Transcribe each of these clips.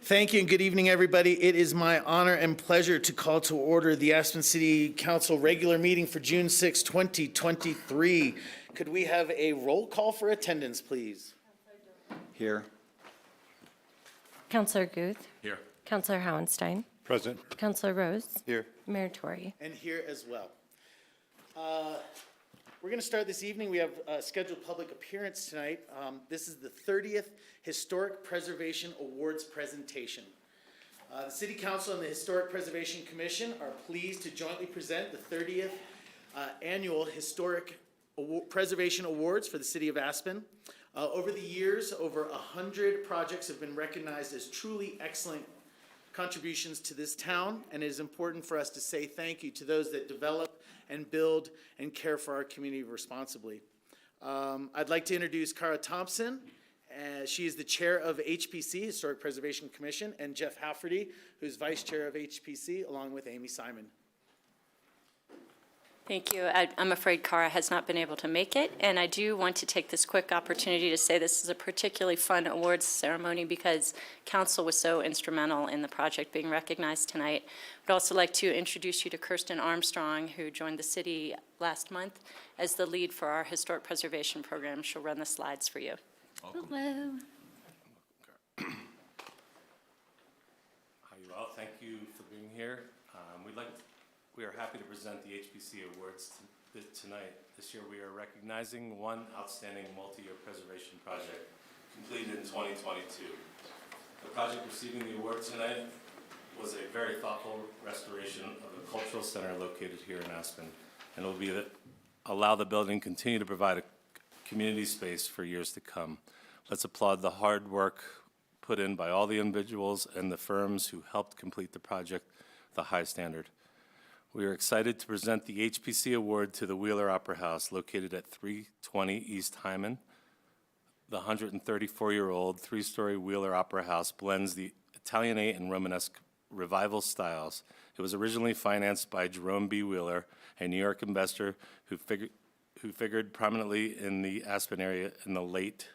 Thank you and good evening, everybody. It is my honor and pleasure to call to order the Aspen City Council regular meeting for June 6, 2023. Could we have a roll call for attendance, please? Here. Councillor Guth. Here. Councillor Howenstein. Present. Councillor Rose. Here. Mayor Tory. And here as well. We're going to start this evening. We have a scheduled public appearance tonight. This is the 30th Historic Preservation Awards presentation. The City Council and the Historic Preservation Commission are pleased to jointly present the 30th Annual Historic Preservation Awards for the City of Aspen. Over the years, over 100 projects have been recognized as truly excellent contributions to this town, and it is important for us to say thank you to those that develop and build and care for our community responsibly. I'd like to introduce Cara Thompson. She is the chair of HPC, Historic Preservation Commission, and Jeff Hafferty, who's vice chair of HPC, along with Amy Simon. Thank you. I'm afraid Cara has not been able to make it, and I do want to take this quick opportunity to say this is a particularly fun awards ceremony because Council was so instrumental in the project being recognized tonight. I'd also like to introduce you to Kirsten Armstrong, who joined the city last month as the lead for our Historic Preservation Program. She'll run the slides for you. Welcome. Hello. Hi, you all. Thank you for being here. We are happy to present the HPC Awards tonight. This year we are recognizing one outstanding multi-year preservation project completed in 2022. The project receiving the award tonight was a very thoughtful restoration of the cultural center located here in Aspen, and it will allow the building to continue to provide a community space for years to come. Let's applaud the hard work put in by all the individuals and the firms who helped complete the project with a high standard. We are excited to present the HPC Award to the Wheeler Opera House located at 320 East Hyman. The 134-year-old three-story Wheeler Opera House blends the Italianate and Romanesque revival styles. It was originally financed by Jerome B. Wheeler, a New York investor who figured prominently in the Aspen area in the late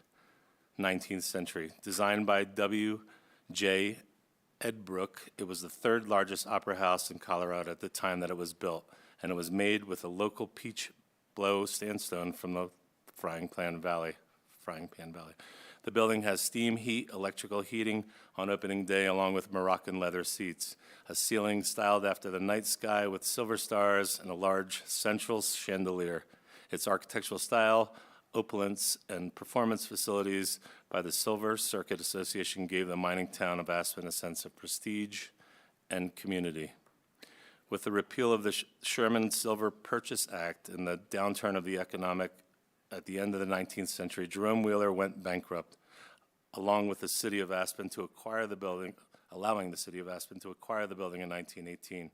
19th century. Designed by W.J. Edbrook, it was the third largest opera house in Colorado at the time that it was built, and it was made with a local peach blow sandstone from the Frying Pan Valley. The building has steam heat, electrical heating on opening day, along with Moroccan leather seats, a ceiling styled after the night sky with silver stars, and a large central chandelier. Its architectural style, opulence, and performance facilities by the Silver Circuit Association gave the mining town of Aspen a sense of prestige and community. With the repeal of the Sherman Silver Purchase Act and the downturn of the economic at the end of the 19th century, Jerome Wheeler went bankrupt, along with the city of Aspen to acquire the building, allowing the city of Aspen to acquire the building in 1918.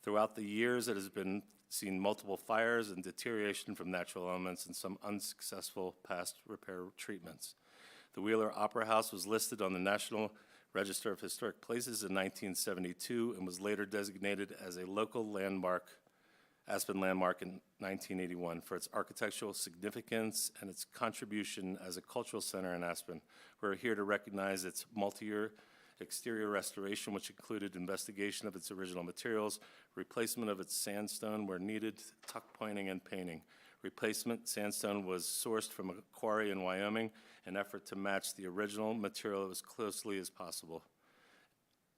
Throughout the years, it has been seen multiple fires and deterioration from natural elements and some unsuccessful past repair treatments. The Wheeler Opera House was listed on the National Register of Historic Places in 1972 and was later designated as a local landmark, Aspen landmark, in 1981 for its architectural significance and its contribution as a cultural center in Aspen. We're here to recognize its multi-year exterior restoration, which included investigation of its original materials, replacement of its sandstone where needed, tuck pointing, and painting. Replacement sandstone was sourced from a quarry in Wyoming, an effort to match the original material as closely as possible.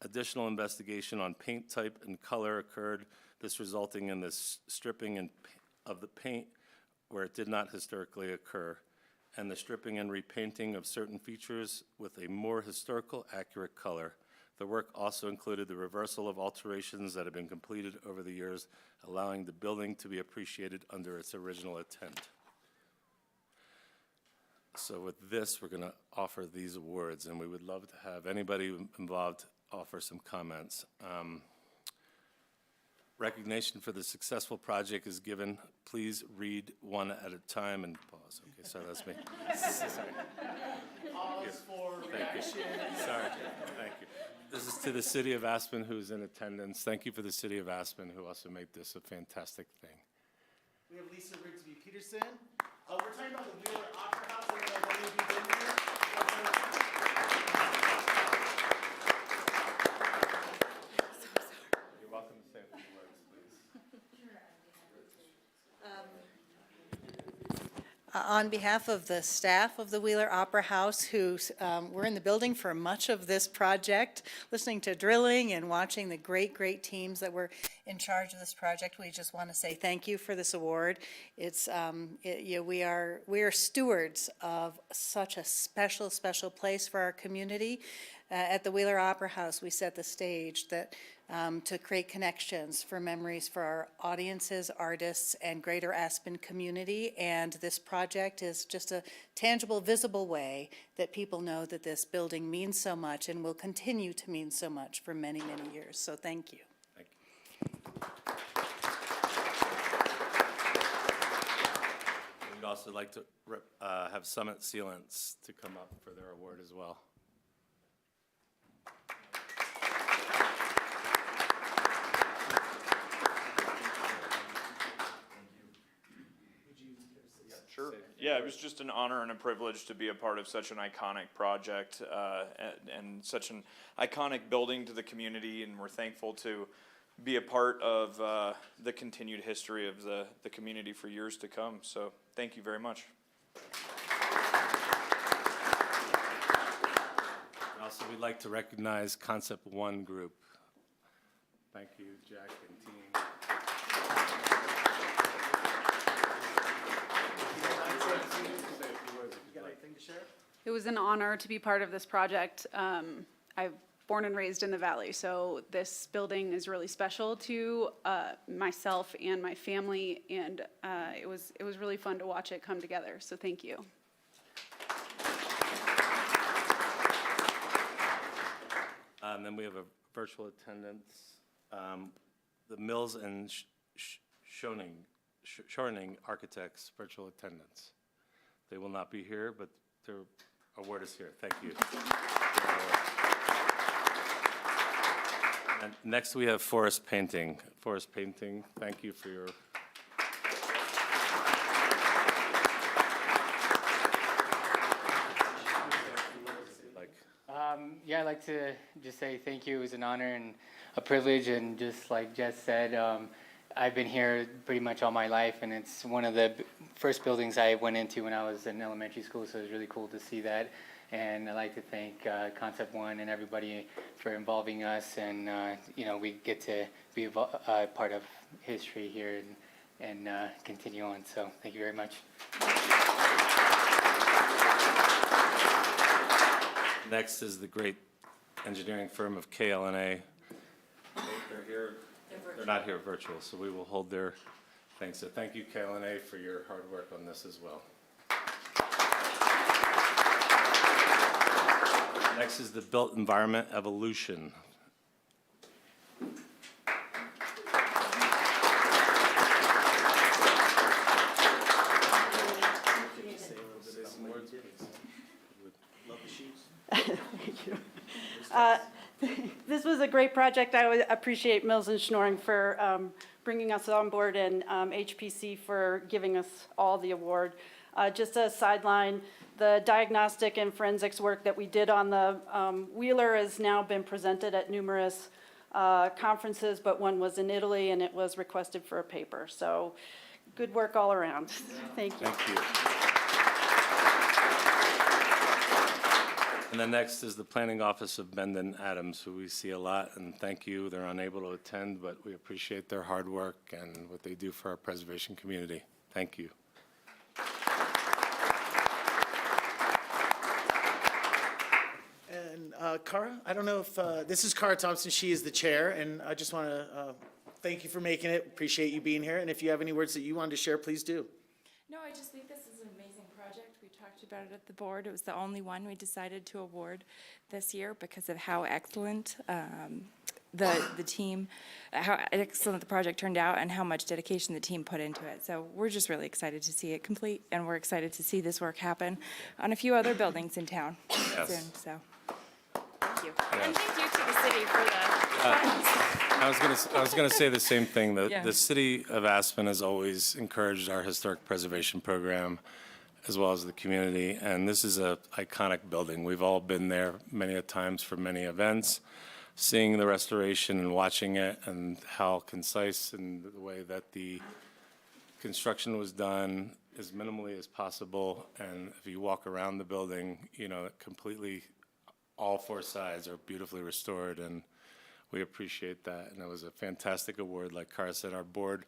Additional investigation on paint type and color occurred, this resulting in the stripping of the paint where it did not historically occur, and the stripping and repainting of certain features with a more historical accurate color. The work also included the reversal of alterations that have been completed over the years, allowing the building to be appreciated under its original intent. So with this, we're going to offer these awards, and we would love to have anybody involved offer some comments. Recognition for the successful project is given. Please read one at a time and pause. Okay, sorry, that's me. Sorry. Pause for reaction. Sorry, thank you. This is to the city of Aspen who's in attendance. Thank you for the city of Aspen who also made this a fantastic thing. We have Lisa Rigsby Peterson. We're talking about the Wheeler Opera House. I don't know if any of you been here. On behalf of the staff of the Wheeler Opera House, who were in the building for much of this project, listening to drilling and watching the great teams that were in charge of this project, we just want to say thank you for this award. It's, we are stewards of such a special place for our community. At the Wheeler Opera House, we set the stage that to create connections for memories for our audiences, artists, and greater Aspen community. And this project is just a tangible, visible way that people know that this building means so much and will continue to mean so much for many years. So thank you. Thank you. We'd also like to have Summit Sealants to come up for their award as well. Sure. Yeah, it was just an honor and a privilege to be a part of such an iconic project and such an iconic building to the community, and we're thankful to be a part of the continued history of the community for years to come. So thank you very much. Also, we'd like to recognize Concept One Group. Thank you, Jack and team. It was an honor to be part of this project. I'm born and raised in the Valley, so this building is really special to myself and my family, and it was really fun to watch it come together, so thank you. And then we have a virtual attendance. The Mills and Schoening Architects virtual attendance. They will not be here, but their award is here. Thank you. And next we have Forest Painting. Forest Painting, thank you for your. Yeah, I'd like to just say thank you. It was an honor and a privilege, and just like Jess said, I've been here pretty much all my life, and it's one of the first buildings I went into when I was in elementary school, so it was really cool to see that. And I'd like to thank Concept One and everybody for involving us, and we get to be a part of history here and continue on, so thank you very much. Next is the great engineering firm of KLNA. They're here. They're not here virtual, so we will hold their thanks. So thank you, KLNA, for your hard work on this as well. Next is the Built Environment Evolution. Thank you. This was a great project. I would appreciate Mills and Schnoring for bringing us on board, and HPC for giving us all the award. Just a sideline, the diagnostic and forensics work that we did on the Wheeler has now been presented at numerous conferences, but one was in Italy and it was requested for a paper. So good work all around. Thank you. Thank you. And then next is the Planning Office of Bendon Adams, who we see a lot, and thank you. They're unable to attend, but we appreciate their hard work and what they do for our preservation community. Thank you. And Cara, I don't know if, this is Cara Thompson, she is the chair, and I just want to thank you for making it, appreciate you being here, and if you have any words that you wanted to share, please do. No, I just think this is an amazing project. We talked about it at the board. It was the only one we decided to award this year because of how excellent the team, how excellent the project turned out and how much dedication the team put into it. So we're just really excited to see it complete, and we're excited to see this work happen on a few other buildings in town soon. So thank you. And thank you to the city for the funds. I was gonna say the same thing. Yeah. The city of Aspen has always encouraged our historic preservation program, as well as the community, and this is a iconic building. We've all been there many a times for many events, seeing the restoration and watching it, and how concise and the way that the construction was done as minimally as possible, and if you walk around the building, you know, completely, all four sides are beautifully restored, and we appreciate that. And it was a fantastic award. Like Cara said, our board,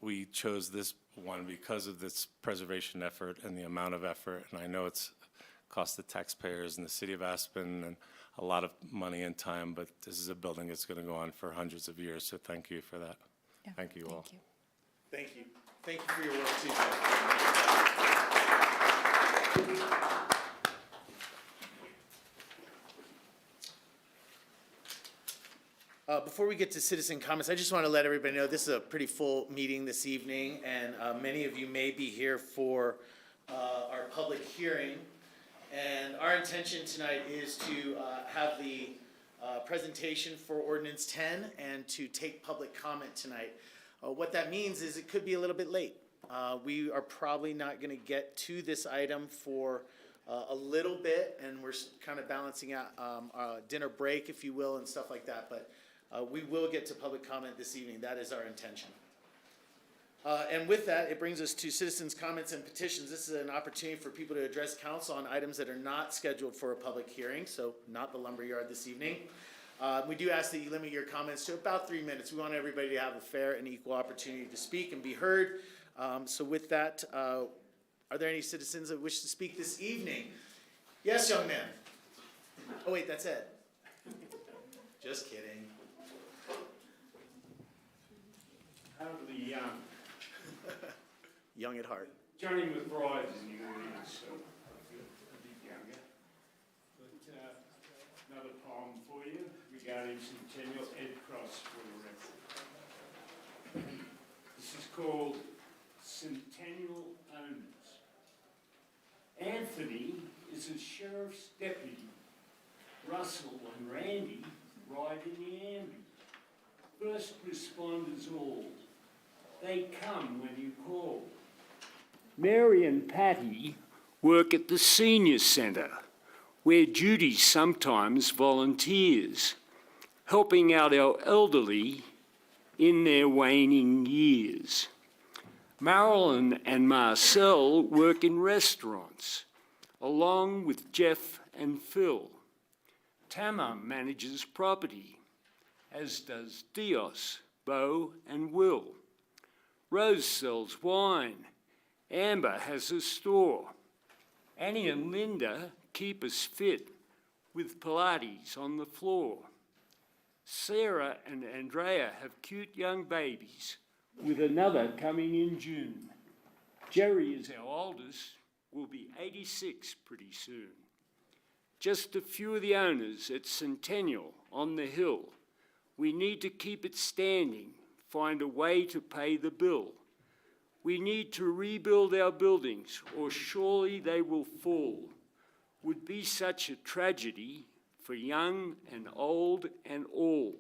we chose this one because of this preservation effort and the amount of effort, and I know it's cost the taxpayers and the city of Aspen and a lot of money and time, but this is a building that's going to go on for hundreds of years, so thank you for that. Yeah, Thank you all. Thank you. Thank you. Thank you for your work too, Jeff. Before we get to citizen comments, I just want to let everybody know this is a pretty full meeting this evening, and many of you may be here for our public hearing. And our intention tonight is to have the presentation for Ordinance 10 and to take public comment tonight. What that means is it could be a little bit late. We are probably not going to get to this item for a little bit, and we're kind of balancing out dinner break, if you will, and stuff like that. But we will get to public comment this evening. That is our intention. And with that, it brings us to citizens' comments and petitions. This is an opportunity for people to address council on items that are not scheduled for a public hearing, so not the lumberyard this evening. We do ask that you limit your comments to about 3 minutes. We want everybody to have a fair and equal opportunity to speak and be heard. So with that, are there any citizens that wish to speak this evening? Yes, young man. Oh, wait, that's Ed. Just kidding. Hardly young. Young at heart. Johnny McBride is in the audience, so I feel a bit younger. But another poem for you regarding Centennial Ed Cross for the record. This is called Centennial Owners. Anthony is a sheriff's deputy. Russell and Randy ride in the ambi. First responders all. They come when you call. Mary and Patty work at the senior centre, where Judy sometimes volunteers, helping out our elderly in their waning years. Marilyn and Marcel work in restaurants, along with Jeff and Phil. Tama manages property, as does Dios, Bo and Will. Rose sells wine. Amber has a store. Annie and Linda keep us fit with Pilates on the floor. Sarah and Andrea have cute young babies, with another coming in June. Jerry is our oldest, will be 86 pretty soon. Just a few of the owners at Centennial on the hill. We need to keep it standing, find a way to pay the bill. We need to rebuild our buildings, or surely they will fall. Would be such a tragedy for young and old and all.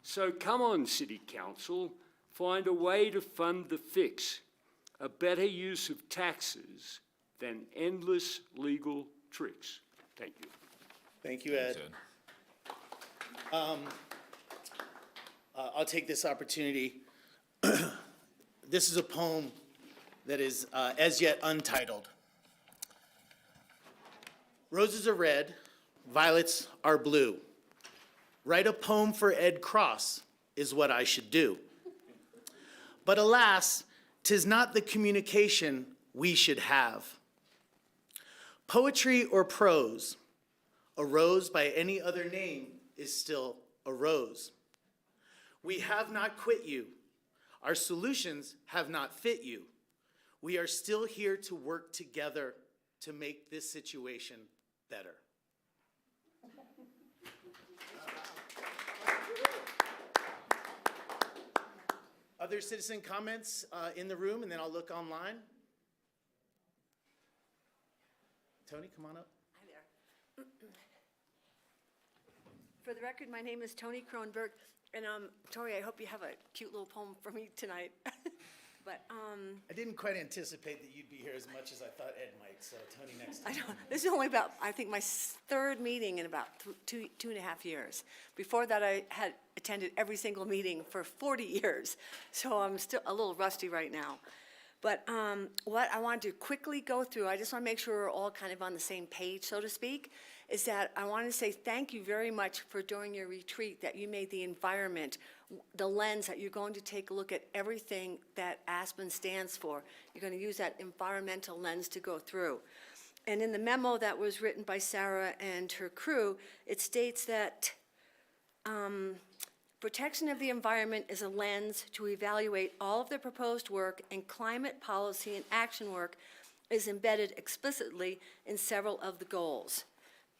So come on, City Council, find a way to fund the fix, a better use of taxes than endless legal tricks. Thank you. Thank you, Ed. I'll take this opportunity. This is a poem that is as yet untitled. Roses are red, violets are blue. Write a poem for Ed Cross is what I should do. But alas, 'tis not the communication we should have. Poetry or prose, a rose by any other name is still a rose. We have not quit you. Our solutions have not fit you. We are still here to work together to make this situation better. Other citizen comments in the room, and then I'll look online. Tony, come on up. Hi there. For the record, my name is Tony Kronberg, and Tori, I hope you have a cute little poem for me tonight. But I didn't quite anticipate that you'd be here as much as I thought Ed might, so Tony next I time. don't, this is only about, I think, my third meeting in about two and a half years. Before that, I had attended every single meeting for 40 years, so I'm still a little rusty right now. But what I wanted to quickly go through, I just want to make sure we're all kind of on the same page, so to speak, is that I want to say thank you very much for during your retreat that you made the environment, the lens that you're going to take a look at everything that Aspen stands for. You're going to use that environmental lens to go through. And in the memo that was written by Sarah and her crew, it states that protection of the environment is a lens to evaluate all of the proposed work, and climate policy and action work is embedded explicitly in several of the goals.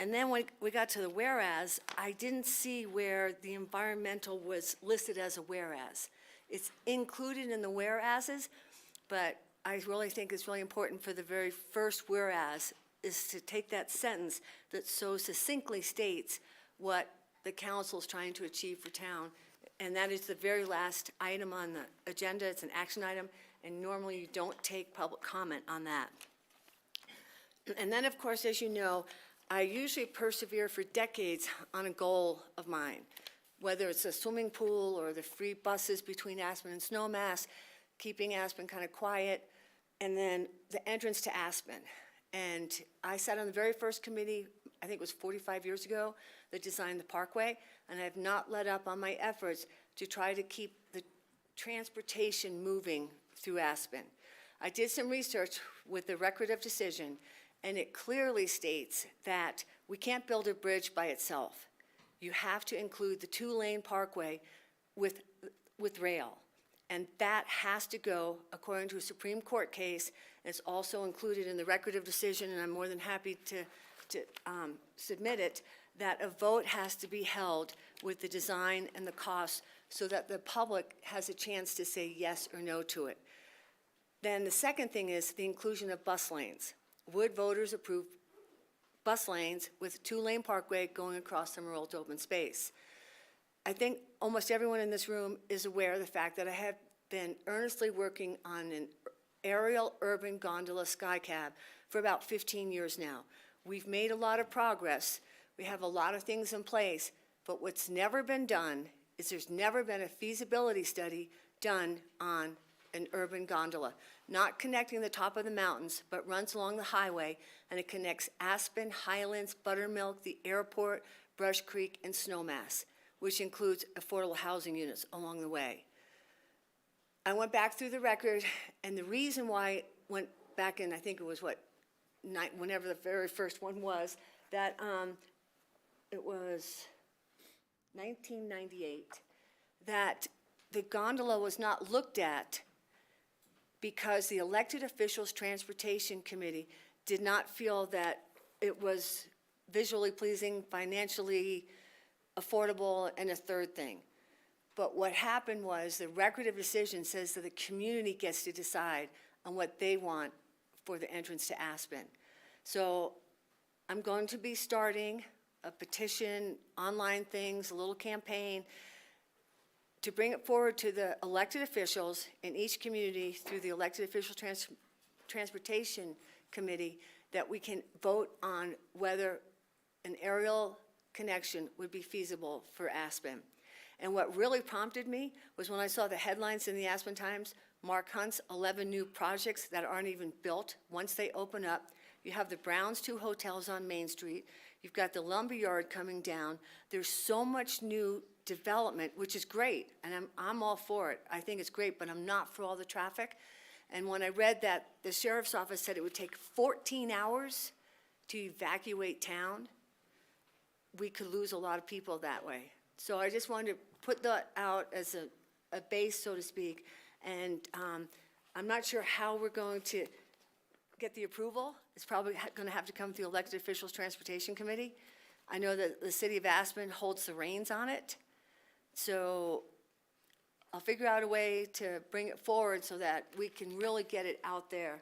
And then when we got to the whereas, I didn't see where the environmental was listed as a whereas. It's included in the whereases, but I really think it's really important for the very first whereas is to take that sentence that so succinctly states what the council is trying to achieve for town. And that is the very last item on the agenda. It's an action item, and normally you don't take public comment on that. And then, of course, as you know, I usually persevere for decades on a goal of mine, whether it's a swimming pool or the free buses between Aspen and Snowmass, keeping Aspen kind of quiet, and then the entrance to Aspen. And I sat on the very first committee, I think it was 45 years ago, that designed the parkway, and I have not let up on my efforts to try to keep the transportation moving through Aspen. I did some research with the record of decision, and it clearly states that we can't build a bridge by itself. You have to include the two-lane parkway with rail. And that has to go according to a Supreme Court case. It's also included in the record of decision, and I'm more than happy to submit it, that a vote has to be held with the design and the cost so that the public has a chance to say yes or no to it. Then the second thing is the inclusion of bus lanes. Would voters approve bus lanes with two-lane parkway going across some rural open space? I think almost everyone in this room is aware of the fact that I have been earnestly working on an aerial urban gondola skycab for about 15 years now. We've made a lot of progress. We have a lot of things in place, but what's never been done is there's never been a feasibility study done on an urban gondola, not connecting the top of the mountains, but runs along the highway, and it connects Aspen, Highlands, Buttermilk, the airport, Brush Creek, and Snowmass, which includes affordable housing units along the way. I went back through the record, and the reason why I went back in, I think it was whenever the very first one was, that it was 1998, that the gondola was not looked at because the elected officials' transportation committee did not feel that it was visually pleasing, financially affordable, and a third thing. But what happened was the record of decision says that the community gets to decide on what they want for the entrance to Aspen. So I'm going to be starting a petition, online things, a little campaign to bring it forward to the elected officials in each community through the elected official transportation committee, that we can vote on whether an aerial connection would be feasible for Aspen. And what really prompted me was when I saw the headlines in the Aspen Times, Mark Hunt's 11 new projects that aren't even built once they open up. You have the Browns 2 hotels on Main Street. You've got the lumberyard coming down. There's so much new development, which is great, and I'm all for it. I think it's great, but I'm not for all the traffic. And when I read that the sheriff's office said it would take 14 hours to evacuate town, we could lose a lot of people that way. So I just wanted to put that out as a base, so to speak, and I'm not sure how we're going to get the approval. It's probably going to have to come through the elected officials transportation committee. I know that the city of Aspen holds the reins on it, so I'll figure out a way to bring it forward so that we can really get it out there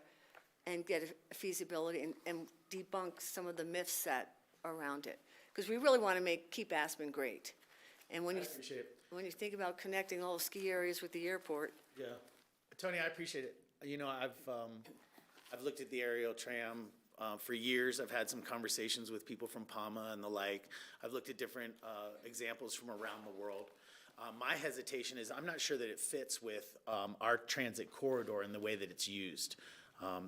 and get a feasibility and debunk some of the myths that are around it. Because we really want to keep Aspen great. And when you think about connecting all the ski areas with the airport. Yeah. Tony, I appreciate it. You know, I've looked at the aerial tram for years. I've had some conversations with people from PAMA and the like. I've looked at different examples from around the world. My hesitation is I'm not sure that it fits with our transit corridor and the way that it's used.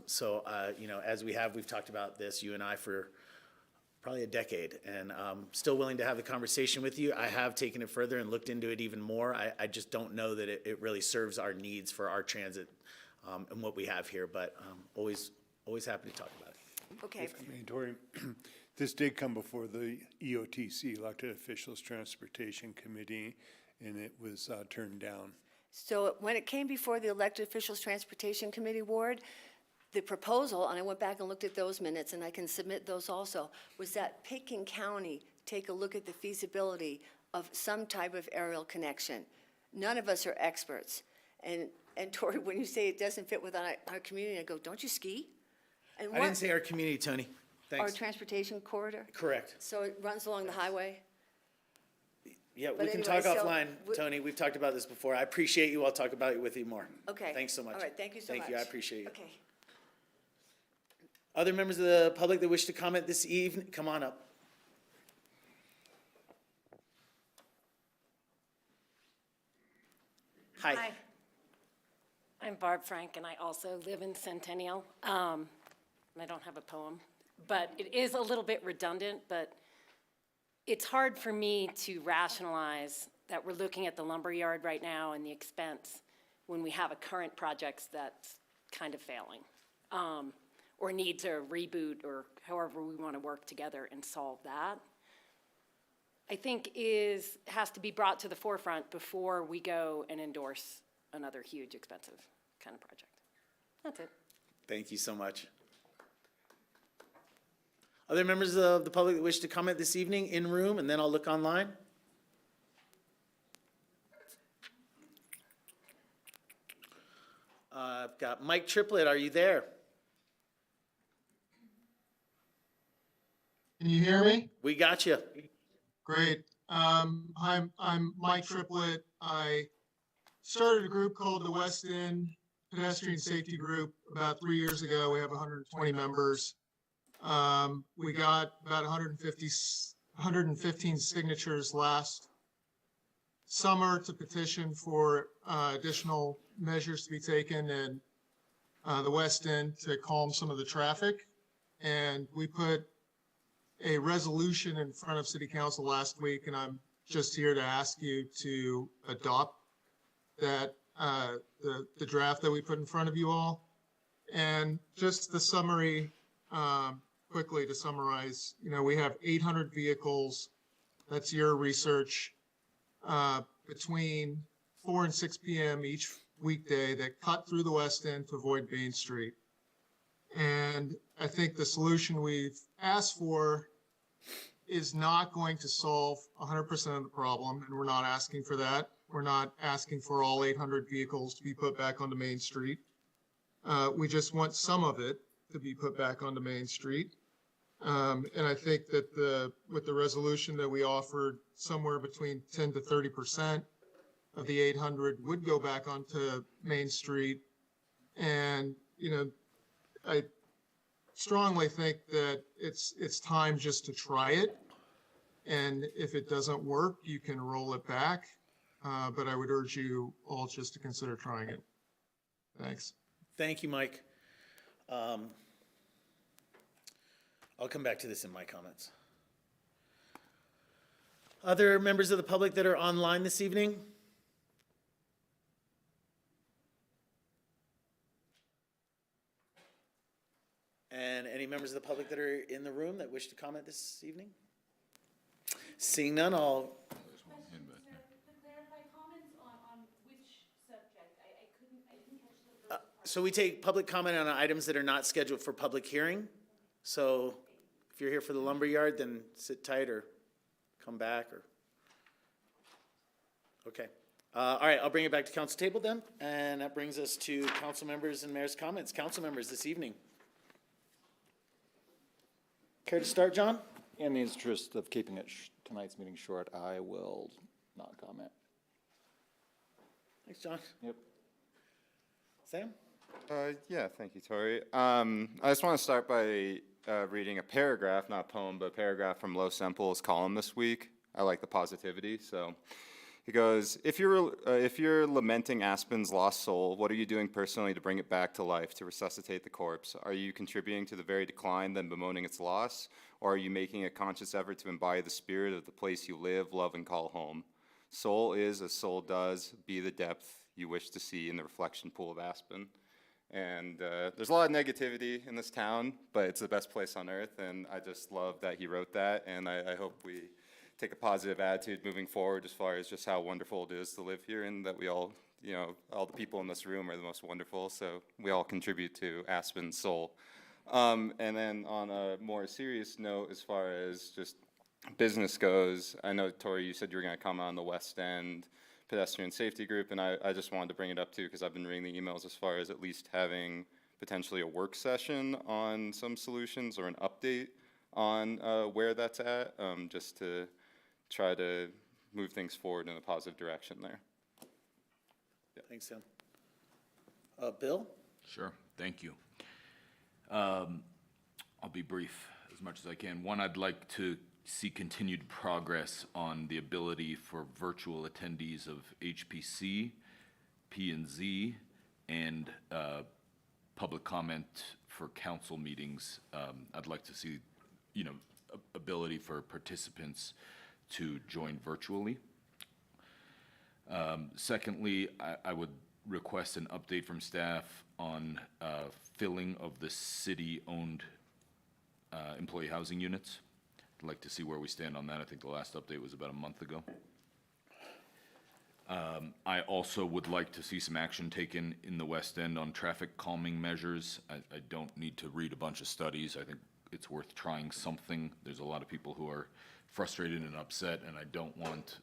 So, as we've talked about this, you and I, for probably a decade, and still willing to have the conversation with you. I have taken it further and looked into it even more. I just don't know that it really serves our needs for our transit and what we have here, but always happy to talk about it. Okay, I mean, Tori, this did come before the EOTC, Elected Officials Transportation Committee, and it was turned down. so when it came before the Elected Officials Transportation Committee Ward, the proposal, and I went back and looked at those minutes, and I can submit those also, was that Pitkin County take a look at the feasibility of some type of aerial connection. None of us are experts. And Tori, when you say it doesn't fit with our community, I go, don't you ski? And I didn't say our community, Tony. Our Thanks. transportation corridor? Correct. So it runs along the highway? Yeah, But we can anyway, talk so offline, Tony. We've talked about this before. I appreciate you. I'll talk about it with you more. Okay. Thanks so much. All right, thank you so much. Thank you, I appreciate you. Okay. Other members of the public that wish to comment this evening, come on up. Hi. I'm Barb Frank, and I also live in Centennial. And I don't have a poem, but it is a little bit redundant, but it's hard for me to rationalize that we're looking at the lumberyard right now and the expense when we have a current project that's kind of failing, or needs a reboot, or however we want to work together and solve that. I think has to be brought to the forefront before we go and endorse another huge, expensive kind of project. That's it. Thank you so much. Other members of the public that wish to comment this evening in room, and then I'll look online? I've got Mike Triplett. Are you there? Can you hear me? We got you. Great. I'm Mike Triplett. I started a group called the West End Pedestrian Safety Group about 3 years ago. We have 120 members. We got about 115 signatures last summer to petition for additional measures to be taken in the West End to calm some of the traffic. And we put a resolution in front of City Council last week, and I'm just here to ask you to adopt that, the draft that we put in front of you all. And just the summary, quickly to summarize, we have 800 vehicles, that's your research, between 4 and 6 p.m. each weekday that cut through the West End to avoid Main Street. And I think the solution we've asked for is not going to solve 100% of the problem, and we're not asking for that. We're not asking for all 800 vehicles to be put back onto Main Street. We just want some of it to be put back onto Main Street. And I think that with the resolution that we offered, somewhere between 10 to 30% of the 800 would go back onto Main Street. And, I strongly think that it's time just to try it. And if it doesn't work, you can roll it back. But I would urge you all just to consider trying it. Thanks. Thank you, Mike. I'll come back to this in my comments. Other members of the public that are online this evening? And any members of the public that are in the room that wish to comment this evening? Seeing none, I'll. So we take public comment on items that are not scheduled for public hearing. So if you're here for the lumberyard, then sit tight or come back or. Okay. All right, I'll bring it back to council table then. And that brings us to council members and mayor's comments. Council members this evening. Care to start, John? In the interest of keeping tonight's meeting short, I will not comment. Thanks, John. Yep. Sam? Yeah, thank you, Tori. I just want to start by reading a paragraph, not a poem, but a paragraph from Lo Semple's column this week. I like the positivity. So He goes, if you're lamenting Aspen's lost soul, what are you doing personally to bring it back to life, to resuscitate the corpse? Are you contributing to the very decline, then bemoaning its loss? Or are you making a conscious effort to embody the spirit of the place you live, love, and call home? Soul is, as soul does, be the depth you wish to see in the reflection pool of Aspen. And there's a lot of negativity in this town, but it's the best place on earth, and I just love that he wrote that, and I hope we take a positive attitude moving forward as far as just how wonderful it is to live here, and that we all, you know, all the people in this room are the most wonderful, so we all contribute to Aspen's soul. And then on a more serious note, as far as just business goes, I know, Tori, you said you were going to comment on the West End pedestrian safety group, and I just wanted to bring it up too, because I've been reading the emails as far as at least having potentially a work session on some solutions or an update on where that's at, just to try to move things forward in a positive direction there. Thanks, Tim. Bill? Sure, thank you. I'll be brief as much as I can. One, I'd like to see continued progress on the ability for virtual attendees of HPC, P&Z, and public comment for council meetings. I'd like to see, you know, ability for participants to join virtually. Secondly, I would request an update from staff on filling of the city-owned employee housing units. I'd like to see where we stand on that. I think the last update was about a month ago. I also would like to see some action taken in the West End on traffic calming measures. I don't need to read a bunch of studies. I think it's worth trying something. There's a lot of people who are frustrated and upset, and I don't want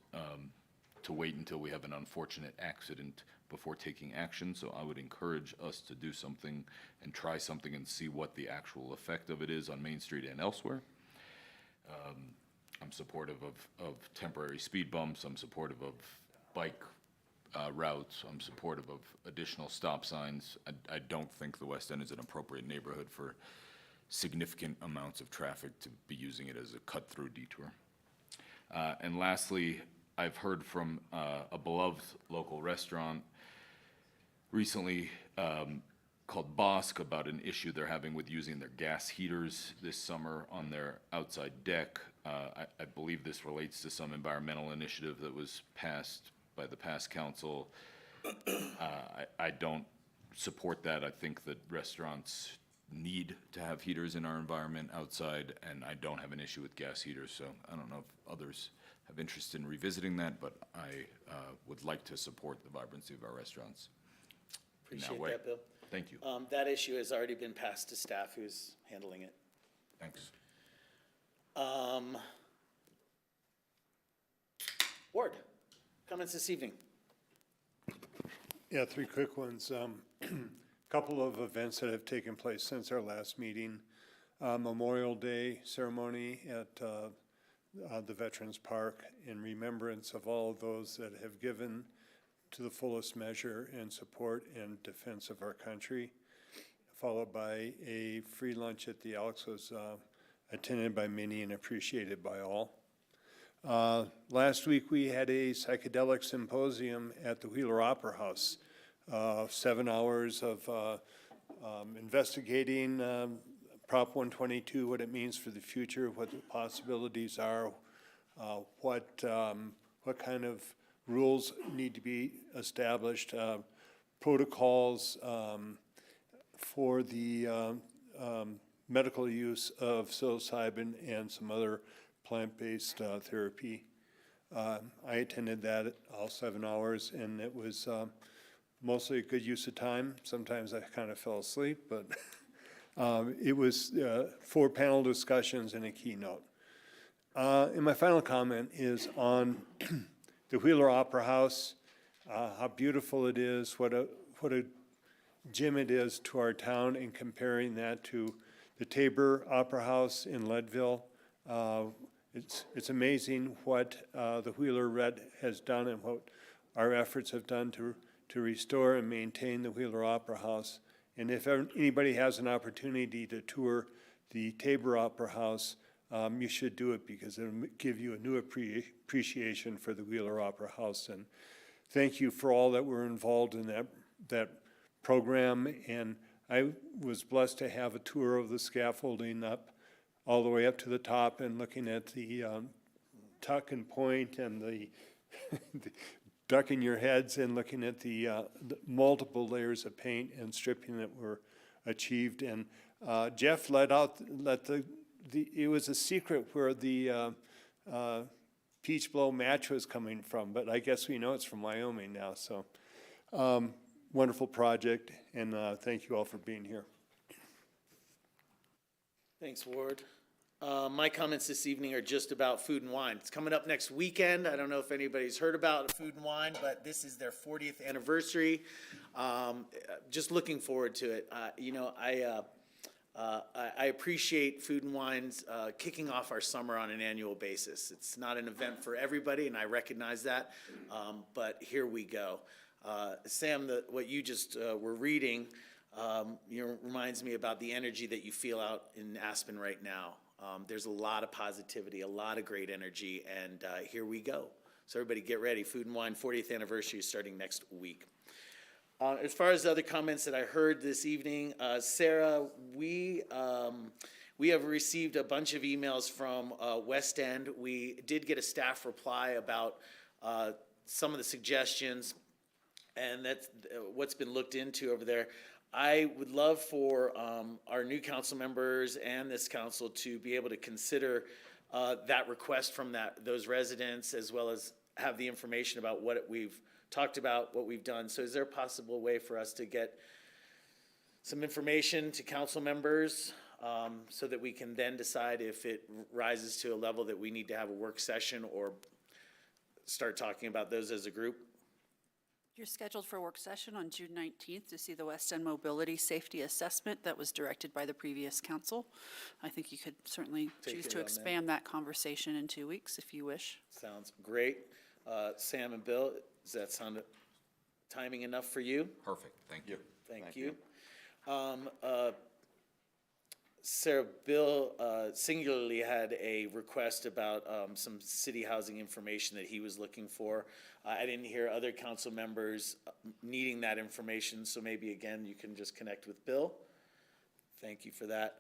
to wait until we have an unfortunate accident before taking action. So I would encourage us to do something and try something and see what the actual effect of it is on Main Street and elsewhere. I'm supportive of temporary speed bumps. I'm supportive of bike routes. I'm supportive of additional stop signs. I don't think the West End is an appropriate neighborhood for significant amounts of traffic to be using it as a cut-through detour. And lastly, I've heard from a beloved local restaurant recently called Bosque about an issue they're having with using their gas heaters this summer on their outside deck. I believe this relates to some environmental initiative that was passed by the past council. I don't support that. I think that restaurants need to have heaters in our environment outside, and I don't have an issue with gas heaters, so I don't know if others have interest in revisiting that, but I would like to support the vibrancy of our restaurants in that Appreciate way. that, Bill. Thank you. That issue has already been passed to staff who's handling it. Thanks. Ward, comments this evening? Yeah, three quick ones. Couple of events that have taken place since our last meeting. Memorial Day ceremony at the Veterans Park in remembrance of all of those that have given to the fullest measure in support and defense of our country, followed by a free lunch at the Elks, was attended by many and appreciated by all. Last week we had a psychedelic symposium at the Wheeler Opera House. 7 hours of investigating Prop 122, what it means for the future, what the possibilities are, what kind of rules need to be established, protocols for the medical use of psilocybin and some other plant-based therapy. I attended that all 7 hours, and it was mostly a good use of time. Sometimes I kind of fell asleep, but it was 4 panel discussions and a keynote. And my final comment is on the Wheeler Opera House, how beautiful it is, what a gem it is to our town, and comparing that to the Tabor Opera House in Leadville. It's amazing what the Wheeler Red has done and what our efforts have done to restore and maintain the Wheeler Opera House. And if anybody has an opportunity to tour the Tabor Opera House, you should do it because it'll give you a new appreciation for the Wheeler Opera House. And thank you for all that were involved in that program. And I was blessed to have a tour of the scaffolding up all the way up to the top and looking at the tuck and point and the ducking your heads and looking at the multiple layers of paint and stripping that were achieved. And Jeff it was a secret where the peach blow match was coming from, but I guess we know it's from Wyoming now. So wonderful project, and thank you all for being here. Thanks, Ward. My comments this evening are just about Food and Wine. It's coming up next weekend. I don't know if anybody's heard about Food and Wine, but this is their 40th anniversary. Just looking forward to it. I appreciate Food and Wine's kicking off our summer on an annual basis. It's not an event for everybody, and I recognize that, but here we go. Sam, what you just were reading reminds me about the energy that you feel out in Aspen right now. There's a lot of positivity, a lot of great energy, and here we go. So everybody get ready. Food and Wine 40th anniversary is starting next week. As far as the other comments that I heard this evening, Sarah, we have received a bunch of emails from West End. We did get a staff reply about some of the suggestions, and that's what's been looked into over there. I would love for our new council members and this council to be able to consider that request from those residents, as well as have the information about what we've talked about, what we've done. So is there a possible way for us to get some information to council members so that we can then decide if it rises to a level that we need to have a work session or start talking about those as a group? You're scheduled for a work session on June 19th to see the West End Mobility Safety Assessment that was directed by the previous council. I think you could certainly choose to expand that conversation in 2 weeks if you wish. Sounds great. Sam and Bill, does that sound timing enough for you? Perfect, thank you. Thank you. Sarah, Bill singularly had a request about some city housing information that he was looking for. I didn't hear other council members needing that information, so maybe again you can just connect with Bill. Thank you for that.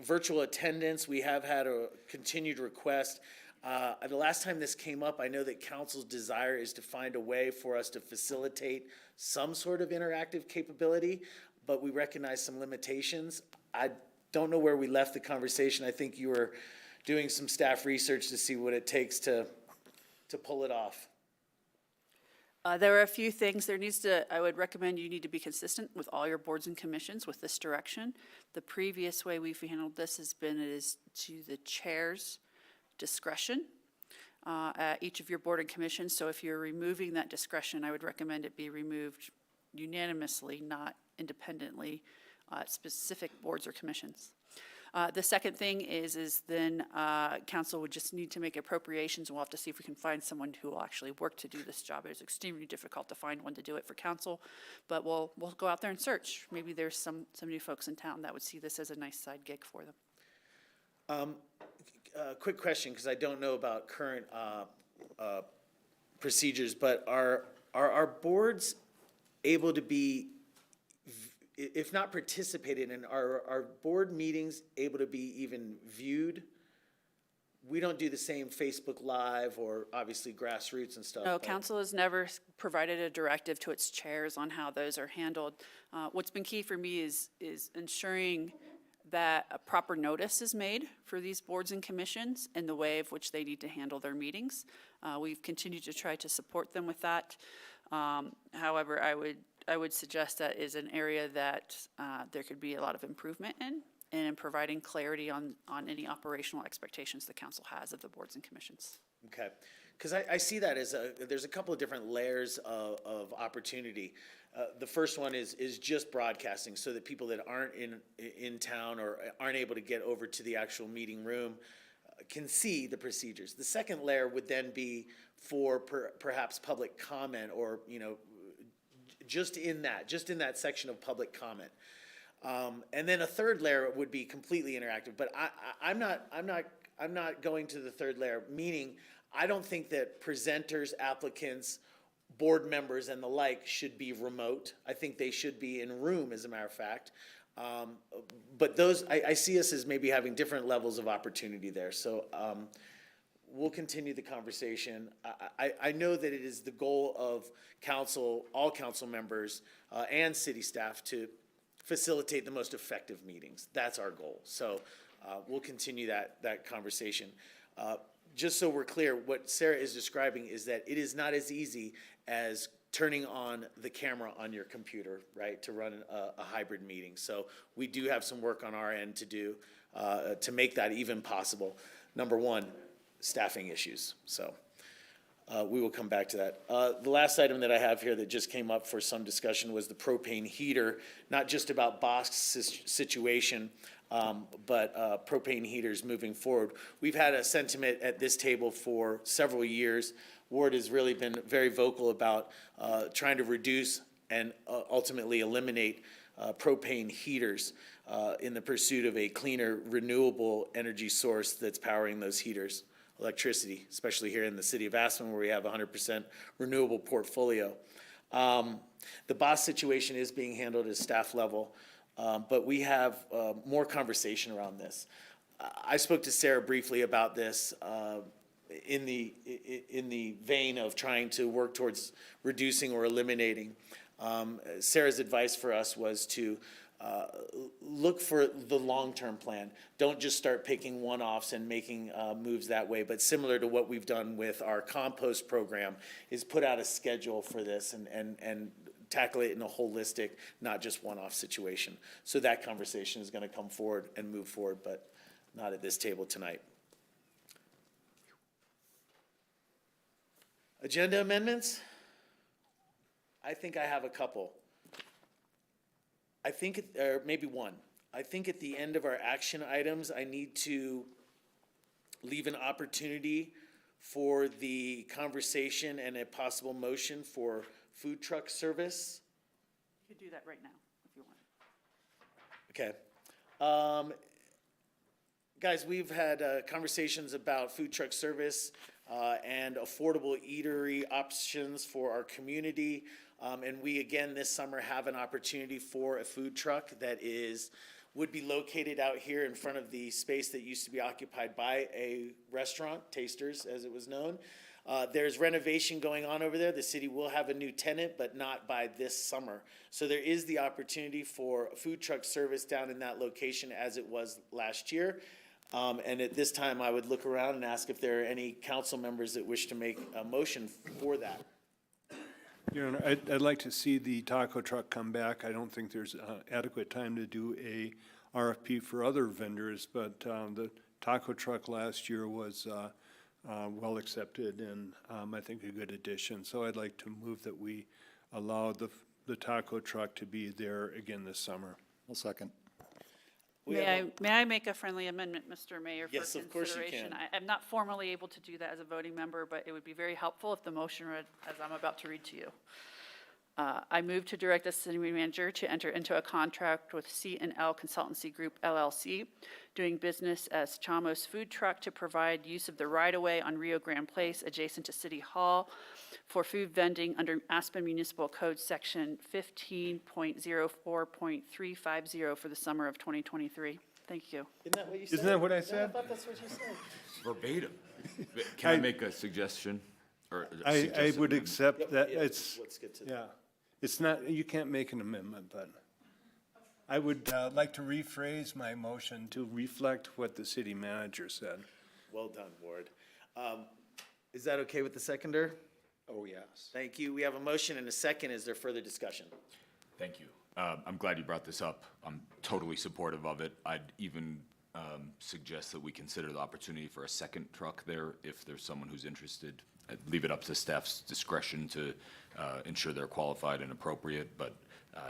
Virtual attendance, we have had a continued request. The last time this came up, I know that council's desire is to find a way for us to facilitate some sort of interactive capability, but we recognize some limitations. I don't know where we left the conversation. I think you were doing some staff research to see what it takes to pull it off. There are a few things. I would recommend you need to be consistent with all your boards and commissions with this direction. The previous way we've handled this has been to the chair's discretion at each of your board and commissions. So if you're removing that discretion, I would recommend it be removed unanimously, not independently, specific boards or commissions. The second thing is then council would just need to make appropriations, and we'll have to see if we can find someone who will actually work to do this job. It's extremely difficult to find one to do it for council, but we'll go out there and search. Maybe there's some new folks in town that would see this as a nice side gig for them. Quick question, because I don't know about current procedures, but are our boards able to be, if not participated in, are board meetings able to be even viewed? We don't do the same Facebook Live or obviously grassroots and stuff. No, council has never provided a directive to its chairs on how those are handled. What's been key for me is ensuring that a proper notice is made for these boards and commissions in the way of which they need to handle their meetings. We've continued to try to support them with that. However, I would suggest that is an area that there could be a lot of improvement in providing clarity on any operational expectations the council has of the boards and commissions. Okay, because I see that as there's a couple of different layers of opportunity. The first one is just broadcasting, so that people that aren't in town or aren't able to get over to the actual meeting room can see the procedures. The second layer would then be for perhaps public comment, or just in that section of public comment. And then a third layer would be completely interactive, but I'm not going to the third layer, meaning I don't think that presenters, applicants, board members and the like should be remote. I think they should be in room, as a matter of fact. But those, I see us as maybe having different levels of opportunity there. So we'll continue the conversation. I know that it is the goal of council, all council members and city staff to facilitate the most effective meetings. That's our goal. So we'll continue that conversation. Just so we're clear, what Sarah is describing is that it is not as easy as turning on the camera on your computer, right, to run a hybrid meeting. So we do have some work on our end to do to make that even possible. Number one, staffing issues. So we will come back to that. The last item that I have here that just came up for some discussion was the propane heater, not just about Bosk's situation, but propane heaters moving forward. We've had a sentiment at this table for several years. Ward has really been very vocal about trying to reduce and ultimately eliminate propane heaters in the pursuit of a cleaner, renewable energy source that's powering those heaters, electricity, especially here in the city of Aspen where we have a 100% renewable portfolio. The Bosk situation is being handled at staff level, but we have more conversation around this. I spoke to Sarah briefly about this in the vein of trying to work towards reducing or eliminating. Sarah's advice for us was to look for the long-term plan. Don't just start picking one-offs and making moves that way, but similar to what we've done with our compost program, is put out a schedule for this and tackle it in a holistic, not just one-off situation. So that conversation is going to come forward and move forward, but not at this table tonight. Agenda amendments? I think I have a couple. I think, or maybe one. I think at the end of our action items, I need to leave an opportunity for the conversation and a possible motion for food truck service. You could do that right now, if you want. Okay. Guys, we've had conversations about food truck service and affordable eatery options for our community. And we, again, this summer have an opportunity for a food truck that would be located out here in front of the space that used to be occupied by a restaurant, Tasters, as it was known. There's renovation going on over there. The city will have a new tenant, but not by this summer. So there is the opportunity for food truck service down in that location as it was last year. And at this time, I would look around and ask if there are any council members that wish to make a motion for that. Your Honor, I'd like to see the taco truck come back. I don't think there's adequate time to do a RFP for other vendors, but the taco truck last year was well accepted and I think a good addition. So I'd like to move that we allow the taco truck to be there again this summer. I'll second. May I make a friendly amendment, Mr. Mayor, for Yes, of course you consideration? can. I'm not formally able to do that as a voting member, but it would be very helpful if the motion read as I'm about to read to you. I move to direct the city manager to enter into a contract with C&L Consultancy Group LLC, doing business as Chamos Food Truck, to provide use of the right-of-way on Rio Grande Place adjacent to City Hall for food vending under Aspen Municipal Code Section 15.04.350 for the summer of 2023. Thank you. Isn't that what you said? Isn't that what I said? I thought that's what you said. Verbatim. Can I make a suggestion? Or a I suggested would amendment? accept that. Yeah, It's, let's get to that. yeah. It's not, you can't make an amendment, but I would like to rephrase my motion to reflect what the city manager said. Well done, Ward. Is that okay with the seconder? Oh, yes. Thank you. We have a motion and a second. Is there further discussion? Thank you. I'm glad you brought this up. I'm totally supportive of it. I'd even suggest that we consider the opportunity for a second truck there if there's someone who's interested. I'd leave it up to staff's discretion to ensure they're qualified and appropriate, but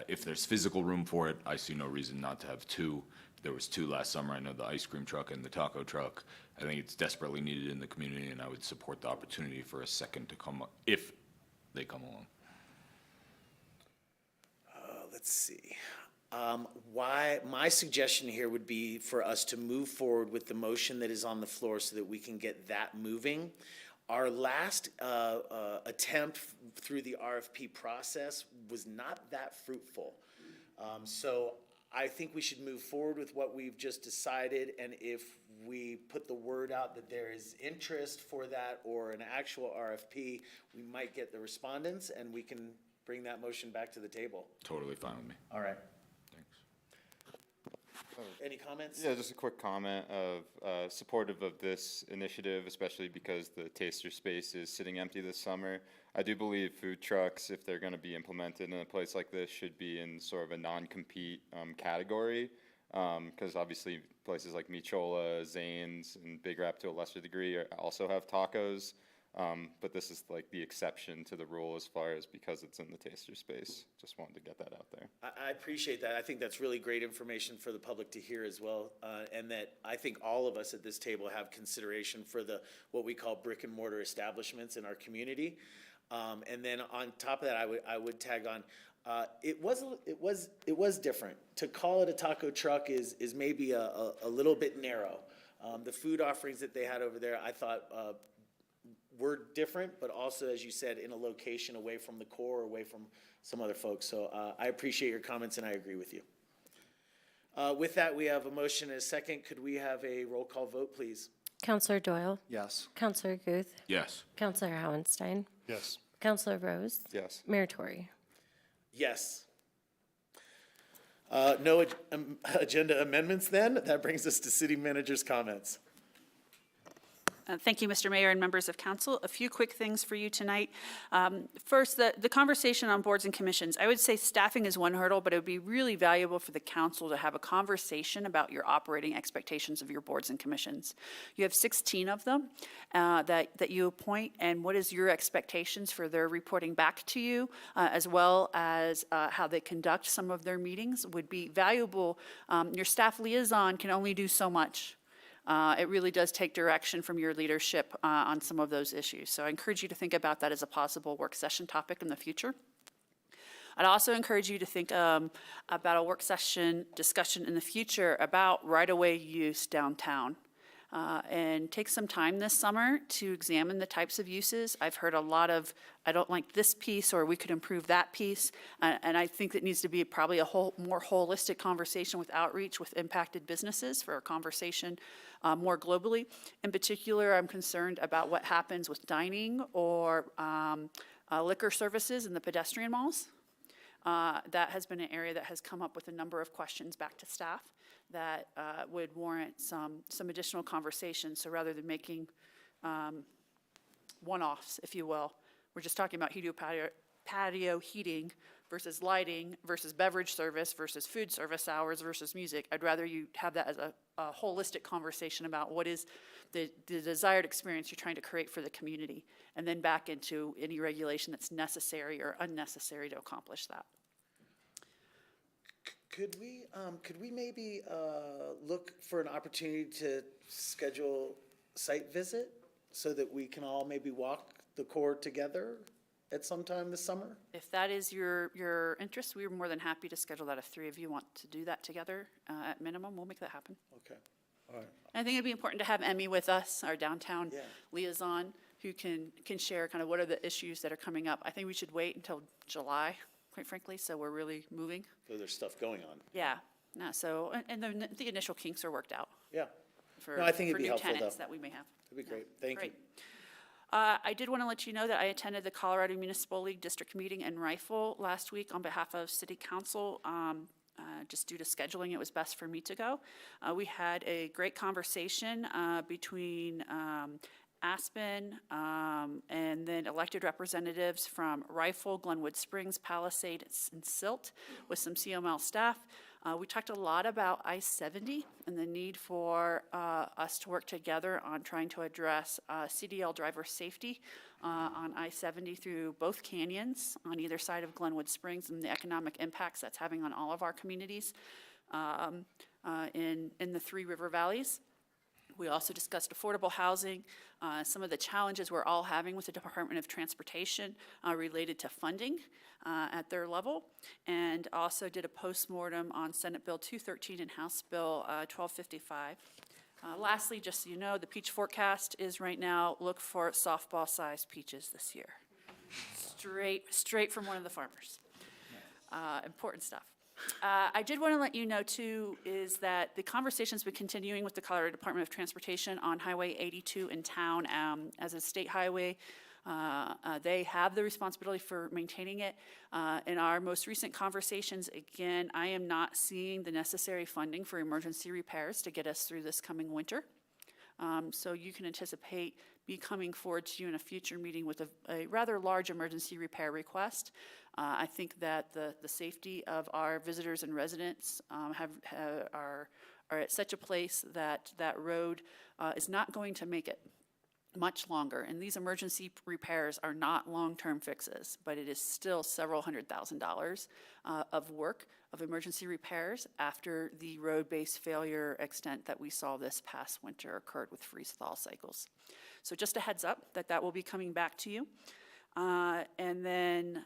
if there's physical room for it, I see no reason not to have two. There was two last summer. I know the ice cream truck and the taco truck. I think it's desperately needed in the community, and I would support the opportunity for a second to come if they come along. Let's see. Why, my suggestion here would be for us to move forward with the motion that is on the floor so that we can get that moving. Our last attempt through the RFP process was not that fruitful. So I think we should move forward with what we've just decided, and if we put the word out that there is interest for that or an actual RFP, we might get the respondents and we can bring that motion back to the table. Totally fine with me. All right. Thanks. Any comments? Yeah, just a quick comment of supportive of this initiative, especially because the taster space is sitting empty this summer. I do believe food trucks, if they're going to be implemented in a place like this, should be in sort of a non-compete category, because obviously places like Michola, Zane's, and Big Rap to a lesser degree also have tacos. But this is like the exception to the rule as far as because it's in the taster space. Just wanted to get that out there. I appreciate that. I think that's really great information for the public to hear as well. And that I think all of us at this table have consideration for the, what we call brick and mortar establishments in our community. And then on top of that, I would tag on, it was different. To call it a taco truck is maybe a little bit narrow. The food offerings that they had over there, I thought, were different, but also, as you said, in a location away from the core, away from some other folks. So I appreciate your comments and I agree with you. With that, we have a motion and a second. Could we have a roll call vote, please? Counselor Doyle? Yes. Counselor Guth? Yes. Counselor Howenstein? Yes. Counselor Rose? Yes. Mayor Tory? Yes. No agenda amendments then. That brings us to city manager's comments. Thank you, Mr. Mayor and members of council. A few quick things for you tonight. First, the conversation on boards and commissions. I would say staffing is one hurdle, but it would be really valuable for the council to have a conversation about your operating expectations of your boards and commissions. You have 16 of them that you appoint, and what is your expectations for their reporting back to you, as well as how they conduct some of their meetings would be valuable. Your staff liaison can only do so much. It really does take direction from your leadership on some of those issues. So I encourage you to think about that as a possible work session topic in the future. I'd also encourage you to think about a work session discussion in the future about right-of-way use downtown. And take some time this summer to examine the types of uses. I've heard a lot of, I don't like this piece, or we could improve that piece. And I think that needs to be probably a more holistic conversation with outreach with impacted businesses for a conversation more globally. In particular, I'm concerned about what happens with dining or liquor services in the pedestrian malls. That has been an area that has come up with a number of questions back to staff that would warrant some additional conversation. So rather than making one-offs, if you will, we're just talking about patio heating versus lighting versus beverage service versus food service hours versus music. I'd rather you have that as a holistic conversation about what is the desired experience you're trying to create for the community, and then back into any regulation that's necessary or unnecessary to accomplish that. Could we maybe look for an opportunity to schedule a site visit so that we can all maybe walk the core together at some time this summer? If that is your interest, we're more than happy to schedule that. If three of you want to do that together, at minimum, we'll make that happen. Okay, all right. I think it'd be important to have Emmy with us, our downtown liaison, who can share kind of what are the issues that are coming up. I think we should wait until July, quite frankly, so we're really moving. So there's stuff going on. Yeah, no, so, and the initial kinks are worked out. Yeah. For No, I think it'd be new helpful, tenants though. that we may have. That'd be great. Thank you. Great. I did want to let you know that I attended the Colorado Municipal League District Meeting in Rifle last week on behalf of City Council. Just due to scheduling, it was best for me to go. We had a great conversation between Aspen and then elected representatives from Rifle, Glenwood Springs, Palisade, and Silt with some CML staff. We talked a lot about I-70 and the need for us to work together on trying to address CDL driver safety on I-70 through both canyons on either side of Glenwood Springs and the economic impacts that's having on all of our communities in the Three River Valleys. We also discussed affordable housing, some of the challenges we're all having with the Department of Transportation related to funding at their level, and also did a postmortem on Senate Bill 213 and House Bill 1255. Lastly, just so you know, the peach forecast is right now, look for softball-sized peaches this year. Straight from one of the farmers. Important stuff. I did want to let you know, too, is that the conversation's been continuing with the Colorado Department of Transportation on Highway 82 in town as a state highway. They have the responsibility for maintaining it. In our most recent conversations, again, I am not seeing the necessary funding for emergency repairs to get us through this coming winter. So you can anticipate me coming forward to you in a future meeting with a rather large emergency repair request. I think that the safety of our visitors and residents are at such a place that that road is not going to make it much longer. And these emergency repairs are not long-term fixes, but it is still several $100,000 of work of emergency repairs after the road-based failure extent that we saw this past winter occurred with freeze-thaw cycles. So just a heads up that will be coming back to you. And then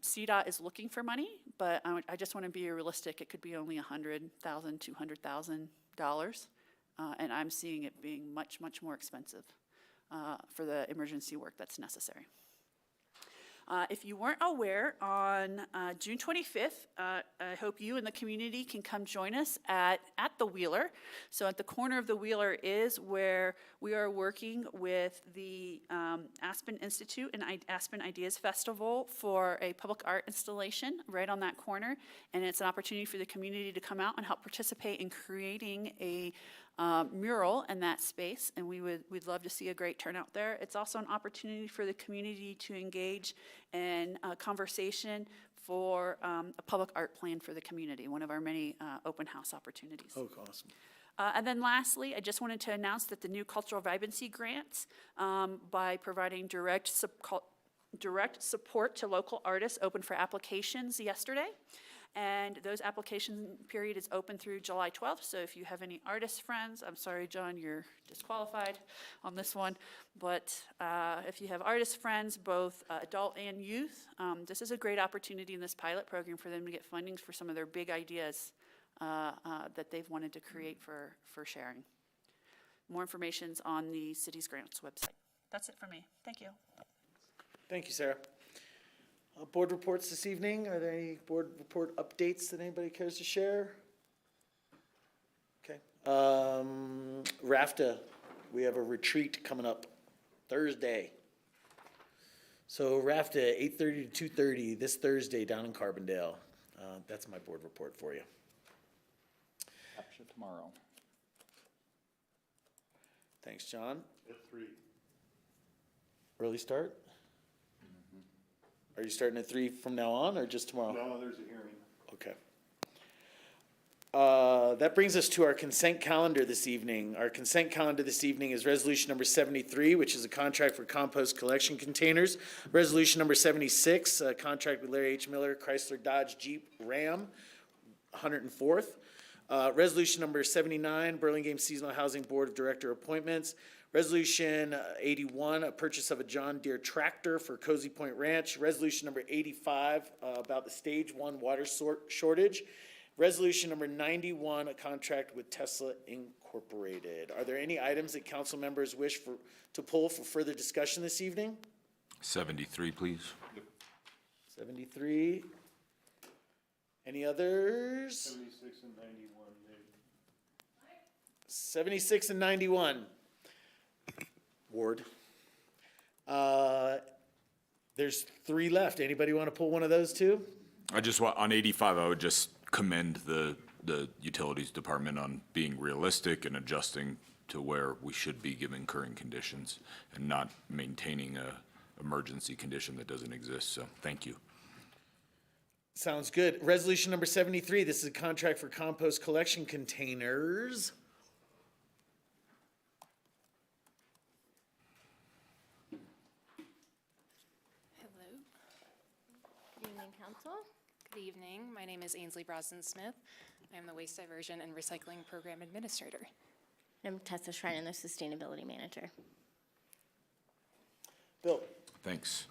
CDOT is looking for money, but I just want to be realistic. It could be only $100,000, $200,000, and I'm seeing it being much, much more expensive for the emergency work that's necessary. If you weren't aware, on June 25th, I hope you and the community can come join us at the Wheeler. So at the corner of the Wheeler is where we are working with the Aspen Institute and Aspen Ideas Festival for a public art installation right on that corner. And it's an opportunity for the community to come out and help participate in creating a mural in that space, and we'd love to see a great turnout there. It's also an opportunity for the community to engage in a conversation for a public art plan for the community, one of our many open house opportunities. Oh, awesome. And then lastly, I just wanted to announce that the new Cultural Vibrancy Grants, by providing direct support to local artists, opened for applications yesterday. And those application period is open through July 12th. So if you have any artist friends, I'm sorry, John, you're disqualified on this one. But if you have artist friends, both adult and youth, this is a great opportunity in this pilot program for them to get funding for some of their big ideas that they've wanted to create for sharing. More information's on the city's grants website. That's it for me. Thank you. Thank you, Sarah. Board reports this evening. Are there any board report updates that anybody cares to share? Okay. RAFTA, we have a retreat coming up Thursday. So RAFTA, 8:30 to 2:30 this Thursday down in Carbondale. That's my board report for you. Capture tomorrow. Thanks, John. At 3. Early start? Are you starting at 3 from now on, or just tomorrow? No, there's a hearing. Okay. That brings us to our consent calendar this evening. Our consent calendar this evening is resolution number 73, which is a contract for compost collection containers. Resolution number 76, a contract with Larry H. Miller, Chrysler, Dodge, Jeep, Ram, 104th. Resolution number 79, Burlingame Seasonal Housing Board of Director appointments. Resolution 81, a purchase of a John Deere tractor for Cozy Point Ranch. Resolution number 85, about the stage 1 water shortage. Resolution number 91, a contract with Tesla Incorporated. Are there any items that council members wish to pull for further discussion this evening? 73, please. 73. Any others? 76 and 91, Dave. 76 and 91. Ward. There's 3 left. Anybody want to pull one of those two? I just want, on 85, I would just commend the utilities department on being realistic and adjusting to where we should be given current conditions and not maintaining a emergency condition that doesn't exist. So thank you. Sounds good. Resolution number 73, this is a contract for compost collection containers. Hello. Good evening, Council. Good evening. My name is Ainsley Brosnan-Smith. I am the Waste Diversion and Recycling Program Administrator. I'm Tessa Schreiner, the Sustainability Manager. Bill? Thanks.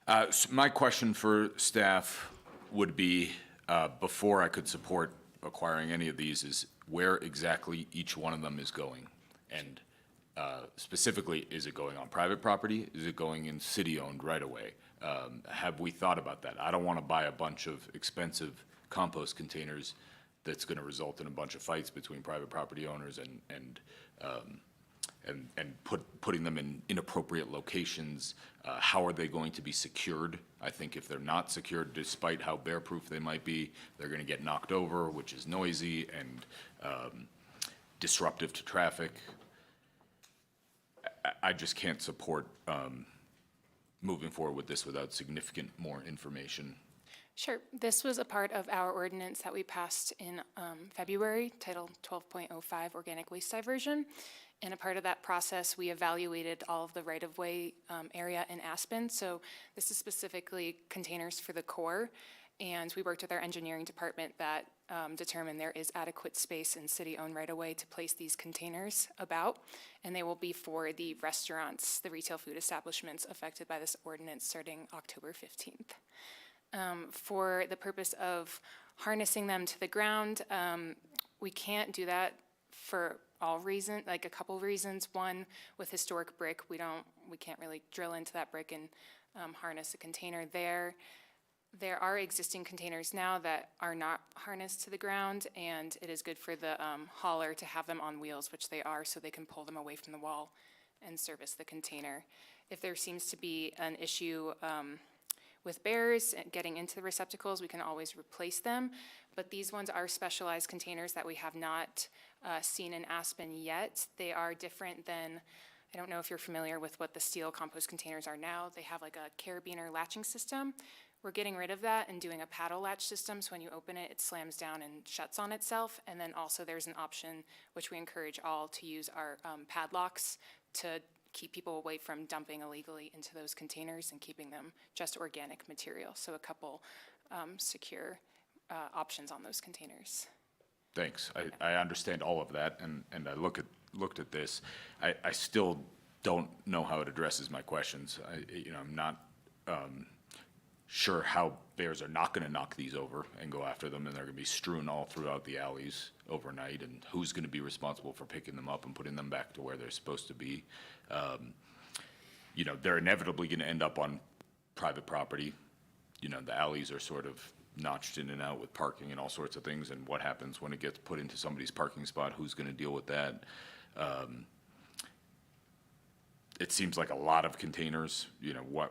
So my question for staff would be, before I could support acquiring any of these, is where exactly each one of them is going? And specifically, is it going on private property? Is it going in city-owned right-of-way? Have we thought about that? I don't want to buy a bunch of expensive compost containers that's going to result in a bunch of fights between private property owners and putting them in inappropriate locations. How are they going to be secured? I think if they're not secured, despite how bear-proof they might be, they're going to get knocked over, which is noisy and disruptive to traffic. I just can't support moving forward with this without significant more information. Sure. This was a part of our ordinance that we passed in February, Title 12.05, Organic Waste Diversion. And a part of that process, we evaluated all of the right-of-way area in Aspen. So this is specifically containers for the CoA. And we worked with our engineering department that determined there is adequate space in city-owned right-of-way to place these containers about. And they will be for the restaurants, the retail food establishments affected by this ordinance starting October 15th. For the purpose of harnessing them to the ground, we can't do that for all reasons, like a couple reasons. One, with historic brick, we can't really drill into that brick and harness a container there. There are existing containers now that are not harnessed to the ground, and it is good for the hauler to have them on wheels, which they are, so they can pull them away from the wall and service the container. If there seems to be an issue with bears getting into the receptacles, we can always replace them. But these ones are specialized containers that we have not seen in Aspen yet. They are different than, I don't know if you're familiar with what the steel compost containers are now. They have like a carabiner latching system. We're getting rid of that and doing a paddle latch system, so when you open it, it slams down and shuts on itself. And then also there's an option, which we encourage all to use, our padlocks to keep people away from dumping illegally into those containers and keeping them just organic material. So a couple secure options on those containers. Thanks. I understand all of that, and I looked at this. I still don't know how it addresses my questions. I'm not sure how bears are not going to knock these over and go after them, and they're going to be strewn all throughout the alleys overnight, and who's going to be responsible for picking them up and putting them back to where they're supposed to be. They're inevitably going to end up on private property. The alleys are sort of notched in and out with parking and all sorts of things, and what happens when it gets put into somebody's parking spot? Who's going to deal with that? It seems like a lot of containers.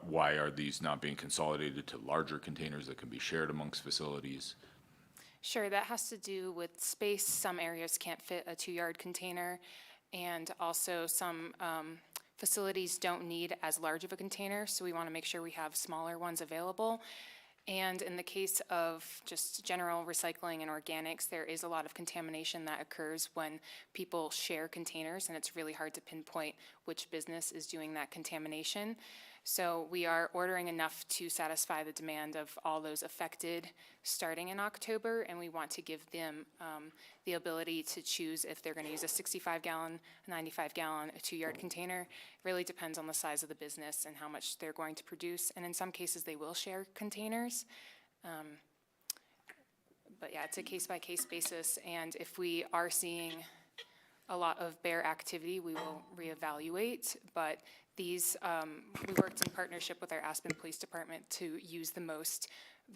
Why are these not being consolidated to larger containers that can be shared amongst facilities? Sure, that has to do with space. Some areas can't fit a 2-yard container, and also some facilities don't need as large of a container, so we want to make sure we have smaller ones available. And in the case of just general recycling and organics, there is a lot of contamination that occurs when people share containers, and it's really hard to pinpoint which business is doing that contamination. So we are ordering enough to satisfy the demand of all those affected starting in October, and we want to give them the ability to choose if they're going to use a 65-gallon, a 95-gallon, a 2-yard container. It really depends on the size of the business and how much they're going to produce, and in some cases they will share containers. But yeah, it's a case-by-case basis, and if we are seeing a lot of bear activity, we will reevaluate, but these, we worked in partnership with our Aspen Police Department to use the most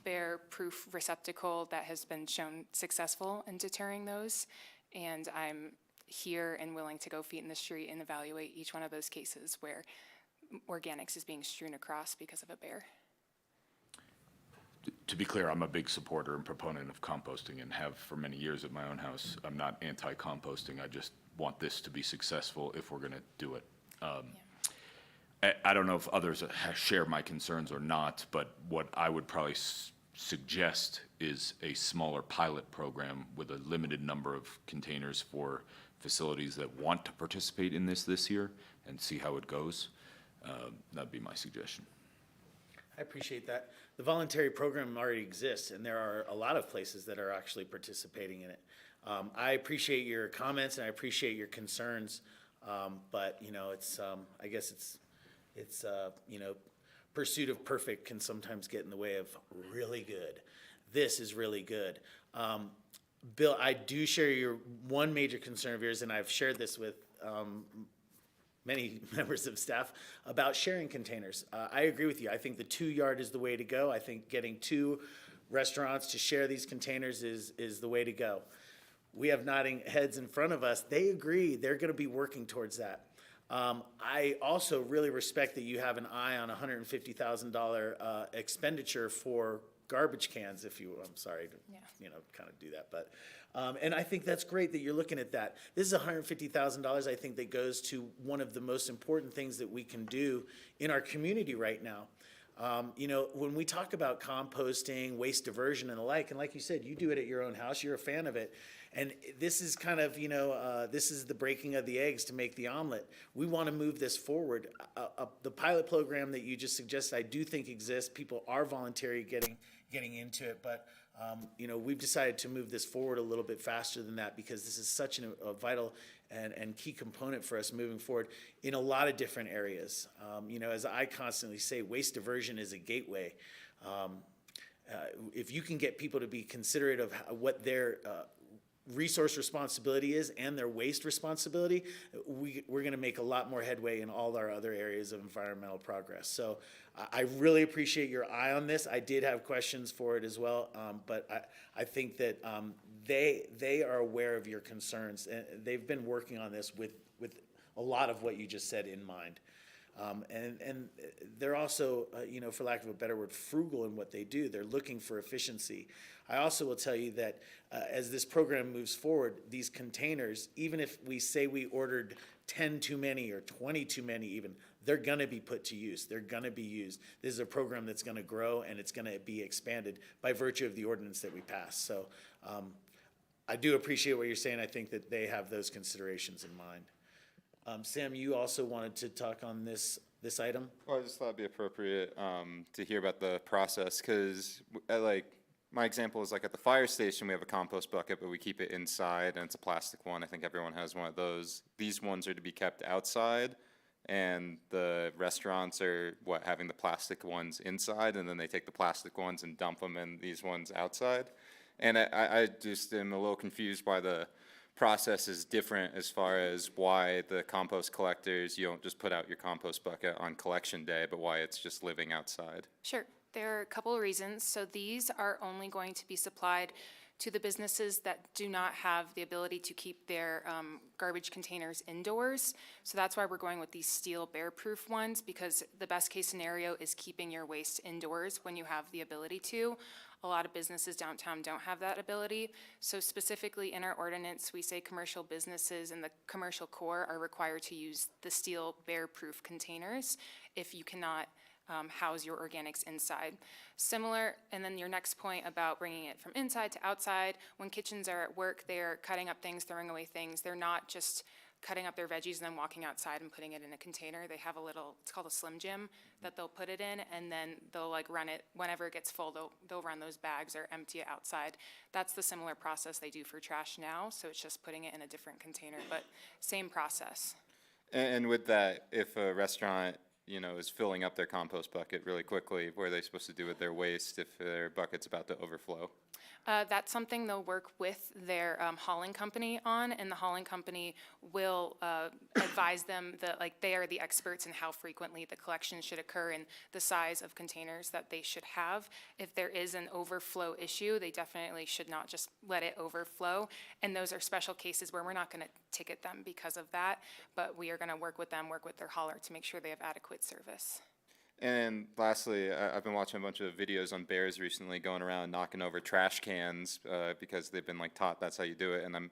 bear-proof receptacle that has been shown successful in deterring those. And I'm here and willing to go feet in the street and evaluate each one of those cases where organics is being strewn across because of a bear. To be clear, I'm a big supporter and proponent of composting and have for many years at my own house. I'm not anti-composting. I just want this to be successful if we're going to do it. I don't know if others share my concerns or not, but what I would probably suggest is a smaller pilot program with a limited number of containers for facilities that want to participate in this year and see how it goes. That'd be my suggestion. I appreciate that. The voluntary program already exists, and there are a lot of places that are actually participating in it. I appreciate your comments and I appreciate your concerns, but, you know, it's, I guess it's, you know, pursuit of perfect can sometimes get in the way of really good. This is really good. Bill, I do share your one major concern of yours, and I've shared this with many members of staff about sharing containers. I agree with you. I think the 2-yard is the way to go. I think getting 2 restaurants to share these containers is the way to go. We have nodding heads in front of us. They agree. They're going to be working towards that. I also really respect that you have an eye on $150,000 expenditure for garbage cans, if you, I'm sorry to, you know, kind of do that, but, and I think that's great that you're looking at that. This is $150,000, I think, that goes to one of the most important things that we can do in our community right now. You know, when we talk about composting, waste diversion and the like, and like you said, you do it at your own house, you're a fan of it. And this is kind of, you know, this is the breaking of the eggs to make the omelet. We want to move this forward. The pilot program that you just suggested, I do think exists. People are voluntary getting into it, but you know, we've decided to move this forward a little bit faster than that because this is such a vital and key component for us moving forward in a lot of different areas. You know, as I constantly say, waste diversion is a gateway. If you can get people to be considerate of what their resource responsibility is and their waste responsibility, we're going to make a lot more headway in all our other areas of environmental progress. So I really appreciate your eye on this. I did have questions for it as well, but I think that they are aware of your concerns, and they've been working on this with a lot of what you just said in mind. And they're also, you know, for lack of a better word, frugal in what they do. They're looking for efficiency. I also will tell you that as this program moves forward, these containers, even if we say we ordered 10 too many or 20 too many even, they're going to be put to use. They're going to be used. This is a program that's going to grow and it's going to be expanded by virtue of the ordinance that we passed. So I do appreciate what you're saying. I think that they have those considerations in mind. Sam, you also wanted to talk on this item? Well, I just thought it'd be appropriate to hear about the process, because like my example is like at the fire station, we have a compost bucket, but we keep it inside, and it's a plastic one. I think everyone has one of those. These ones are to be kept outside, and the restaurants are having the plastic ones inside, and then they take the plastic ones and dump them in these ones outside. And I just am a little confused why the process is different as far as why the compost collectors, you don't just put out your compost bucket on collection day, but why it's just living outside. Sure. There are a couple of reasons. So these are only going to be supplied to the businesses that do not have the ability to keep their garbage containers indoors. So that's why we're going with these steel bear-proof ones, because the best case scenario is keeping your waste indoors when you have the ability to. A lot of businesses downtown don't have that ability. So specifically in our ordinance, we say commercial businesses and the commercial core are required to use the steel bear-proof containers if you cannot house your organics inside. Similar, and then your next point about bringing it from inside to outside, when kitchens are at work, they're cutting up things, throwing away things. They're not just cutting up their veggies and then walking outside and putting it in a container. They have a little, it's called a Slim Jim, that they'll put it in, and then they'll like run it, whenever it gets full, they'll run those bags or empty it outside. That's the similar process they do for trash now, so it's just putting it in a different container, but same process. And with that, if a restaurant, you know, is filling up their compost bucket really quickly, what are they supposed to do with their waste if their bucket's about to overflow? That's something they'll work with their hauling company on, and the hauling company will advise them that, like, they are the experts in how frequently the collection should occur and the size of containers that they should have. If there is an overflow issue, they definitely should not just let it overflow, and those are special cases where we're not going to ticket them because of that, but we are going to work with them, work with their hauler to make sure they have adequate service. And lastly, I've been watching a bunch of videos on bears recently going around knocking over trash cans because they've been like taught that's how you do it. And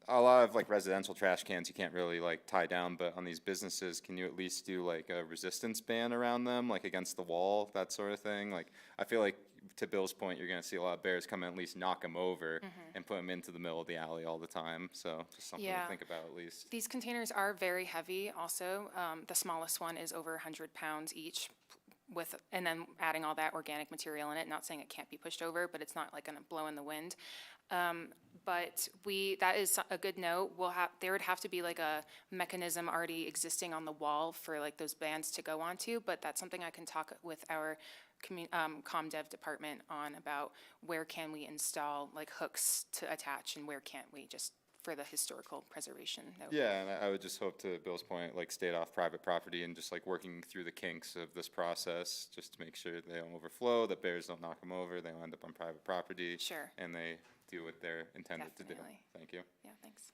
a lot of like residential trash cans you can't really like tie down, but on these businesses, can you at least do like a resistance band around them, like against the wall, that sort of thing? Like I feel like, to Bill's point, you're going to see a lot of bears come and at least knock them over and put them into the middle of the alley all the time. So just something to think about at least. These containers are very heavy also. The smallest one is over 100 pounds each, and then adding all that organic material in it. Not saying it can't be pushed over, but it's not like going to blow in the wind. But that is a good note. There would have to be like a mechanism already existing on the wall for like those bands to go onto, but that's something I can talk with our comm dev department on, about where can we install like hooks to attach and where can't we, just for the historical preservation note. Yeah, and I would just hope, to Bill's point, like stayed off private property and just like working through the kinks of this process, just to make sure they don't overflow, that bears don't knock them over, they don't end up on private property. Sure. And they do what they're intended to do. Definitely. Thank you. Yeah, thanks.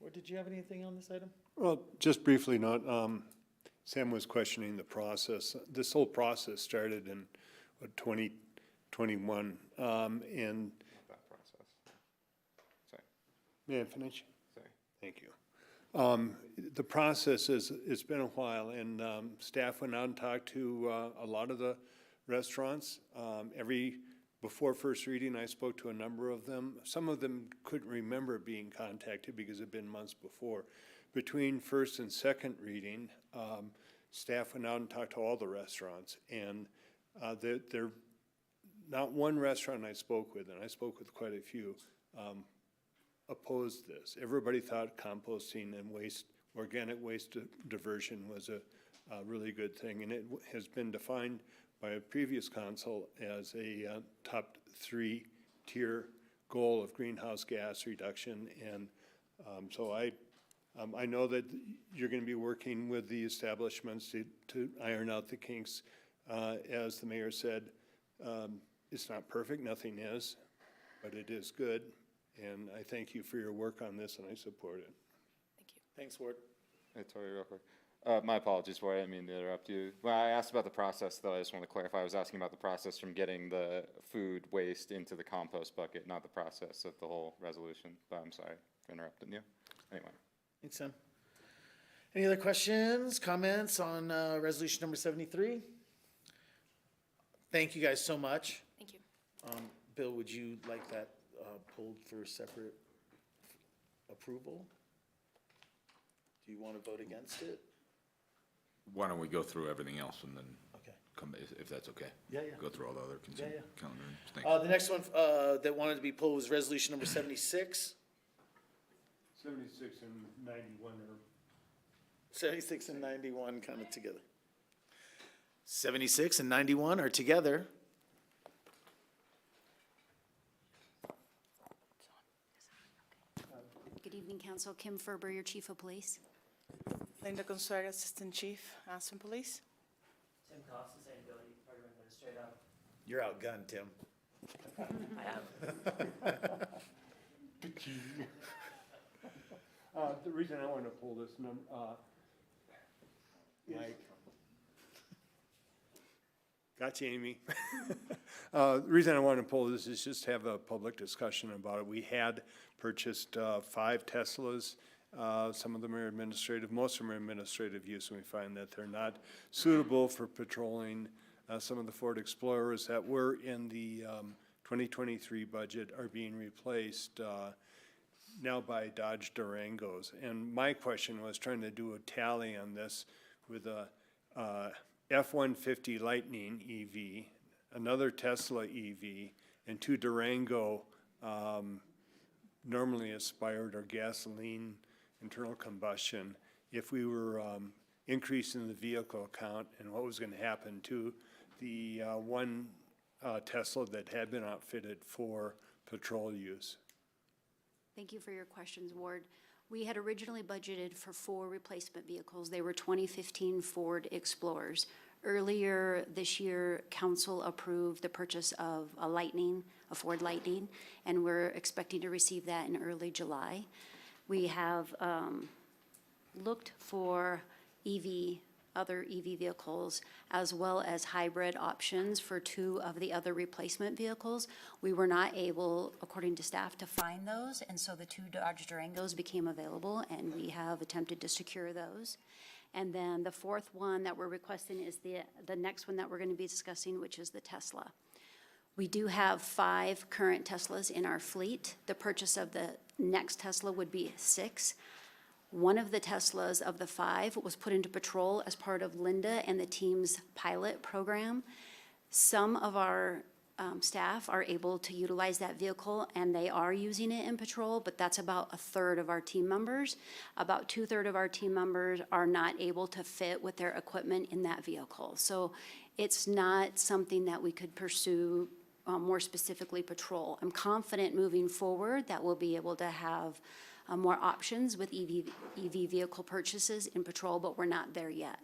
Or did you have anything on this item? Well, just briefly, Sam was questioning the process. This whole process started in, 2021, and. Not that process. Sorry. May I finish? Sorry. Thank you. The process it's been a while, and staff went out and talked to a lot of the restaurants. Before first reading, I spoke to a number of them. Some of them couldn't remember being contacted because it had been months before. Between first and second reading, staff went out and talked to all the restaurants, and they're not one restaurant I spoke with, and I spoke with quite a few, opposed this. Everybody thought composting and organic waste diversion was a really good thing, and it has been defined by a previous council as a top 3-tier goal of greenhouse gas reduction. And so I know that you're going to be working with the establishments to iron out the kinks. As the mayor said, it's not perfect, nothing is, but it is good. And I thank you for your work on this, and I support it. Thank you. Thanks, Ward. Hey, Tori, real quick. My apologies for it. I didn't mean to interrupt you. When I asked about the process, though, I just want to clarify. I was asking about the process from getting the food waste into the compost bucket, not the process of the whole resolution. But I'm sorry for interrupting you. Anyway. Thanks, Sam. Any other questions, comments on resolution number 73? Thank you guys so much. Thank you. Bill, would you like that pulled for separate approval? Do you want to vote against it? Why don't we go through everything else and then Okay. come, if that's okay? Yeah. Go through all the other consent Yeah. calendar. Thanks. The next one that wanted to be pulled was resolution number 76. 76 and 91 are. 76 and 91 kind of together. 76 and 91 are together. Good evening, Council. Kim Ferber, your Chief of Police. Linda Consuegra, Assistant Chief, Aspen Police. Tim Cox, Sustainability Program Administrator. You're outgunned, Tim. I have. The reason I want to pull this number, Mike. Gotcha, Amy. The reason I want to pull this is just have a public discussion about it. We had purchased 5 Teslas. Some of them are administrative, most of them are administrative use, and we find that they're not suitable for patrolling. Some of the Ford Explorers that were in the 2023 budget are being replaced now by Dodge Durangos. And my question was trying to do a tally on this with a F-150 Lightning EV, another Tesla EV, and 2 Durango normally aspired or gasoline internal combustion. If we were increasing the vehicle count and what was going to happen to the one Tesla that had been outfitted for patrol use. Thank you for your questions, Ward. We had originally budgeted for 4 replacement vehicles. They were 2015 Ford Explorers. Earlier this year, council approved the purchase of a Ford Lightning, and we're expecting to receive that in early July. We have looked for other EV vehicles, as well as hybrid options for 2 of the other replacement vehicles. We were not able, according to staff, to find those, and so the 2 Dodge Durangos became available, and we have attempted to secure those. And then the 4th one that we're requesting is the next one that we're going to be discussing, which is the Tesla. We do have 5 current Teslas in our fleet. The purchase of the next Tesla would be 6. One of the Teslas of the 5 was put into patrol as part of Linda and the team's pilot program. Some of our staff are able to utilize that vehicle, and they are using it in patrol, but that's about a third of our team members. About 2/3 of our team members are not able to fit with their equipment in that vehicle. So it's not something that we could pursue more specifically patrol. I'm confident moving forward that we'll be able to have more options with EV vehicle purchases in patrol, but we're not there yet.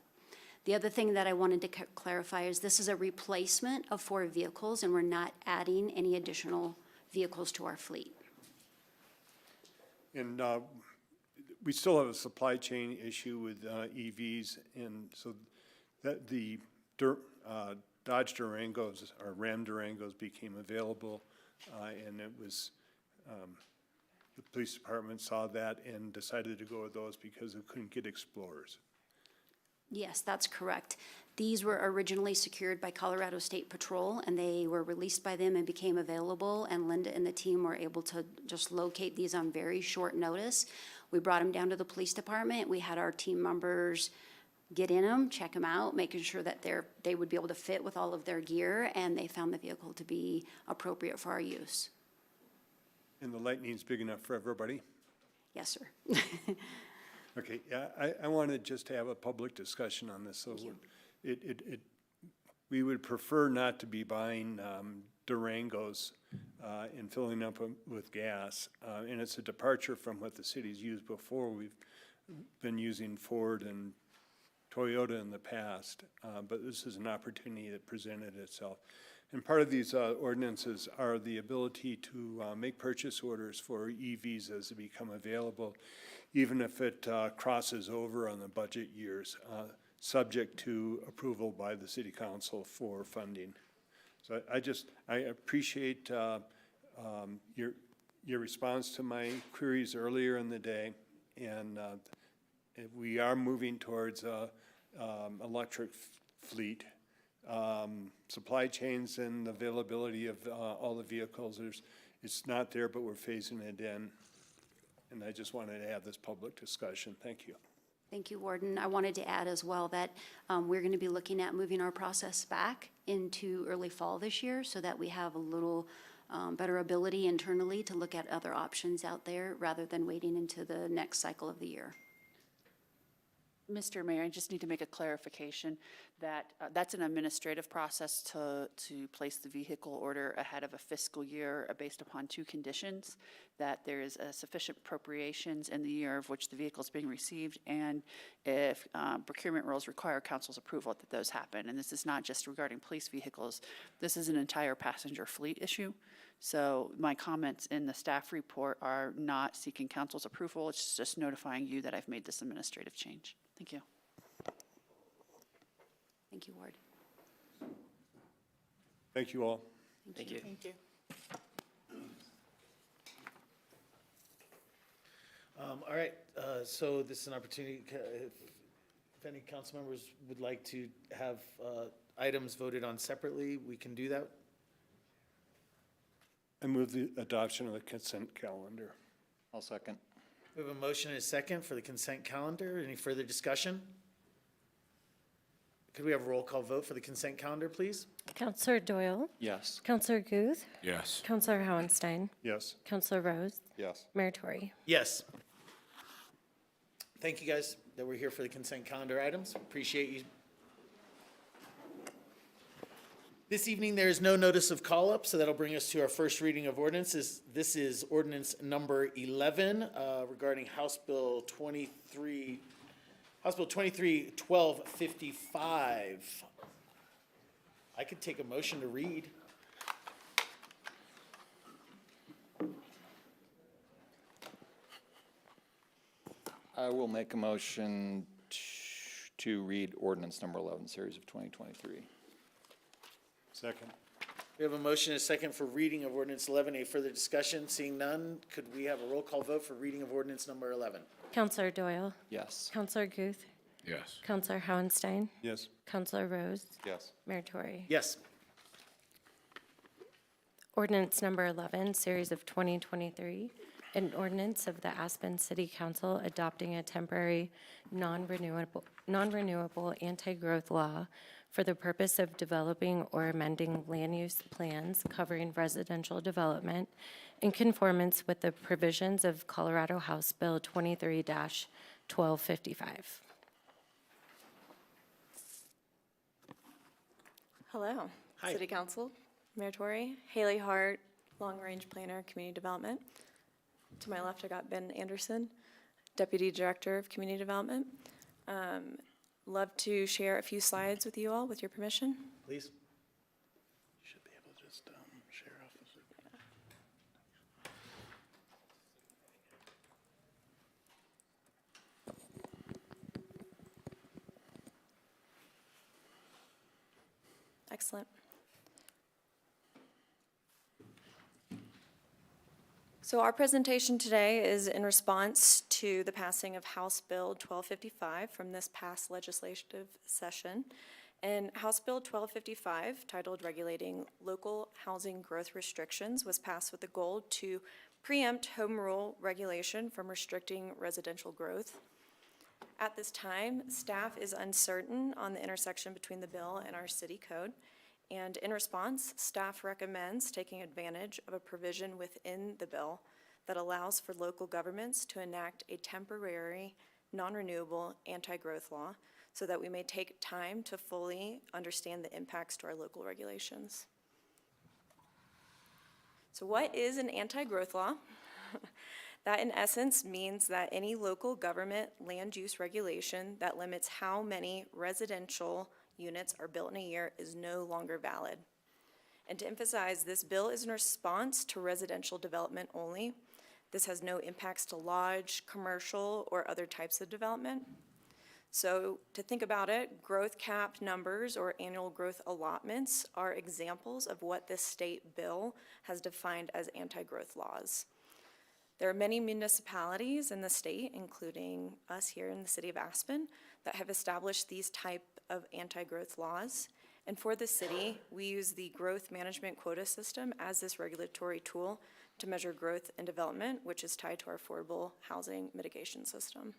The other thing that I wanted to clarify is this is a replacement of 4 vehicles, and we're not adding any additional vehicles to our fleet. And we still have a supply chain issue with EVs, and so that the Dodge Durangos, or Ram Durangos, became available, and it was, the police department saw that and decided to go with those because they couldn't get Explorers. Yes, that's correct. These were originally secured by Colorado State Patrol, and they were released by them and became available, and Linda and the team were able to just locate these on very short notice. We brought them down to the police department. We had our team members get in them, check them out, making sure that they would be able to fit with all of their gear, and they found the vehicle to be appropriate for our use. And the Lightning's big enough for everybody? Yes, sir. Okay, yeah, I wanted just to have a public discussion on this, so we would prefer not to be buying Durangos and filling up with gas, and it's a departure from what the city's used before. We've been using Ford and Toyota in the past, but this is an opportunity that presented itself. And part of these ordinances are the ability to make purchase orders for EVs as they become available, even if it crosses over on the budget years, subject to approval by the city council for funding. So I appreciate your response to my queries earlier in the day, and we are moving towards electric fleet. Supply chains and availability of all the vehicles, it's not there, but we're phasing it in. And I just wanted to have this public discussion. Thank you. Thank you, Warden. I wanted to add as well that we're going to be looking at moving our process back into early fall this year so that we have a little better ability internally to look at other options out there rather than waiting into the next cycle of the year. Mr. Mayor, I just need to make a clarification that that's an administrative process to place the vehicle order ahead of a fiscal year based upon 2 conditions, that there is sufficient appropriations in the year of which the vehicle is being received, and if procurement rules require council's approval that those happen. And this is not just regarding police vehicles. This is an entire passenger fleet issue. So my comments in the staff report are not seeking council's approval. It's just notifying you that I've made this administrative change. Thank you. Thank you, Ward. Thank you all. Thank you. Thank you. All right, so this is an opportunity, if any council members would like to have items voted on separately, we can do that. I move the adoption of the consent calendar. I'll second. We have a motion and a second for the consent calendar. Any further discussion? Could we have a roll call vote for the consent calendar, please? Counselor Doyle? Yes. Counselor Guth? Yes. Counselor Hohenstein? Yes. Counselor Rose? Yes. Mayor Tory? Yes. Thank you, guys, that we're here for the consent calendar items. Appreciate you. This evening, there is no notice of call-up, so that'll bring us to our first reading of ordinances. This is ordinance number 11 regarding House Bill 23-1255. I could take a motion to read. I will make a motion to read ordinance number 11, series of 2023. Second. We have a motion and a second for reading of ordinance 11. Any further discussion? Seeing none, could we have a roll call vote for reading of ordinance number 11? Counselor Doyle? Yes. Counselor Guth? Yes. Counselor Hohenstein? Yes. Counselor Rose? Yes. Mayor Tory? Yes. Ordinance number 11, series of 2023, an ordinance of the Aspen City Council adopting a temporary non-renewable anti-growth law for the purpose of developing or amending land use plans covering residential development in conformance with the provisions of Colorado House Bill 23-1255. Hello. Hi. City Council, Mayor Tory, Haley Hart, Long Range Planner, Community Development. To my left, I got Ben Anderson, Deputy Director of Community Development. Love to share a few slides with you all, with your permission. Please. You should be able to just share off this. Excellent. So our presentation today is in response to the passing of House Bill 1255 from this past legislative session. And House Bill 1255, titled Regulating Local Housing Growth Restrictions, was passed with the goal to preempt home rule regulation from restricting residential growth. At this time, staff is uncertain on the intersection between the bill and our city code. And in response, staff recommends taking advantage of a provision within the bill that allows for local governments to enact a temporary, non-renewable anti-growth law so that we may take time to fully understand the impacts to our local regulations. So what is an anti-growth law? That in essence means that any local government land use regulation that limits how many residential units are built in a year is no longer valid. And to emphasize, this bill is in response to residential development only. This has no impacts to lodge, commercial, or other types of development. So to think about it, growth cap numbers or annual growth allotments are examples of what this state bill has defined as anti-growth laws. There are many municipalities in the state, including us here in the city of Aspen, that have established these type of anti-growth laws. And for the city, we use the growth management quota system as this regulatory tool to measure growth and development, which is tied to our affordable housing mitigation system.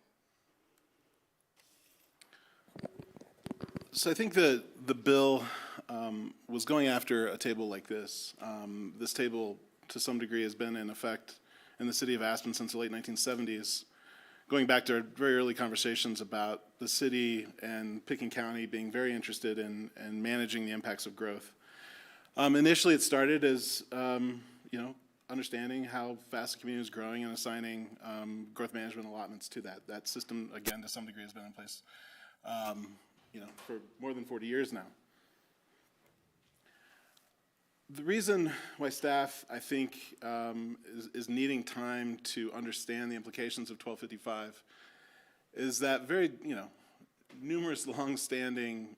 So I think the bill was going after a table like this. This table, to some degree, has been in effect in the city of Aspen since the late 1970s, going back to our very early conversations about the city and Pickens County being very interested in managing the impacts of growth. Initially, it started as understanding how fast the community is growing and assigning growth management allotments to that. That system, again, to some degree, has been in place for more than 40 years now. The reason why staff, I think, is needing time to understand the implications of 1255 is that very, numerous long-standing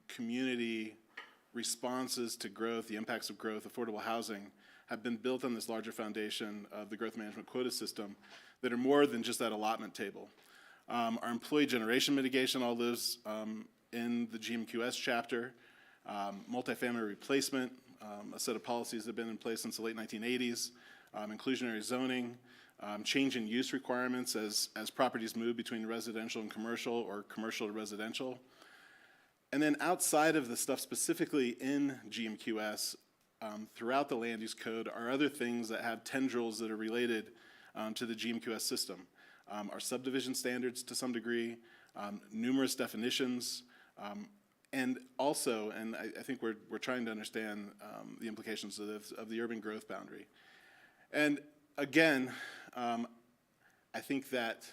community responses to growth, the impacts of growth, affordable housing, have been built on this larger foundation of the growth management quota system that are more than just that allotment table. Our employee generation mitigation all lives in the GMQS chapter, multifamily replacement, a set of policies that have been in place since the late 1980s, inclusionary zoning, change in use requirements as properties move between residential and commercial or commercial to residential. And then outside of the stuff specifically in GMQS, throughout the land use code are other things that have tendrils that are related to the GMQS system. Our subdivision standards to some degree, numerous definitions, and also, and I think we're trying to understand the implications of the urban growth boundary. And again, I think that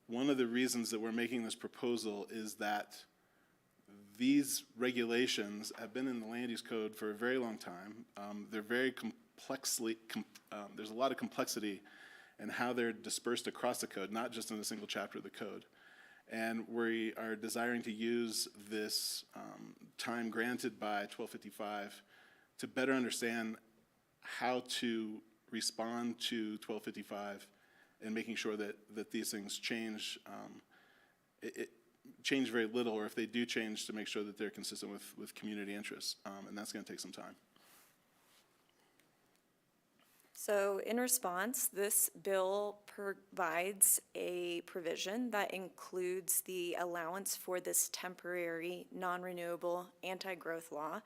one of the reasons that we're making this proposal is that these regulations have been in the land use code for a very long time. They're very there's a lot of complexity in how they're dispersed across the code, not just in a single chapter of the code. And we are desiring to use this time granted by 1255 to better understand how to respond to 1255 and making sure that these things change, change very little, or if they do change, to make sure that they're consistent with community interests. And that's going to take some time. So in response, this bill provides a provision that includes the allowance for this temporary, non-renewable anti-growth law.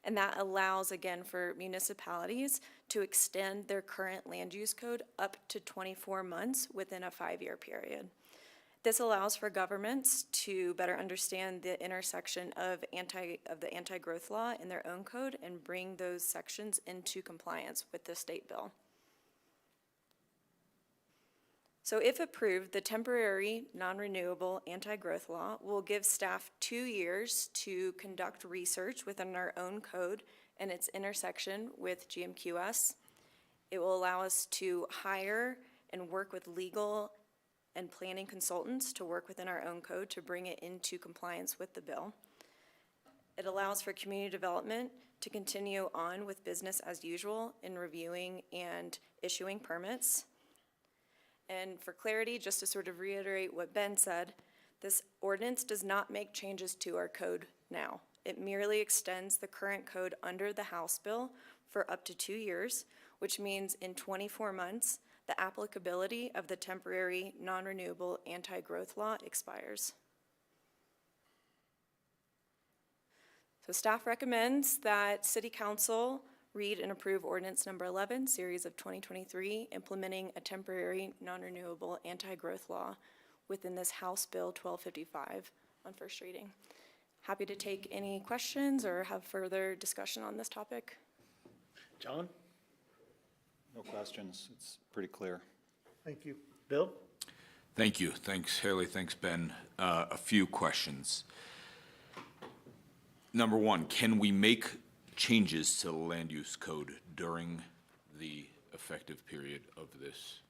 And that allows, again, for municipalities to extend their current land use code up to 24 months within a 5-year period. This allows for governments to better understand the intersection of the anti-growth law in their own code and bring those sections into compliance with the state bill. So if approved, the temporary non-renewable anti-growth law will give staff 2 years to conduct research within our own code and its intersection with GMQS. It will allow us to hire and work with legal and planning consultants to work within our own code to bring it into compliance with the bill. It allows for community development to continue on with business as usual in reviewing and issuing permits. And for clarity, just to sort of reiterate what Ben said, this ordinance does not make changes to our code now. It merely extends the current code under the House bill for up to 2 years, which means in 24 months, the applicability of the temporary non-renewable anti-growth law expires. So staff recommends that City Council read and approve Ordinance Number 11, Series of 2023, implementing a temporary non-renewable anti-growth law within this House Bill 1255 on first reading. Happy to take any questions or have further discussion on this topic. John? No questions. It's pretty clear. Thank you. Bill? Thank you. Thanks, Haley. Thanks, Ben. A few questions. Number one, can we make changes to the land use code during the effective period of this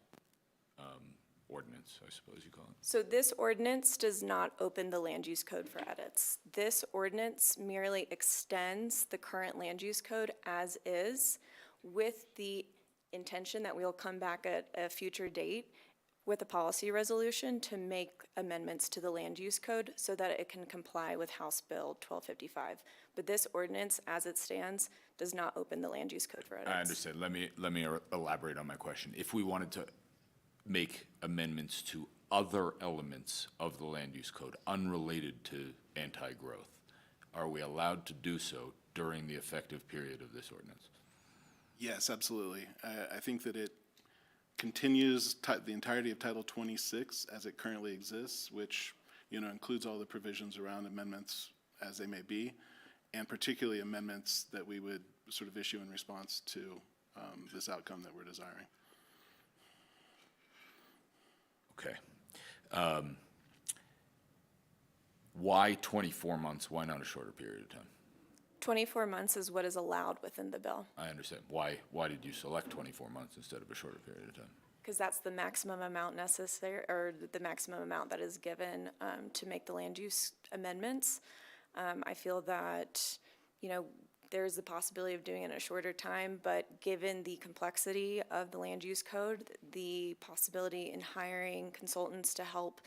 ordinance, I suppose you call it? So this ordinance does not open the land use code for edits. This ordinance merely extends the current land use code as is, with the intention that we'll come back at a future date with a policy resolution to make amendments to the land use code so that it can comply with House Bill 1255. But this ordinance, as it stands, does not open the land use code for edits. I understand. Let me elaborate on my question. If we wanted to make amendments to other elements of the land use code unrelated to anti-growth, are we allowed to do so during the effective period of this ordinance? Yes, absolutely. I think that it continues the entirety of Title 26 as it currently exists, which, includes all the provisions around amendments as they may be, and particularly amendments that we would sort of issue in response to this outcome that we're desiring. Okay. Why 24 months? Why not a shorter period of time? 24 months is what is allowed within the bill, I understand. Why did you select 24 months instead of a shorter period of time? because that's the maximum amount necessary, or the maximum amount that is given to make the land use amendments. I feel that, there's the possibility of doing it in a shorter time, but given the complexity of the land use code, the possibility in hiring consultants to help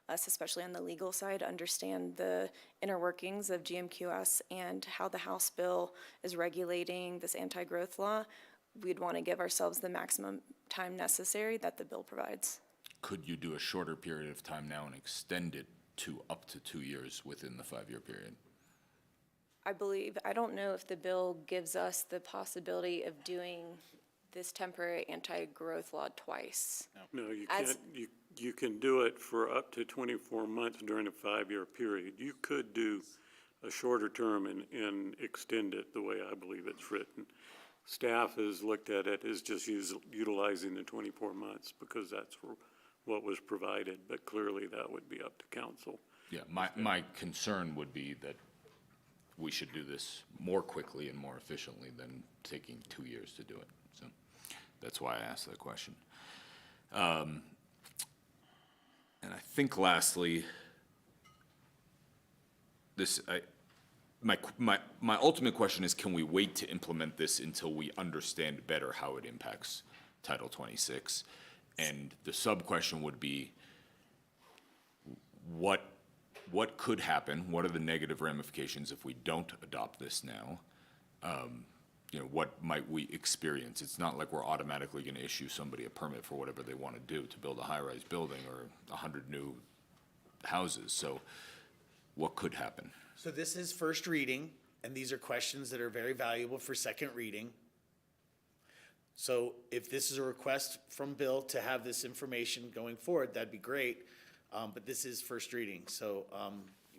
us, especially on the legal side, understand the inner workings of GMQS and how the House bill is regulating this anti-growth law, we'd want to give ourselves the maximum time necessary that the bill provides. Could you do a shorter period of time now and extend it to up to 2 years within the 5-year period? I don't know if the bill gives us the possibility of doing this temporary anti-growth law twice. No, you can't. You can do it for up to 24 months during a 5-year period. You could do a shorter term and extend it the way I believe it's written. Staff has looked at it as just utilizing the 24 months because that's what was provided, but clearly that would be up to council. Yeah, my concern would be that we should do this more quickly and more efficiently than taking 2 years to do it. So that's why I asked that question. And I think lastly, my ultimate question is, can we wait to implement this until we understand better how it impacts Title 26? And the sub-question would be, what could happen? What are the negative ramifications if we don't adopt this now? what might we experience? It's not like we're automatically going to issue somebody a permit for whatever they want to do, to build a high-rise building or 100 new houses. So what could happen? So this is first reading, and these are questions that are very valuable for second reading. So if this is a request from Bill to have this information going forward, that'd be great. But this is first reading, so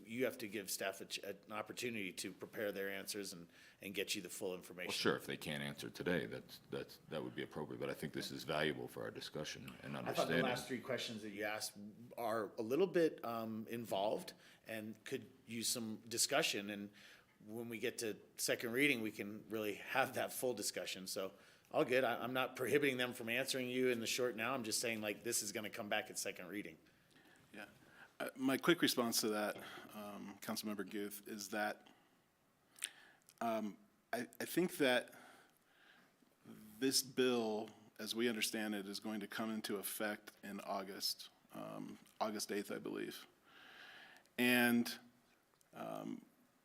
you have to give staff an opportunity to prepare their answers and get you the full information. Well, sure, if they can't answer today, that would be appropriate, but I think this is valuable for our discussion and I thought understanding. the last three questions that you asked are a little bit involved and could use some discussion. And when we get to second reading, we can really have that full discussion. So all good. I'm not prohibiting them from answering you in the short now. I'm just saying, like, this is going to come back at second reading. Yeah. My quick response to that, Councilmember Guth, is that I think that this bill, as we understand it, is going to come into effect in August, August 8th, I believe. And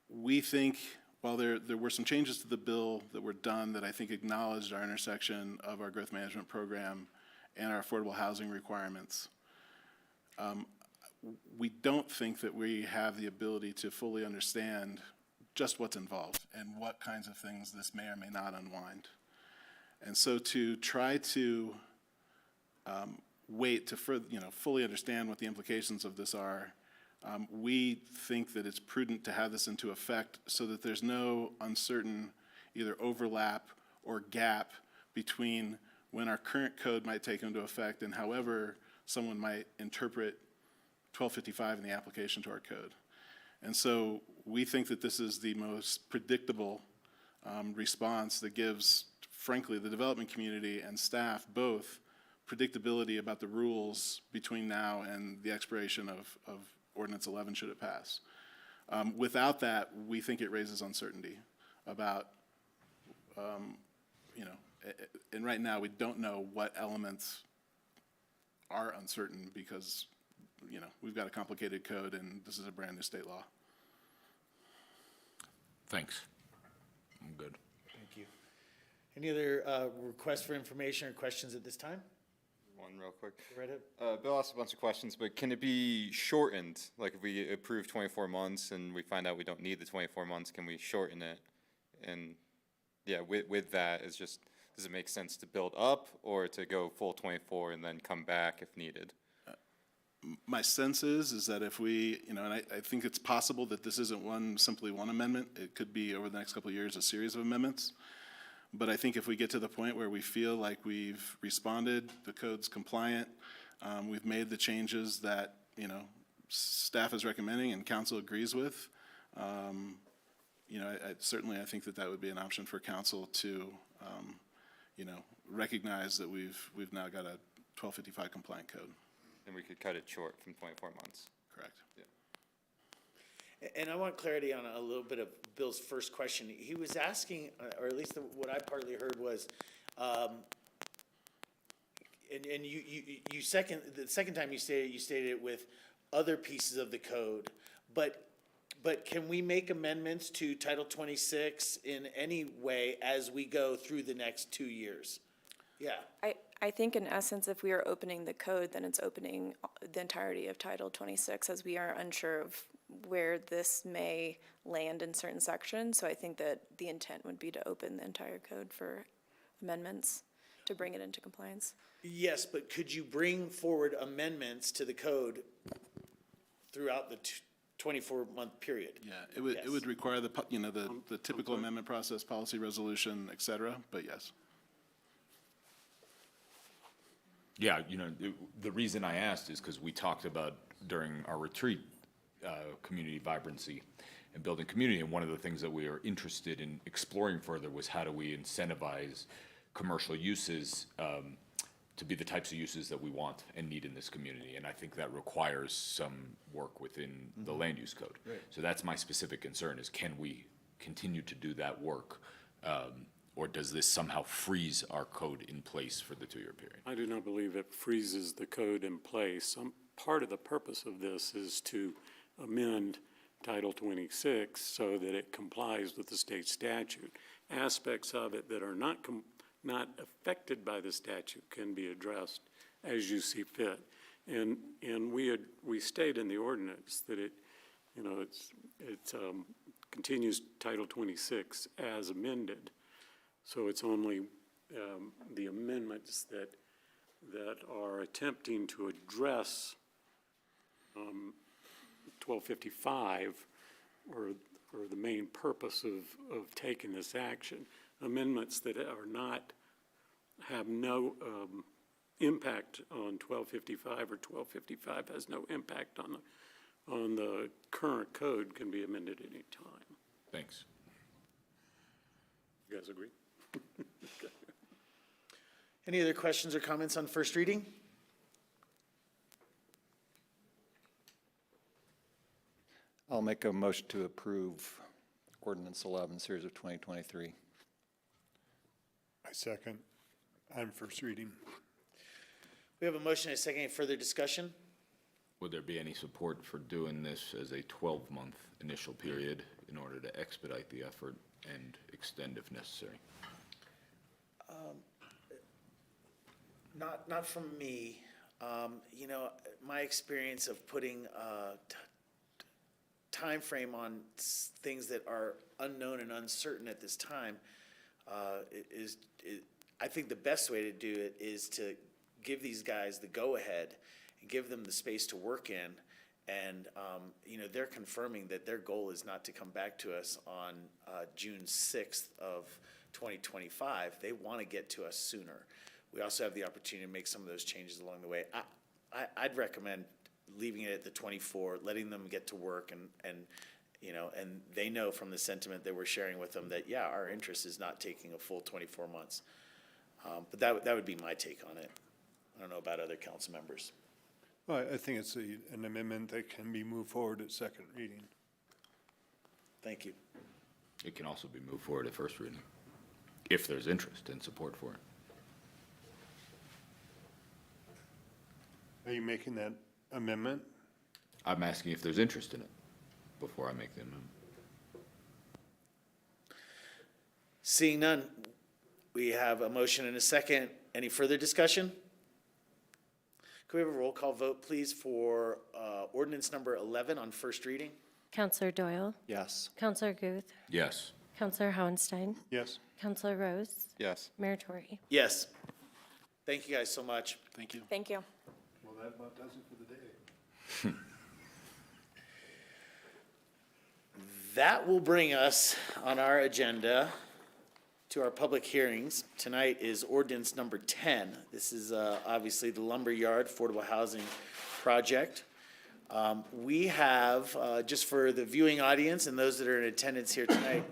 we think, while there were some changes to the bill that were done that I think acknowledged our intersection of our growth management program and our affordable housing requirements, we don't think that we have the ability to fully understand just what's involved and what kinds of things this may or may not unwind. And so to try to wait to fully understand what the implications of this are, we think that it's prudent to have this into effect so that there's no uncertain either overlap or gap between when our current code might take into effect and however someone might interpret 1255 in the application to our code. And so we think that this is the most predictable response that gives, frankly, the development community and staff both predictability about the rules between now and the expiration of Ordinance 11 should it pass. Without that, we think it raises uncertainty about, and right now we don't know what elements are uncertain because, we've got a complicated code and this is a brand new state law. Thanks. I'm good. Thank you. Any other requests for information or questions at this time? One real quick. Go right ahead. Bill asked a bunch of questions, but can it be shortened? Like if we approve 24 months and we find out we don't need the 24 months, can we shorten it? And yeah, with that, it's just, does it make sense to build up or to go full 24 and then come back if needed? My sense is that if we, and I think it's possible that this isn't simply one amendment. It could be over the next couple of years a series of amendments. But I think if we get to the point where we feel like we've responded, the code's compliant, we've made the changes that, staff is recommending and council agrees with, certainly I think that would be an option for council to, recognize that we've now got a 1255 compliant code. And we could cut it short from 24 months. Correct. Yeah. And I want clarity on a little bit of Bill's first question. He was asking, or at least what I partly heard was, and the second time you stated it with other pieces of the code, but can we make amendments to Title 26 in any way as we go through the next 2 years? Yeah. I think in essence, if we are opening the code, then it's opening the entirety of Title 26, as we are unsure of where this may land in certain sections. So I think that the intent would be to open the entire code for amendments to bring it into compliance. Yes, but could you bring forward amendments to the code throughout the 24-month period? Yeah, it would require the typical amendment process, policy resolution, et cetera, but yes. Yeah, the reason I asked is because we talked about during our retreat, community vibrancy and building community, and one of the things that we are interested in exploring further was how do we incentivize commercial uses to be the types of uses that we want and need in this community, and I think that requires some work within the land use code. Right. So that's my specific concern is can we continue to do that work? Or does this somehow freeze our code in place for the 2-year period? I do not believe it freezes the code in place. Part of the purpose of this is to amend Title 26 so that it complies with the state statute. aspects of it that are not affected by the statute can be addressed as you see fit. And we state in the ordinance that it continues Title 26 as amended. So it's only the amendments that are attempting to address 1255 or the main purpose of taking this action. Amendments that have no impact on 1255 or 1255 has no impact on the current code can be amended at any time. Thanks. You guys agree? Any other questions or comments on first reading? I'll make a motion to approve Ordinance 11, Series of 2023. I second. I'm first reading. We have a motion and a second. Any further discussion? Would there be any support for doing this as a 12-month initial period in order to expedite the effort and extend if necessary? Not from me. My experience of putting time frame on things that are unknown and uncertain at this time I think the best way to do it is to give these guys the go-ahead and give them the space to work in. And, they're confirming that their goal is not to come back to us on June 6th of 2025. They want to get to us sooner. We also have the opportunity to make some of those changes along the way. I'd recommend leaving it at the 24, letting them get to work and they know from the sentiment that we're sharing with them that, yeah, our interest is not taking a full 24 months. But that would be my take on it. I don't know about other council members. Well, I think it's an amendment that can be moved forward at second reading. Thank you. It can also be moved forward at first reading, if there's interest and support for it. Are you making that amendment? I'm asking if there's interest in it before I make the amendment. Seeing none, we have a motion and a second. Any further discussion? Can we have a roll call vote, please, for ordinance number 11 on first reading? Counselor Doyle? Yes. Counselor Guth? Yes. Counselor Hohenstein? Yes. Counselor Rose? Yes. Mayor Tory? Yes. Thank you guys so much. Thank you. Thank you. Well, that about does it for the day. That will bring us on our agenda to our public hearings. Tonight is ordinance number 10. This is obviously the lumberyard affordable housing project. We have, just for the viewing audience and those that are in attendance here tonight,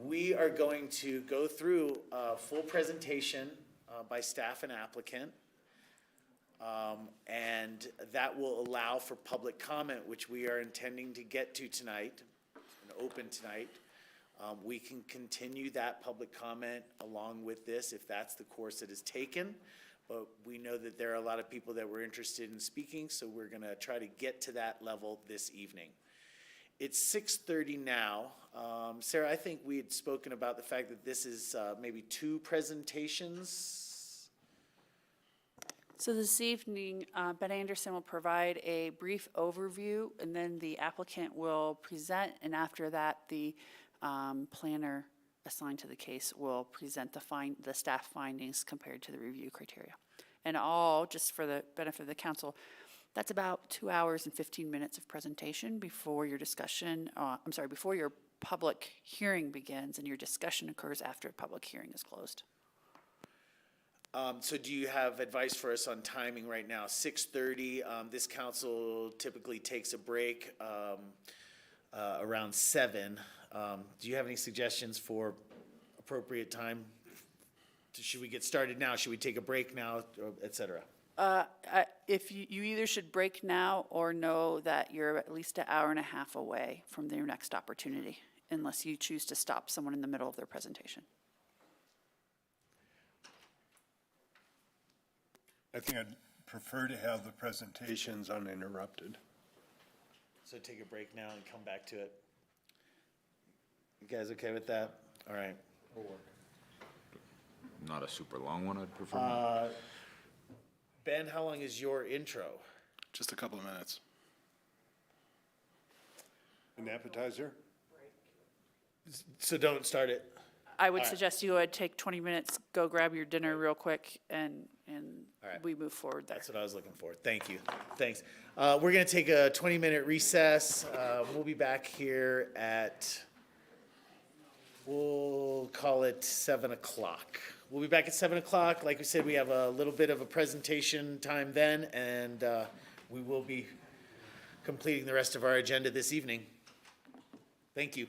we are going to go through a full presentation by staff and applicant. And that will allow for public comment, which we are intending to get to tonight and open tonight. We can continue that public comment along with this if that's the course that is taken. But we know that there are a lot of people that were interested in speaking, so we're going to try to get to that level this evening. It's 6:30 now. Sarah, I think we had spoken about the fact that this is maybe 2 presentations. So this evening, Ben Anderson will provide a brief overview, and then the applicant will present, and after that, the planner assigned to the case will present the staff findings compared to the review criteria. And all, just for the benefit of the council, that's about 2 hours and 15 minutes of presentation before your discussion, before your public hearing begins, and your discussion occurs after a public hearing is closed. So do you have advice for us on timing right now? 6:30, this council typically takes a break around 7. Do you have any suggestions for appropriate time? Should we get started now? Should we take a break now, et cetera? If you either should break now or know that you're at least an hour and a half away from your next opportunity, unless you choose to stop someone in the middle of their presentation. I think I'd prefer to have the presentations uninterrupted. So take a break now and come back to it. You guys okay with that? All right. Not a super long one, I'd prefer. Ben, how long is your intro? Just a couple of minutes. An appetizer? So don't start it. I would All right. suggest you would take 20 minutes, go grab your dinner real quick, and All right. we move forward there. That's what I was looking for. Thank you. Thanks. We're going to take a 20-minute recess. We'll be back here at, we'll call it 7 o'clock. We'll be back at 7 o'clock. Like we said, we have a little bit of a presentation time then, and we will be completing the rest of our agenda this evening. Thank you.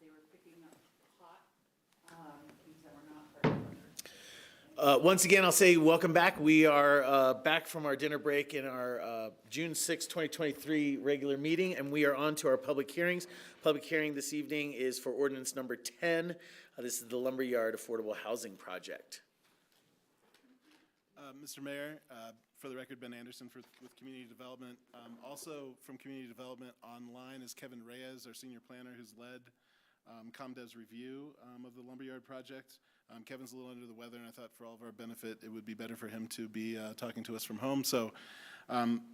they were picking up hot, things that were not part of the Once again, I'll say welcome back. We are back from our dinner break in our June 6, 2023 regular meeting, and we are on to our public hearings. Public hearing this evening is for ordinance number 10. This is the Lumberyard Affordable Housing Project. Mr. Mayor, for the record, Ben Anderson with Community Development. Also from Community Development online is Kevin Reyes, our senior planner, who's led ComDev's review of the Lumberyard project. Kevin's a little under the weather, and I thought for all of our benefit, it would be better for him to be talking to us from home. So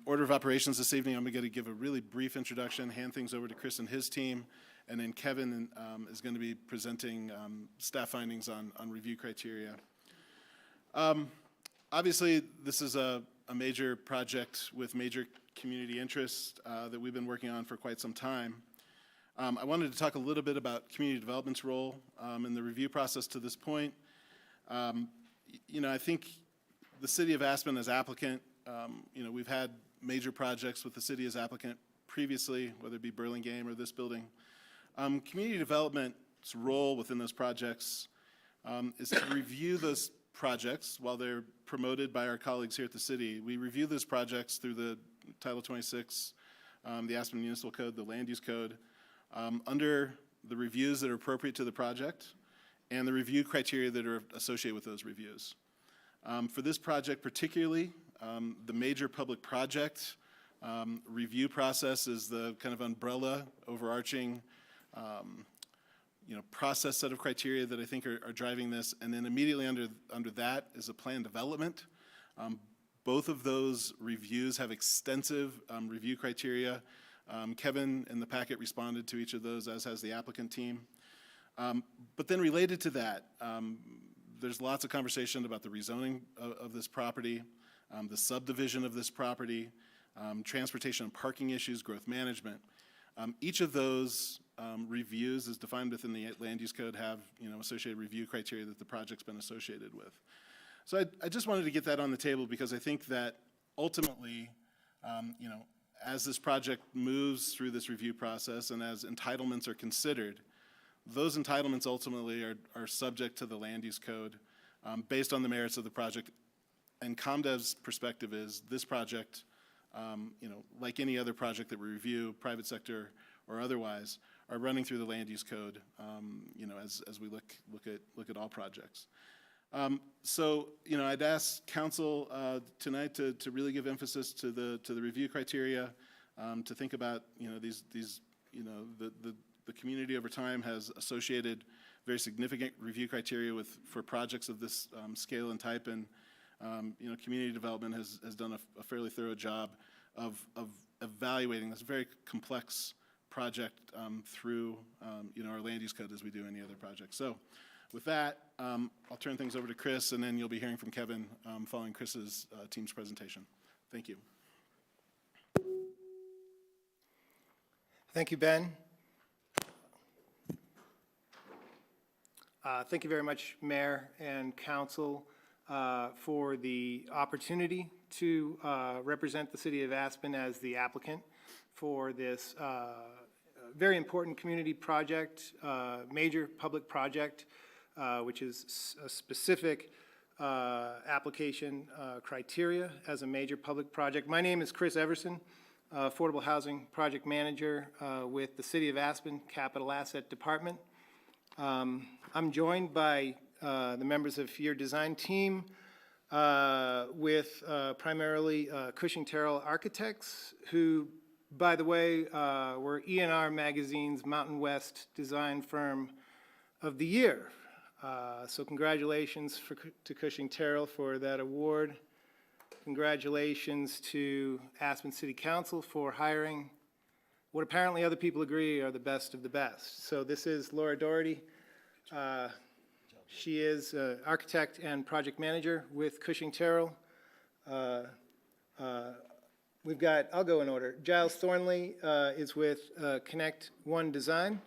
order of operations this evening, I'm going to give a really brief introduction, hand things over to Chris and his team, and then Kevin is going to be presenting staff findings on review criteria. Obviously, this is a major project with major community interest that we've been working on for quite some time. I wanted to talk a little bit about community development's role in the review process to this point. I think the city of Aspen as applicant, we've had major projects with the city as applicant previously, whether it be Burlingame or this building. Community development's role within those projects is to review those projects while they're promoted by our colleagues here at the city. We review those projects through the Title 26, the Aspen Municipal Code, the Land Use Code, under the reviews that are appropriate to the project and the review criteria that are associated with those reviews. For this project particularly, the major public project review process is the kind of umbrella, overarching process set of criteria that I think are driving this. And then immediately under that is a plan development. Both of those reviews have extensive review criteria. Kevin in the packet responded to each of those, as has the applicant team. But then related to that, there's lots of conversation about the rezoning of this property, the subdivision of this property, transportation and parking issues, growth management. Each of those reviews is defined within the Land Use Code, have associated review criteria that the project's been associated with. So I just wanted to get that on the table because I think that ultimately, as this project moves through this review process and as entitlements are considered, those entitlements ultimately are subject to the Land Use Code based on the merits of the project. And ComDev's perspective is this project, like any other project that we review, private sector or otherwise, are running through the Land Use Code, as we look at all projects. So I'd ask council tonight to really give emphasis to the review criteria, to think about the community over time has associated very significant review criteria for projects of this scale and type, and community development has done a fairly thorough job of evaluating this very complex project through our Land Use Code as we do any other project. So with that, I'll turn things over to Chris, and then you'll be hearing from Kevin following Chris's team's presentation. Thank you. Thank you, Ben. Thank you very much, Mayor and Council, for the opportunity to represent the City of Aspen as the applicant for this very important community project, major public project, which is a specific application criteria as a major public project. My name is Chris Everson, Affordable Housing Project Manager with the City of Aspen Capital Asset Department. I'm joined by the members of your design team with primarily Cushing Terrell Architects, who, by the way, were ENR Magazine's Mountain West Design Firm of the Year. So congratulations to Cushing Terrell for that award. Congratulations to Aspen City Council for hiring what apparently other people agree are the best of the best. So this is Laura Doherty. She is architect and project manager with Cushing Terrell. We've got, I'll go in order. Giles Thornley is with Connect One Design,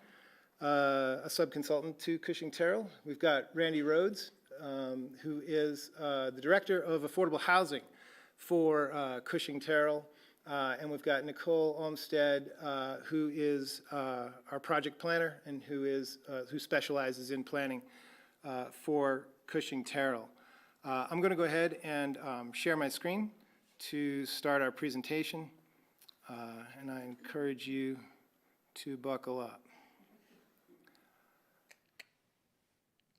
a subconsultant to Cushing Terrell. We've got Randy Rhodes, who is the director of affordable housing for Cushing Terrell. And we've got Nicole Olmsted, who is our project planner and who specializes in planning for Cushing Terrell. I'm going to go ahead and share my screen to start our presentation, and I encourage you to buckle up.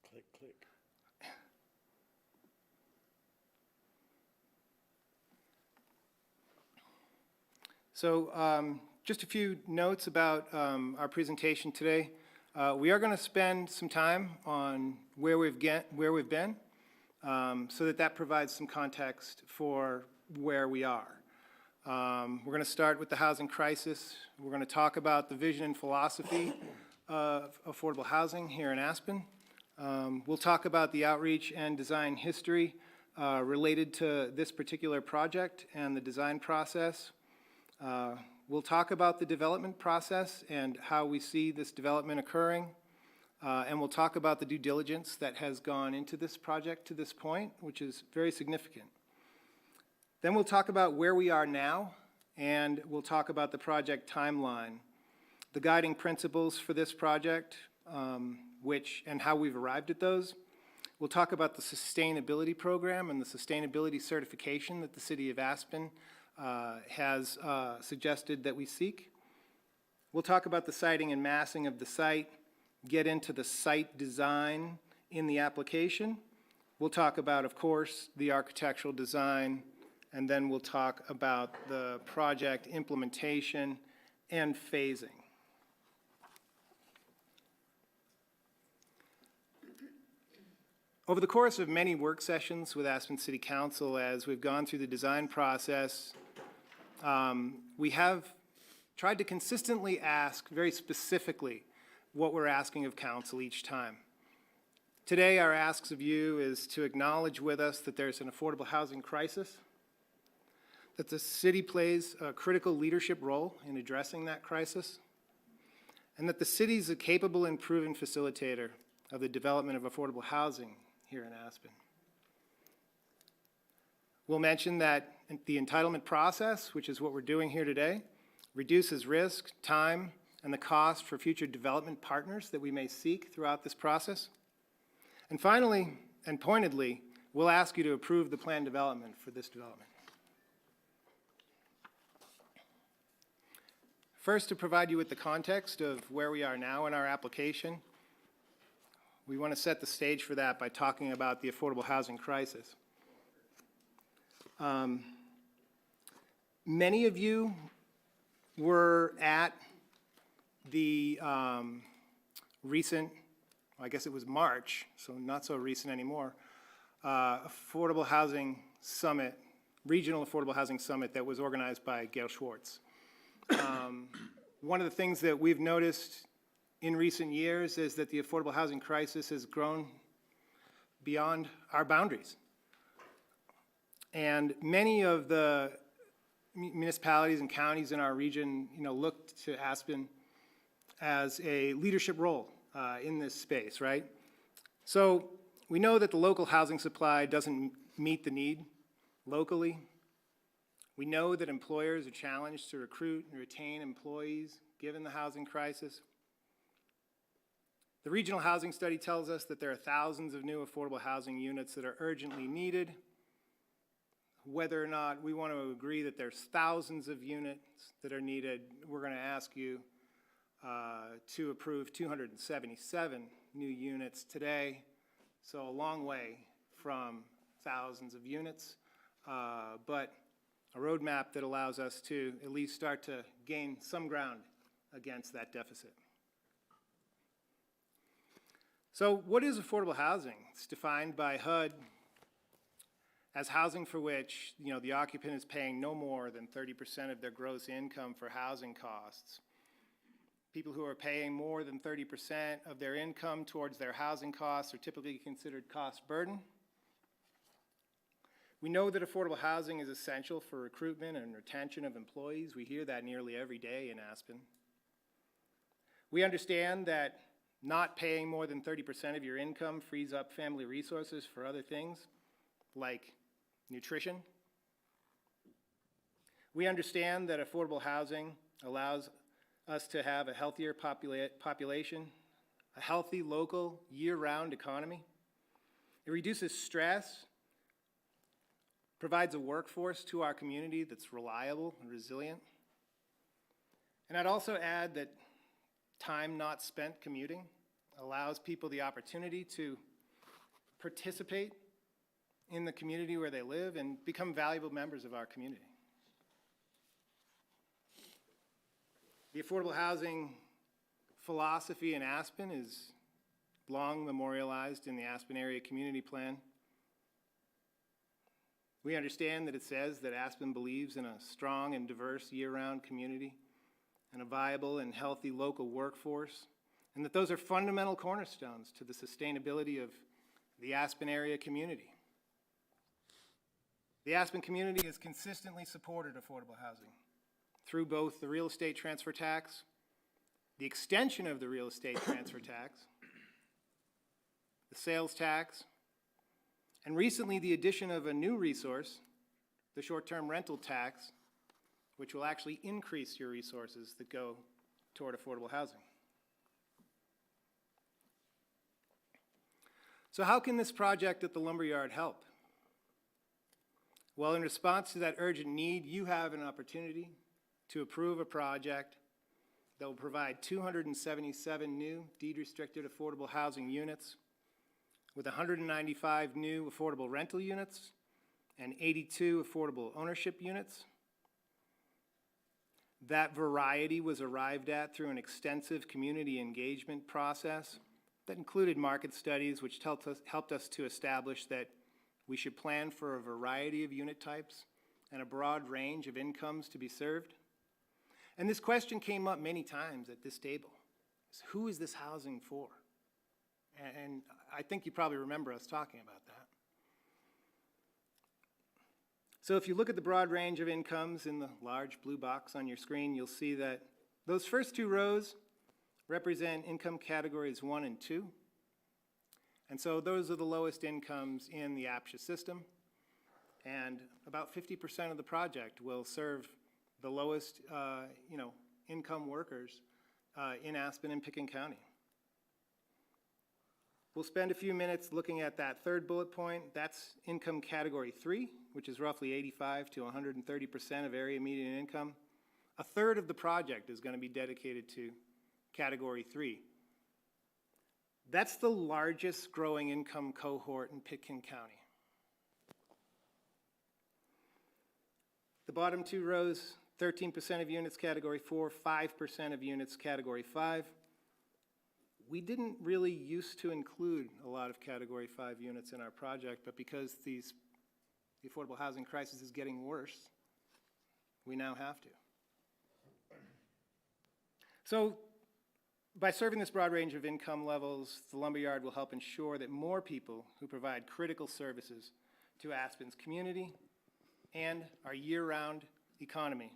Click, click. So just a few notes about our presentation today. We are going to spend some time on where we've been, so that provides some context for where we are. We're going to start with the housing crisis. We're going to talk about the vision and philosophy of affordable housing here in Aspen. We'll talk about the outreach and design history related to this particular project and the design process. We'll talk about the development process and how we see this development occurring. And we'll talk about the due diligence that has gone into this project to this point, which is very significant. Then we'll talk about where we are now, and we'll talk about the project timeline, the guiding principles for this project, and how we've arrived at those. We'll talk about the sustainability program and the sustainability certification that the City of Aspen has suggested that we seek. We'll talk about the siting and massing of the site, get into the site design in the application. We'll talk about, of course, the architectural design, and then we'll talk about the project implementation and phasing. Over the course of many work sessions with Aspen City Council, as we've gone through the design process, we have tried to consistently ask very specifically what we're asking of council each time. Today, our asks of you is to acknowledge with us that there's an affordable housing crisis, that the city plays a critical leadership role in addressing that crisis, and that the city is a capable and proven facilitator of the development of affordable housing here in Aspen. We'll mention that the entitlement process, which is what we're doing here today, reduces risk, time, and the cost for future development partners that we may seek throughout this process. And finally, and pointedly, we'll ask you to approve the planned development for this development. First, to provide you with the context of where we are now in our application, we want to set the stage for that by talking about the affordable housing crisis. Many of you were at the recent, I guess it was March, so not so recent anymore, Affordable Housing Summit, Regional Affordable Housing Summit that was organized by Gail Schwartz. One of the things that we've noticed in recent years is that the affordable housing crisis has grown beyond our boundaries. And many of the municipalities and counties in our region, looked to Aspen as a leadership role in this space, right? So we know that the local housing supply doesn't meet the need locally. We know that employers are challenged to recruit and retain employees given the housing crisis. The regional housing study tells us that there are thousands of new affordable housing units that are urgently needed. Whether or not we want to agree that there's thousands of units that are needed, we're going to ask you to approve 277 new units today. So a long way from thousands of units, but a roadmap that allows us to at least start to gain some ground against that deficit. So what is affordable housing? It's defined by HUD as housing for which, the occupant is paying no more than 30% of their gross income for housing costs. People who are paying more than 30% of their income towards their housing costs are typically considered cost burden. We know that affordable housing is essential for recruitment and retention of employees. We hear that nearly every day in Aspen. We understand that not paying more than 30% of your income frees up family resources for other things like nutrition. We understand that affordable housing allows us to have a healthier population, a healthy local year-round economy. It reduces stress, provides a workforce to our community that's reliable and resilient. And I'd also add that time not spent commuting allows people the opportunity to participate in the community where they live and become valuable members of our community. The affordable housing philosophy in Aspen is long memorialized in the Aspen Area Community Plan. We understand that it says that Aspen believes in a strong and diverse year-round community and a viable and healthy local workforce, and that those are fundamental cornerstones to the sustainability of the Aspen area community. The Aspen community has consistently supported affordable housing through both the real estate transfer tax, the extension of the real estate transfer tax, the sales tax, and recently the addition of a new resource, the short-term rental tax, which will actually increase your resources that go toward affordable housing. So how can this project at the lumberyard help? Well, in response to that urgent need, you have an opportunity to approve a project that will provide 277 new deed-restricted affordable housing units with 195 new affordable rental units and 82 affordable ownership units. That variety was arrived at through an extensive community engagement process that included market studies which helped us to establish that we should plan for a variety of unit types and a broad range of incomes to be served. And this question came up many times at this table. Who is this housing for? And I think you probably remember us talking about that. So if you look at the broad range of incomes in the large blue box on your screen, you'll see that those first two rows represent income categories 1 and 2. And so those are the lowest incomes in the APSHA system. And about 50% of the project will serve the lowest income workers in Aspen and Pickens County. We'll spend a few minutes looking at that third bullet point. That's income category 3, which is roughly 85 to 130% of area median income. A third of the project is going to be dedicated to category 3. That's the largest growing income cohort in Pickens County. The bottom two rows, 13% of units category 4, 5% of units category 5. We didn't really used to include a lot of category 5 units in our project, but because the affordable housing crisis is getting worse, we now have to. So by serving this broad range of income levels, the lumberyard will help ensure that more people who provide critical services to Aspen's community and our year-round economy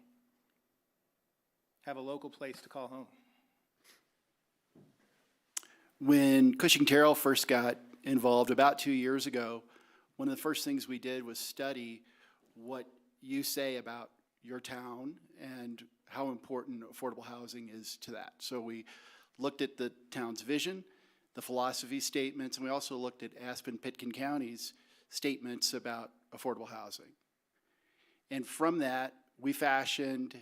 have a local place to call home. When Cushing-Terrell first got involved about 2 years ago, one of the first things we did was study what you say about your town and how important affordable housing is to that. So we looked at the town's vision, the philosophy statements, and we also looked at Aspen Pitkin County's statements about affordable housing. And from that, we fashioned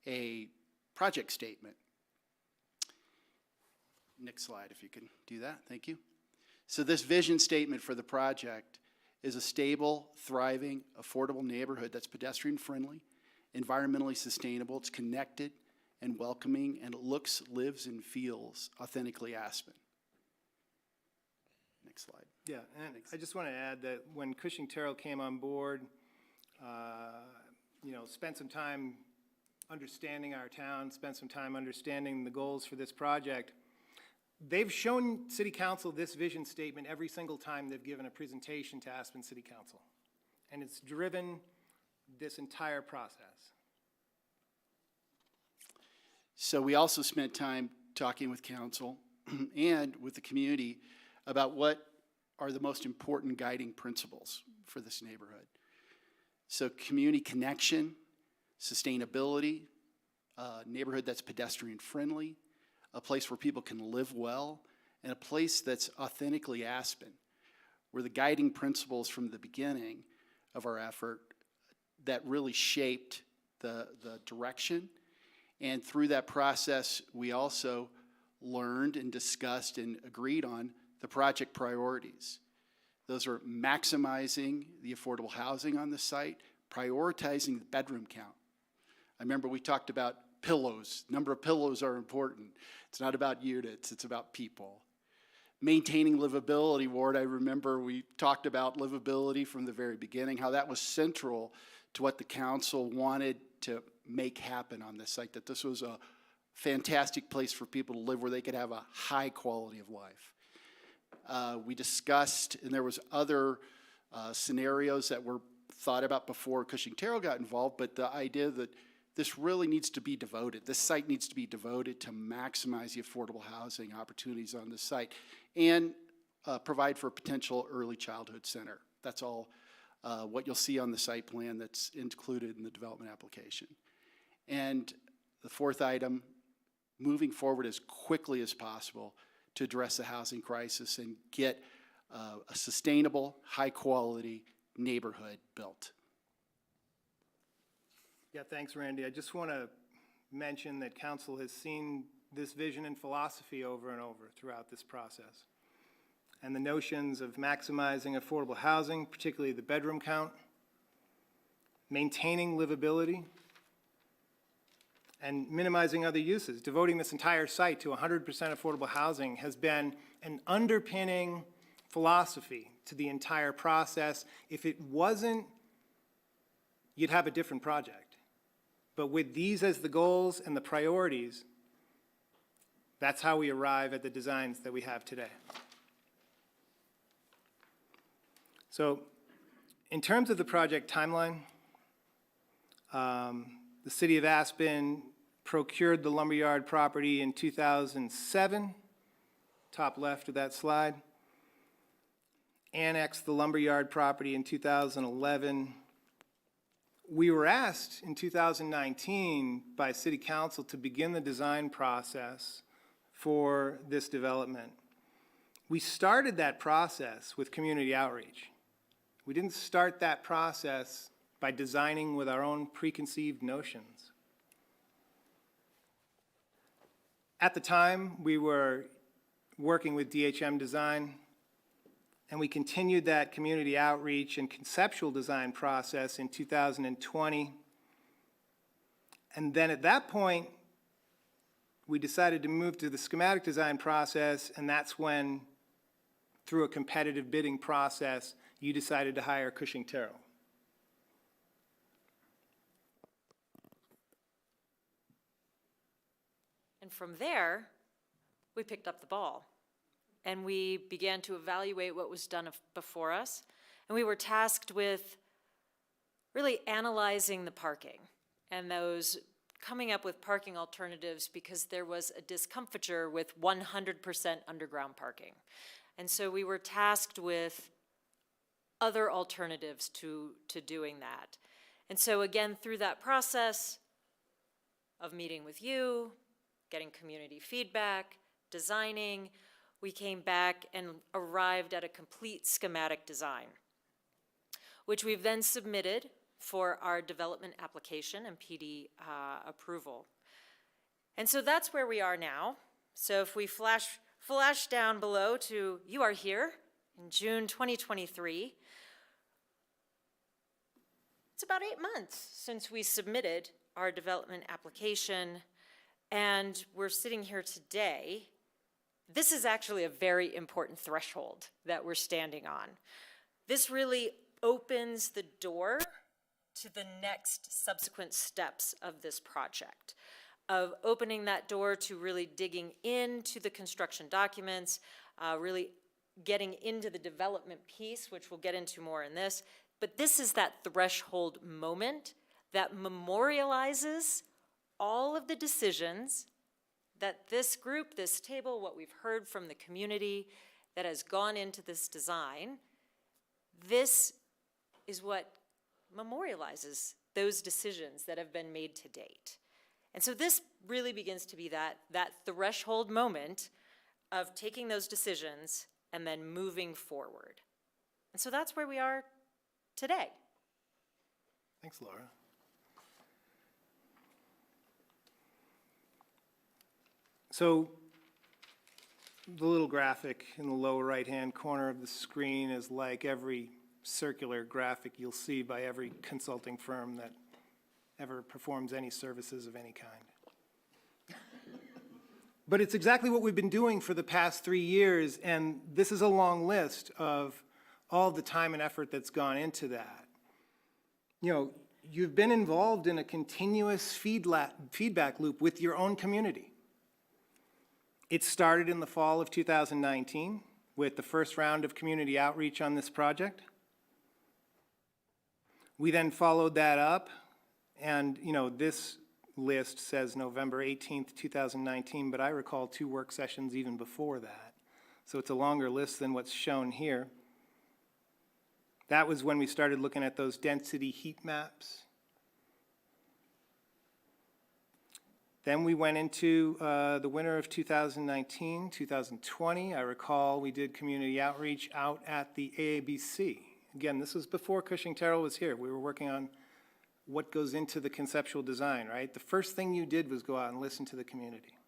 a project statement. Next slide, if you can do that. Thank you. So this vision statement for the project is a stable, thriving, affordable neighborhood that's pedestrian-friendly, environmentally sustainable, it's connected and welcoming, and it looks, lives, and feels authentically Aspen. Next slide. Yeah, and I just want to add that when Cushing-Terrell came on board, spent some time understanding our town, spent some time understanding the goals for this project. They've shown City Council this vision statement every single time they've given a presentation to Aspen City Council. And it's driven this entire process. So we also spent time talking with council and with the community about what are the most important guiding principles for this neighborhood. So community connection, sustainability, a neighborhood that's pedestrian-friendly, a place where people can live well, and a place that's authentically Aspen, where the guiding principles from the beginning of our effort that really shaped the direction. And through that process, we also learned and discussed and agreed on the project priorities. Those are maximizing the affordable housing on the site, prioritizing the bedroom count. I remember we talked about pillows. Number of pillows are important. It's not about units, it's about people. Maintaining livability, Ward, I remember we talked about livability from the very beginning, how that was central to what the council wanted to make happen on this site, that this was a fantastic place for people to live where they could have a high quality of life. We discussed, and there was other scenarios that were thought about before Cushing-Terrell got involved, but the idea that this really needs to be devoted, this site needs to be devoted to maximize the affordable housing opportunities on the site and provide for a potential early childhood center. That's all what you'll see on the site plan that's included in the development application. And the fourth item, moving forward as quickly as possible to address the housing crisis and get a sustainable, high-quality neighborhood built. Yeah, thanks, Randy. I just want to mention that council has seen this vision and philosophy over and over throughout this process. And the notions of maximizing affordable housing, particularly the bedroom count, maintaining livability, and minimizing other uses. Devoting this entire site to 100% affordable housing has been an underpinning philosophy to the entire process. If it wasn't, you'd have a different project. But with these as the goals and the priorities, that's how we arrive at the designs that we have today. So, in terms of the project timeline, the city of Aspen procured the lumberyard property in 2007, top left of that slide, annexed the lumberyard property in 2011. We were asked in 2019 by City Council to begin the design process for this development. We started that process with community outreach. We didn't start that process by designing with our own preconceived notions. At the time, we were working with DHM Design, and we continued that community outreach and conceptual design process in 2020. And then at that point, we decided to move to the schematic design process, and that's when, through a competitive bidding process, you decided to hire Cushing-Terrell. And from there, we picked up the ball. And we began to evaluate what was done before us. And we were tasked with really analyzing the parking and those coming up with parking alternatives because there was a discomfiture with 100% underground parking. And so we were tasked with other alternatives to doing that. And so again, through that process of meeting with you, getting community feedback, designing, we came back and arrived at a complete schematic design, which we've then submitted for our development application and PD approval. And so that's where we are now. So if we flash down below to, you are here in June 2023. It's about 8 months since we submitted our development application, and we're sitting here today. This is actually a very important threshold that we're standing on. This really opens the door to the next subsequent steps of this project, of opening that door to really digging into the construction documents, really getting into the development piece, which we'll get into more in this. But this is that threshold moment that memorializes all of the decisions that this group, this table, what we've heard from the community that has gone into this design, this is what memorializes those decisions that have been made to date. And so this really begins to be that threshold moment of taking those decisions and then moving forward. And so that's where we are today. Thanks, Laura. So the little graphic in the lower right-hand corner of the screen is like every circular graphic you'll see by every consulting firm that ever performs any services of any kind. But it's exactly what we've been doing for the past 3 years, and this is a long list of all the time and effort that's gone into that. You know, you've been involved in a continuous feedback loop with your own community. It started in the fall of 2019 with the first round of community outreach on this project. We then followed that up, and you know, this list says November 18th, 2019, but I recall 2 work sessions even before that. So it's a longer list than what's shown here. That was when we started looking at those density heat maps. Then we went into the winter of 2019, 2020. I recall we did community outreach out at the AABC. Again, this was before Cushing-Terrell was here. We were working on what goes into the conceptual design, right? The first thing you did was go out and listen to the community.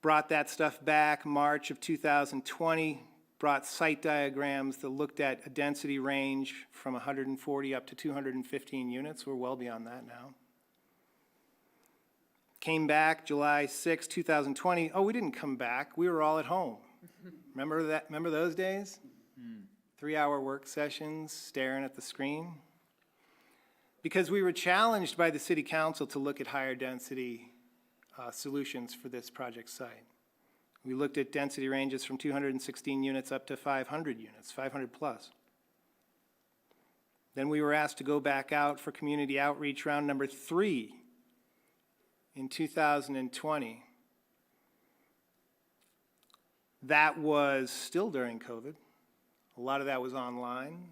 Brought that stuff back March of 2020, brought site diagrams that looked at a density range from 140 up to 215 units. We're well beyond that now. Came back July 6, 2020. Oh, we didn't come back. We were all at home. Remember that? Remember those days? 3-hour work sessions, staring at the screen. Because we were challenged by the city council to look at higher density solutions for this project site. We looked at density ranges from 216 units up to 500 units, 500 plus. Then we were asked to go back out for community outreach round number 3 in 2020. That was still during COVID. A lot of that was online,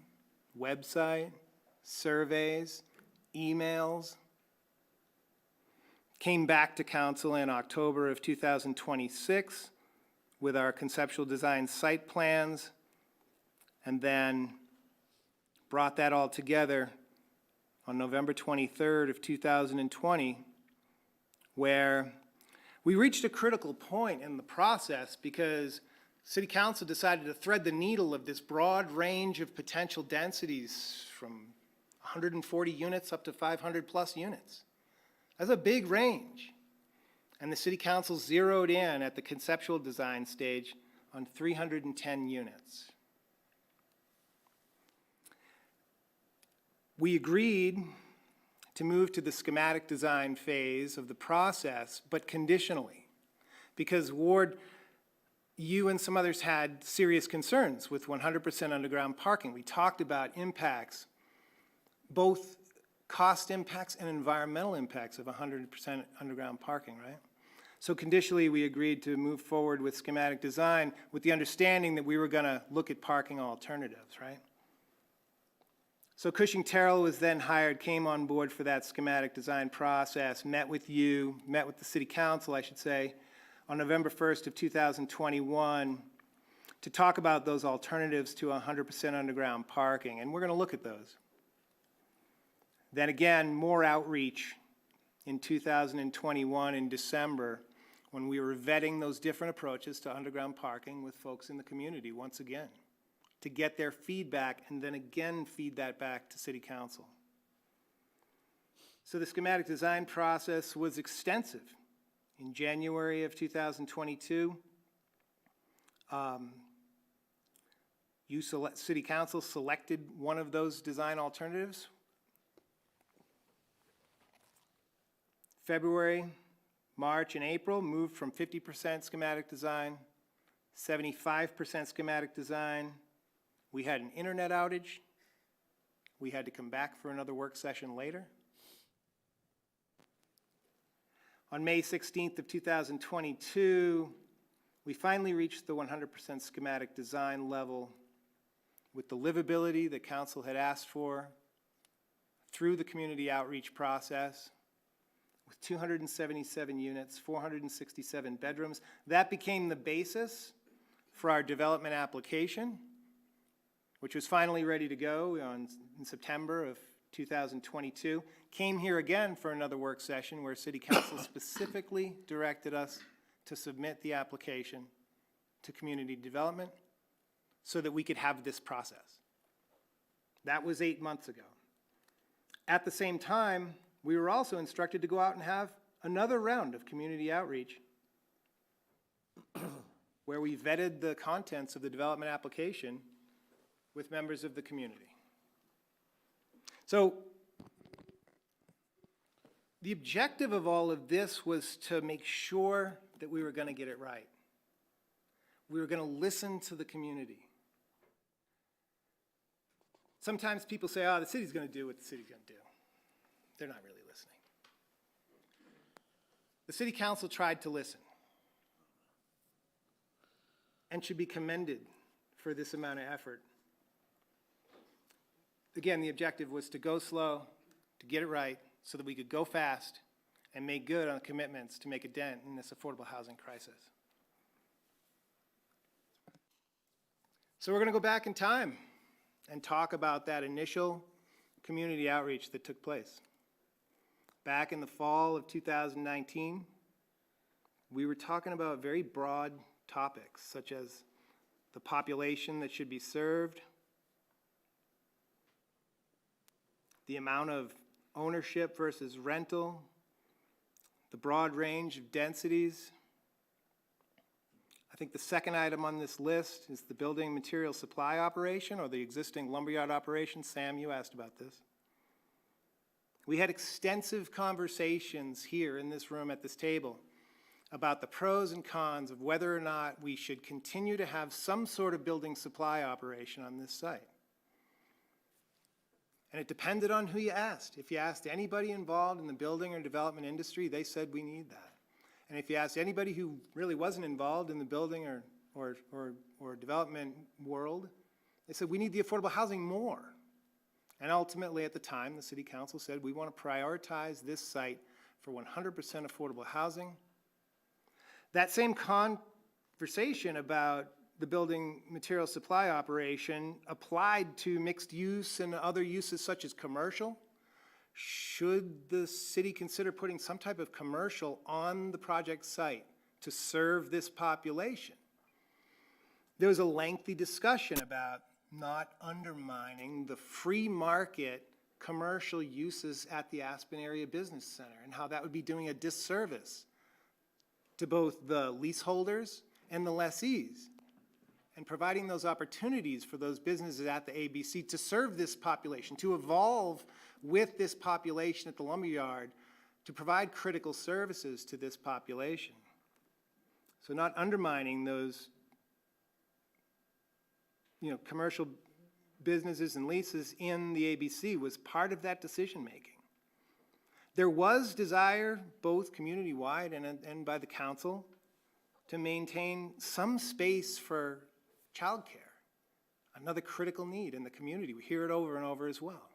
website, surveys, emails. Came back to council in October of 2026 with our conceptual design site plans, and then brought that all together on November 23rd of 2020, where we reached a critical point in the process because City Council decided to thread the needle of this broad range of potential densities from 140 units up to 500 plus units. That's a big range. And the City Council zeroed in at the conceptual design stage on 310 units. We agreed to move to the schematic design phase of the process, but conditionally, because Ward, you and some others had serious concerns with 100% underground parking. We talked about impacts, both cost impacts and environmental impacts of 100% underground parking, right? So conditionally, we agreed to move forward with schematic design with the understanding that we were going to look at parking alternatives, right? So Cushing-Terrell was then hired, came on board for that schematic design process, met with the City Council, I should say, on November 1st of 2021 to talk about those alternatives to 100% underground parking, and we're going to look at those. Then again, more outreach in 2021 in December when we were vetting those different approaches to underground parking with folks in the community once again to get their feedback and then again feed that back to City Council. So the schematic design process was extensive. In January of 2022, City Council selected one of those design alternatives. February, March, and April moved from 50% schematic design, 75% schematic design. We had an internet outage. We had to come back for another work session later. On May 16th of 2022, we finally reached the 100% schematic design level with the livability that council had asked for, through the community outreach process, with 277 units, 467 bedrooms. That became the basis for our development application, which was finally ready to go in September of 2022. Came here again for another work session where City Council specifically directed us to submit the application to community development so that we could have this process. That was 8 months ago. At the same time, we were also instructed to go out and have another round of community outreach where we vetted the contents of the development application with members of the community. So the objective of all of this was to make sure that we were going to get it right. We were going to listen to the community. Sometimes people say, oh, the city's going to do what the city's going to do. They're not really listening. The city council tried to listen and should be commended for this amount of effort. Again, the objective was to go slow, to get it right, so that we could go fast and make good on commitments to make a dent in this affordable housing crisis. So we're going to go back in time and talk about that initial community outreach that took place. Back in the fall of 2019, we were talking about very broad topics, such as the population that should be served, the amount of ownership versus rental, the broad range of densities. I think the second item on this list is the building material supply operation or the existing lumberyard operation. Sam, you asked about this. We had extensive conversations here in this room at this table about the pros and cons of whether or not we should continue to have some sort of building supply operation on this site. And it depended on who you asked. If you asked anybody involved in the building or development industry, they said we need that. And if you asked anybody who really wasn't involved in the building or development world, they said we need the affordable housing more. And ultimately at the time, the city council said we want to prioritize this site for 100% affordable housing. That same conversation about the building material supply operation applied to mixed use and other uses such as commercial. Should the city consider putting some type of commercial on the project site to serve this population? There was a lengthy discussion about not undermining the free market commercial uses at the Aspen Area Business Center and how that would be doing a disservice to both the leaseholders and the lessees, and providing those opportunities for those businesses at the ABC to serve this population, to evolve with this population at the lumberyard, to provide critical services to this population. So not undermining those commercial businesses and leases in the ABC was part of that decision-making. There was desire, both community-wide and by the council, to maintain some space for childcare, another critical need in the community. We hear it over and over as well.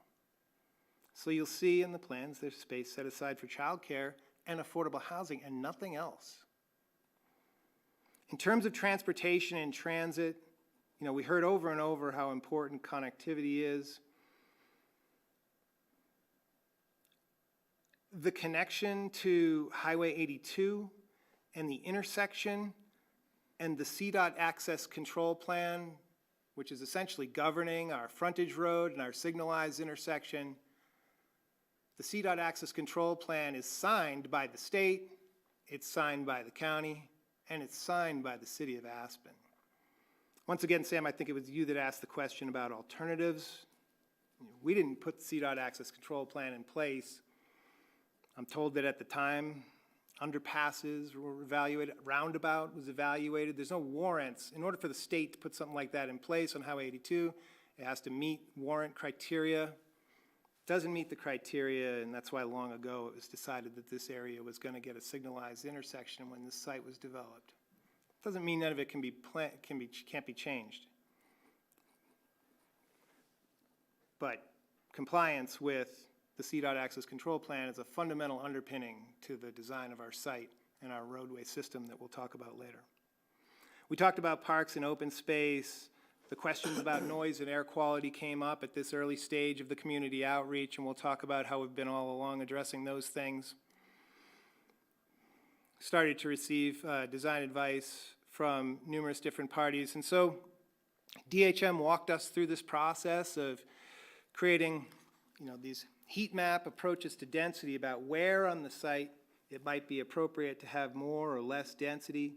So you'll see in the plans there's space set aside for childcare and affordable housing and nothing else. In terms of transportation and transit, we heard over and over how important connectivity is. The connection to Highway 82 and the intersection and the CDOT access control plan, which is essentially governing our frontage road and our signalized intersection. The CDOT access control plan is signed by the state, it's signed by the county, and it's signed by the city of Aspen. Once again, Sam, I think it was you that asked the question about alternatives. We didn't put the CDOT access control plan in place. I'm told that at the time, underpasses were evaluated, roundabout was evaluated. There's no warrants. In order for the state to put something like that in place on Highway 82, it has to meet warrant criteria. It doesn't meet the criteria, and that's why long ago it was decided that this area was going to get a signalized intersection when this site was developed. Doesn't mean none of it can't be changed. But compliance with the CDOT access control plan is a fundamental underpinning to the design of our site and our roadway system that we'll talk about later. We talked about parks and open space. The questions about noise and air quality came up at this early stage of the community outreach, and we'll talk about how we've been all along addressing those things. Started to receive design advice from numerous different parties, and so DHM walked us through this process of creating, these heat map approaches to density about where on the site it might be appropriate to have more or less density,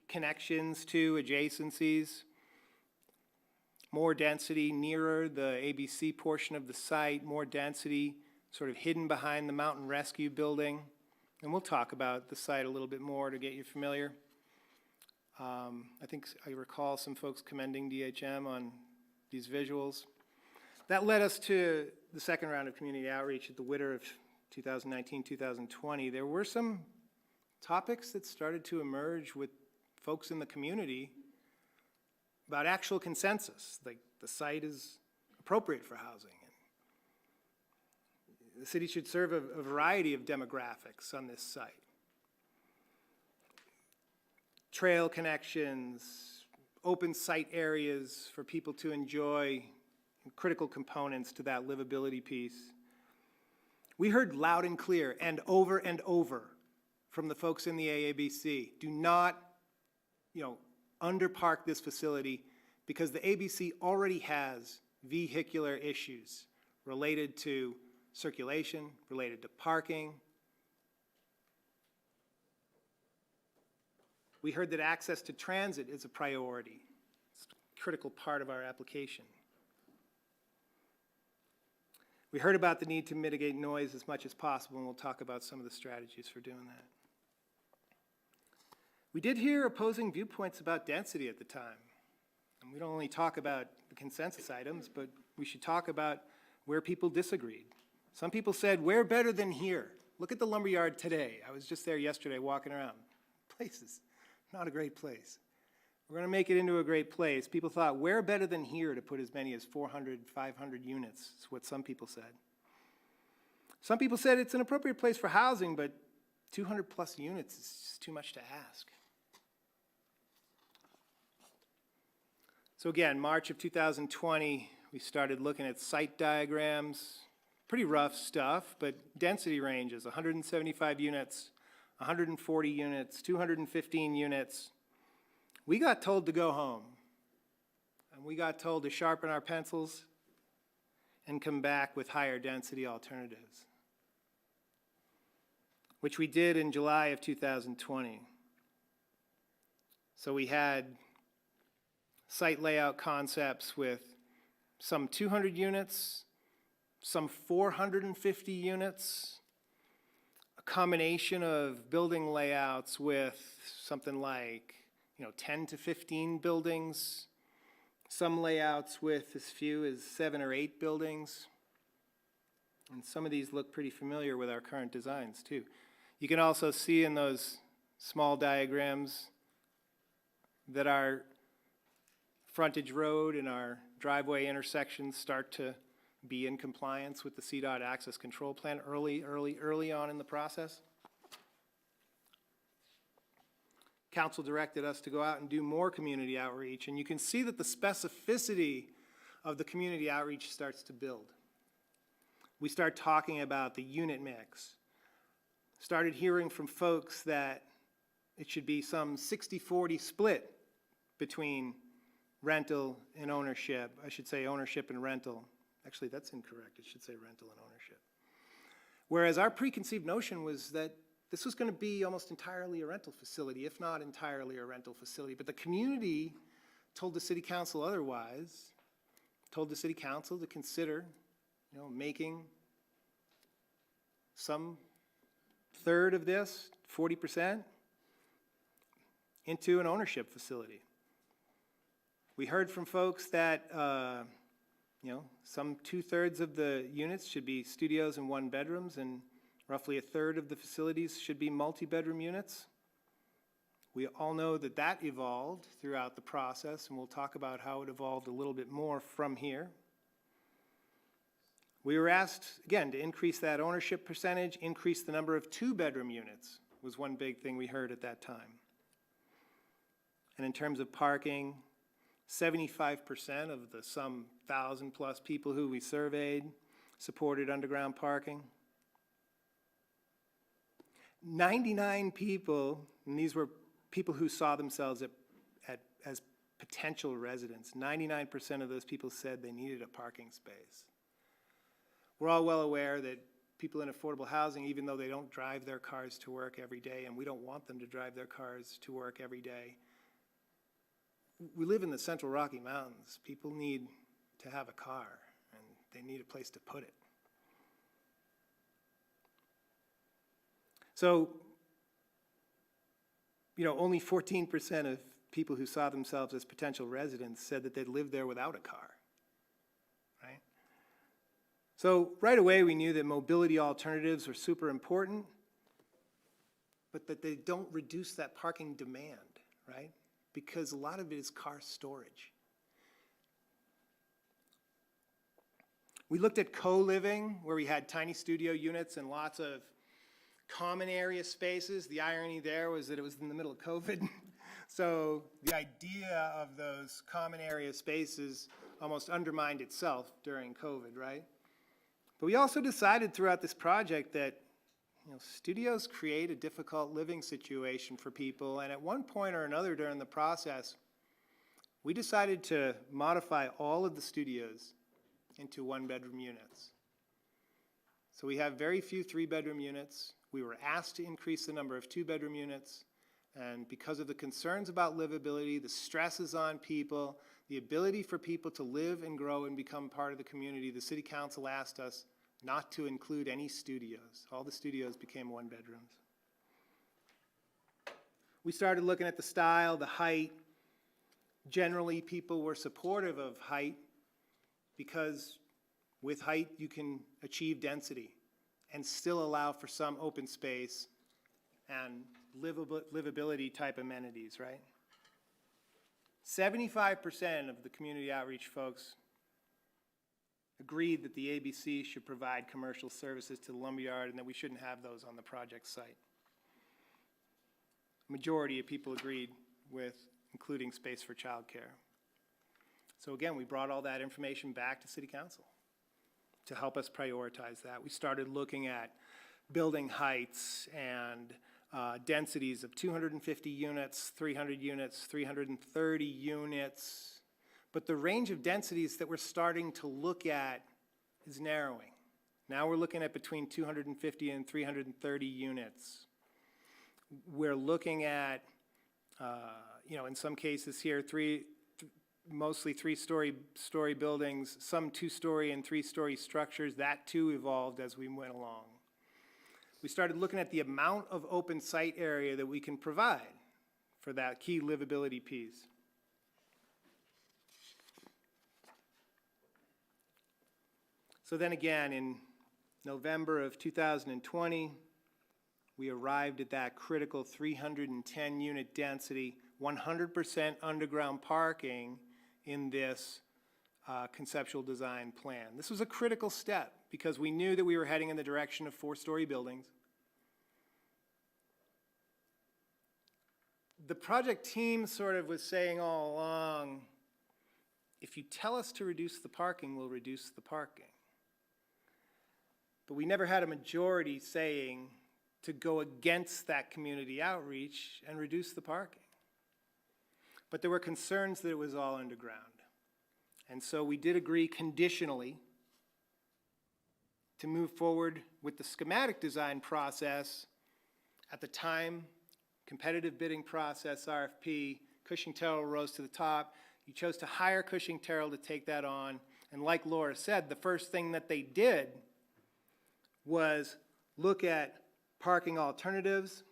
connections to adjacencies, more density nearer the ABC portion of the site, more density sort of hidden behind the mountain rescue building. And we'll talk about the site a little bit more to get you familiar. I think I recall some folks commending DHM on these visuals. That led us to the second round of community outreach at the winter of 2019-2020. There were some topics that started to emerge with folks in the community about actual consensus, like the site is appropriate for housing. And the city should serve a variety of demographics on this site. Trail connections, open site areas for people to enjoy, critical components to that livability piece. We heard loud and clear and over from the folks in the AABC, do not, underpark this facility because the ABC already has vehicular issues related to circulation, related to parking. We heard that access to transit is a priority. It's a critical part of our application. We heard about the need to mitigate noise as much as possible, and we'll talk about some of the strategies for doing that. We did hear opposing viewpoints about density at the time. And we don't only talk about the consensus items, but we should talk about where people disagreed. Some people said, we're better than here. Look at the lumberyard today. I was just there yesterday walking around. Place is not a great place. We're going to make it into a great place. People thought, we're better than here to put as many as 400, 500 units. That's what some people said. Some people said it's an appropriate place for housing, but 200 plus units is just too much to ask. So again, March of 2020, we started looking at site diagrams, pretty rough stuff, but density ranges, 175 units, 140 units, 215 units. We got told to go home, and we got told to sharpen our pencils and come back with higher density alternatives, which we did in July of 2020. So we had site layout concepts with some 200 units, some 450 units, a combination of building layouts with something like 10 to 15 buildings, some layouts with as few as 7 or 8 buildings. And some of these look pretty familiar with our current designs too. You can also see in those small diagrams that our frontage road and our driveway intersections start to be in compliance with the CDOT access control plan early on in the process. Council directed us to go out and do more community outreach, and you can see that the specificity of the community outreach starts to build. We start talking about the unit mix. Started hearing from folks that it should be some 60-40 split between rental and ownership. I should say ownership and rental. Actually, that's incorrect. It should say rental and ownership. Whereas our preconceived notion was that this was going to be almost entirely a rental facility, if not entirely a rental facility. But the community told the city council otherwise, told the city council to consider, making some third of this, 40%, into an ownership facility. We heard from folks that, some 2/3 of the units should be studios and 1-bedrooms, and roughly 1/3 of the facilities should be multi-bedroom units. We all know that that evolved throughout the process, and we'll talk about how it evolved a little bit more from here. We were asked, again, to increase that ownership percentage, increase the number of two-bedroom units was one big thing we heard at that time. And in terms of parking, 75% of the some 1,000+ people who we surveyed supported underground parking. 99 people, and these were people who saw themselves as potential residents, 99% of those people said they needed a parking space. We're all well aware that people in affordable housing, even though they don't drive their cars to work every day, and we don't want them to drive their cars to work every day, we live in the Central Rocky Mountains. People need to have a car, and they need a place to put it. So, only 14% of people who saw themselves as potential residents said that they'd live there without a car, right? So right away we knew that mobility alternatives were super important, but that they don't reduce that parking demand, right? Because a lot of it is car storage. We looked at co-living, where we had tiny studio units and lots of common area spaces. The irony there was that it was in the middle of COVID. So the idea of those common area spaces almost undermined itself during COVID, right? But we also decided throughout this project that studios create a difficult living situation for people, and at one point or another during the process, we decided to modify all of the studios into one-bedroom units. So we have very few three-bedroom units. We were asked to increase the number of two-bedroom units, and because of the concerns about livability, the stresses on people, the ability for people to live and grow and become part of the community, the City Council asked us not to include any studios. All the studios became one-bedrooms. We started looking at the style, the height. Generally, people were supportive of height because with height you can achieve density and still allow for some open space and livability type amenities, right? 75% of the community outreach folks agreed that the ABC should provide commercial services to the lumberyard and that we shouldn't have those on the project site. Majority of people agreed with including space for childcare. So again, we brought all that information back to City Council to help us prioritize that. We started looking at building heights and densities of 250 units, 300 units, 330 units. But the range of densities that we're starting to look at is narrowing. Now we're looking at between 250 and 330 units. We're looking at, in some cases here, mostly three-story buildings, some two-story and three-story structures. That too evolved as we went along. We started looking at the amount of open site area that we can provide for that key livability piece. So then again, in November of 2020, we arrived at that critical 310 unit density, 100% underground parking in this conceptual design plan. This was a critical step because we knew that we were heading in the direction of four-story buildings. The project team sort of was saying all along, if you tell us to reduce the parking, we'll reduce the parking. But we never had a majority saying to go against that community outreach and reduce the parking. But there were concerns that it was all underground. And so we did agree conditionally to move forward with the schematic design process. At the time, competitive bidding process, RFP, Cushing-Terrell rose to the top. You chose to hire Cushing-Terrell to take that on. And like Laura said, the first thing that they did was look at parking alternatives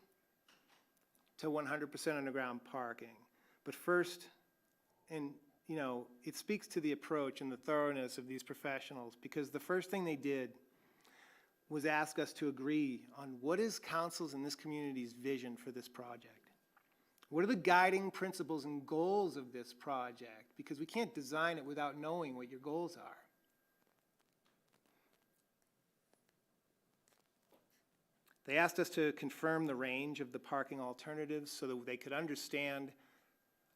to 100% underground parking. But first, it speaks to the approach and the thoroughness of these professionals, because the first thing they did was ask us to agree on what is council's and this community's vision for this project. What are the guiding principles and goals of this project? Because we can't design it without knowing what your goals are. They asked us to confirm the range of the parking alternatives so that they could understand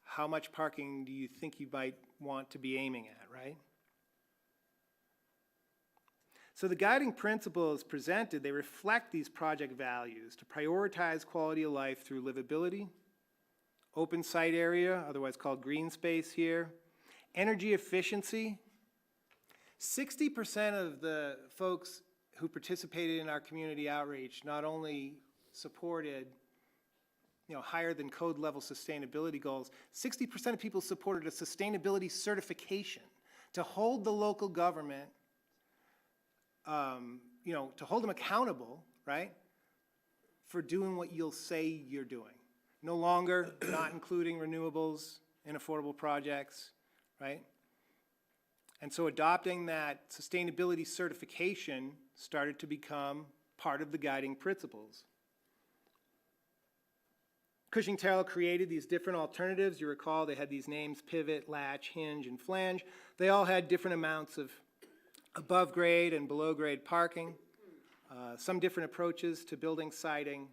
how much parking do you think you might want to be aiming at, right? So the guiding principles presented, they reflect these project values to prioritize quality of life through livability, open site area, otherwise called green space here, energy efficiency. 60% of the folks who participated in our community outreach not only supported, higher than code level sustainability goals, 60% of people supported a sustainability certification to hold the local government, to hold them accountable, right, for doing what you'll say you're doing. No longer not including renewables in affordable projects, right? And so adopting that sustainability certification started to become part of the guiding principles. Cushing-Terrell created these different alternatives. You recall they had these names: pivot, latch, hinge, and flange. They all had different amounts of above grade and below grade parking, some different approaches to building siding.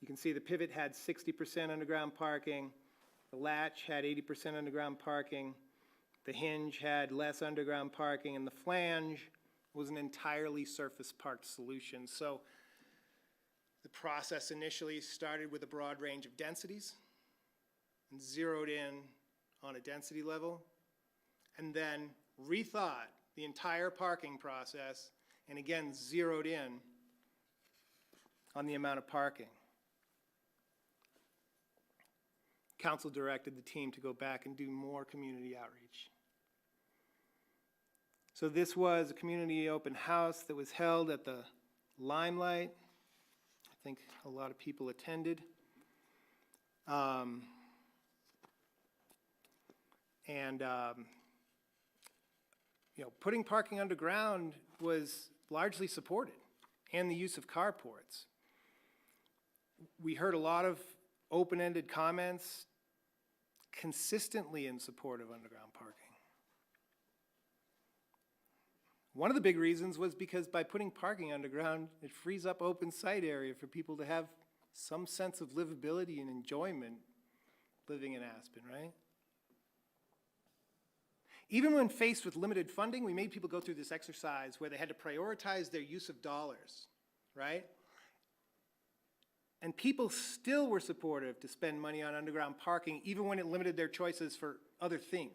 You can see the pivot had 60% underground parking, the latch had 80% underground parking, the hinge had less underground parking, and the flange was an entirely surface parked solution. So the process initially started with a broad range of densities and zeroed in on a density level, and then rethought the entire parking process and again zeroed in on the amount of parking. Council directed the team to go back and do more community outreach. So this was a community open house that was held at the Limelight. I think a lot of people attended. Putting parking underground was largely supported, and the use of carports. We heard a lot of open-ended comments consistently in support of underground parking. One of the big reasons was because by putting parking underground, it frees up open site area for people to have some sense of livability and enjoyment living in Aspen, right? Even when faced with limited funding, we made people go through this exercise where they had to prioritize their use of dollars, right? And people still were supportive to spend money on underground parking, even when it limited their choices for other things.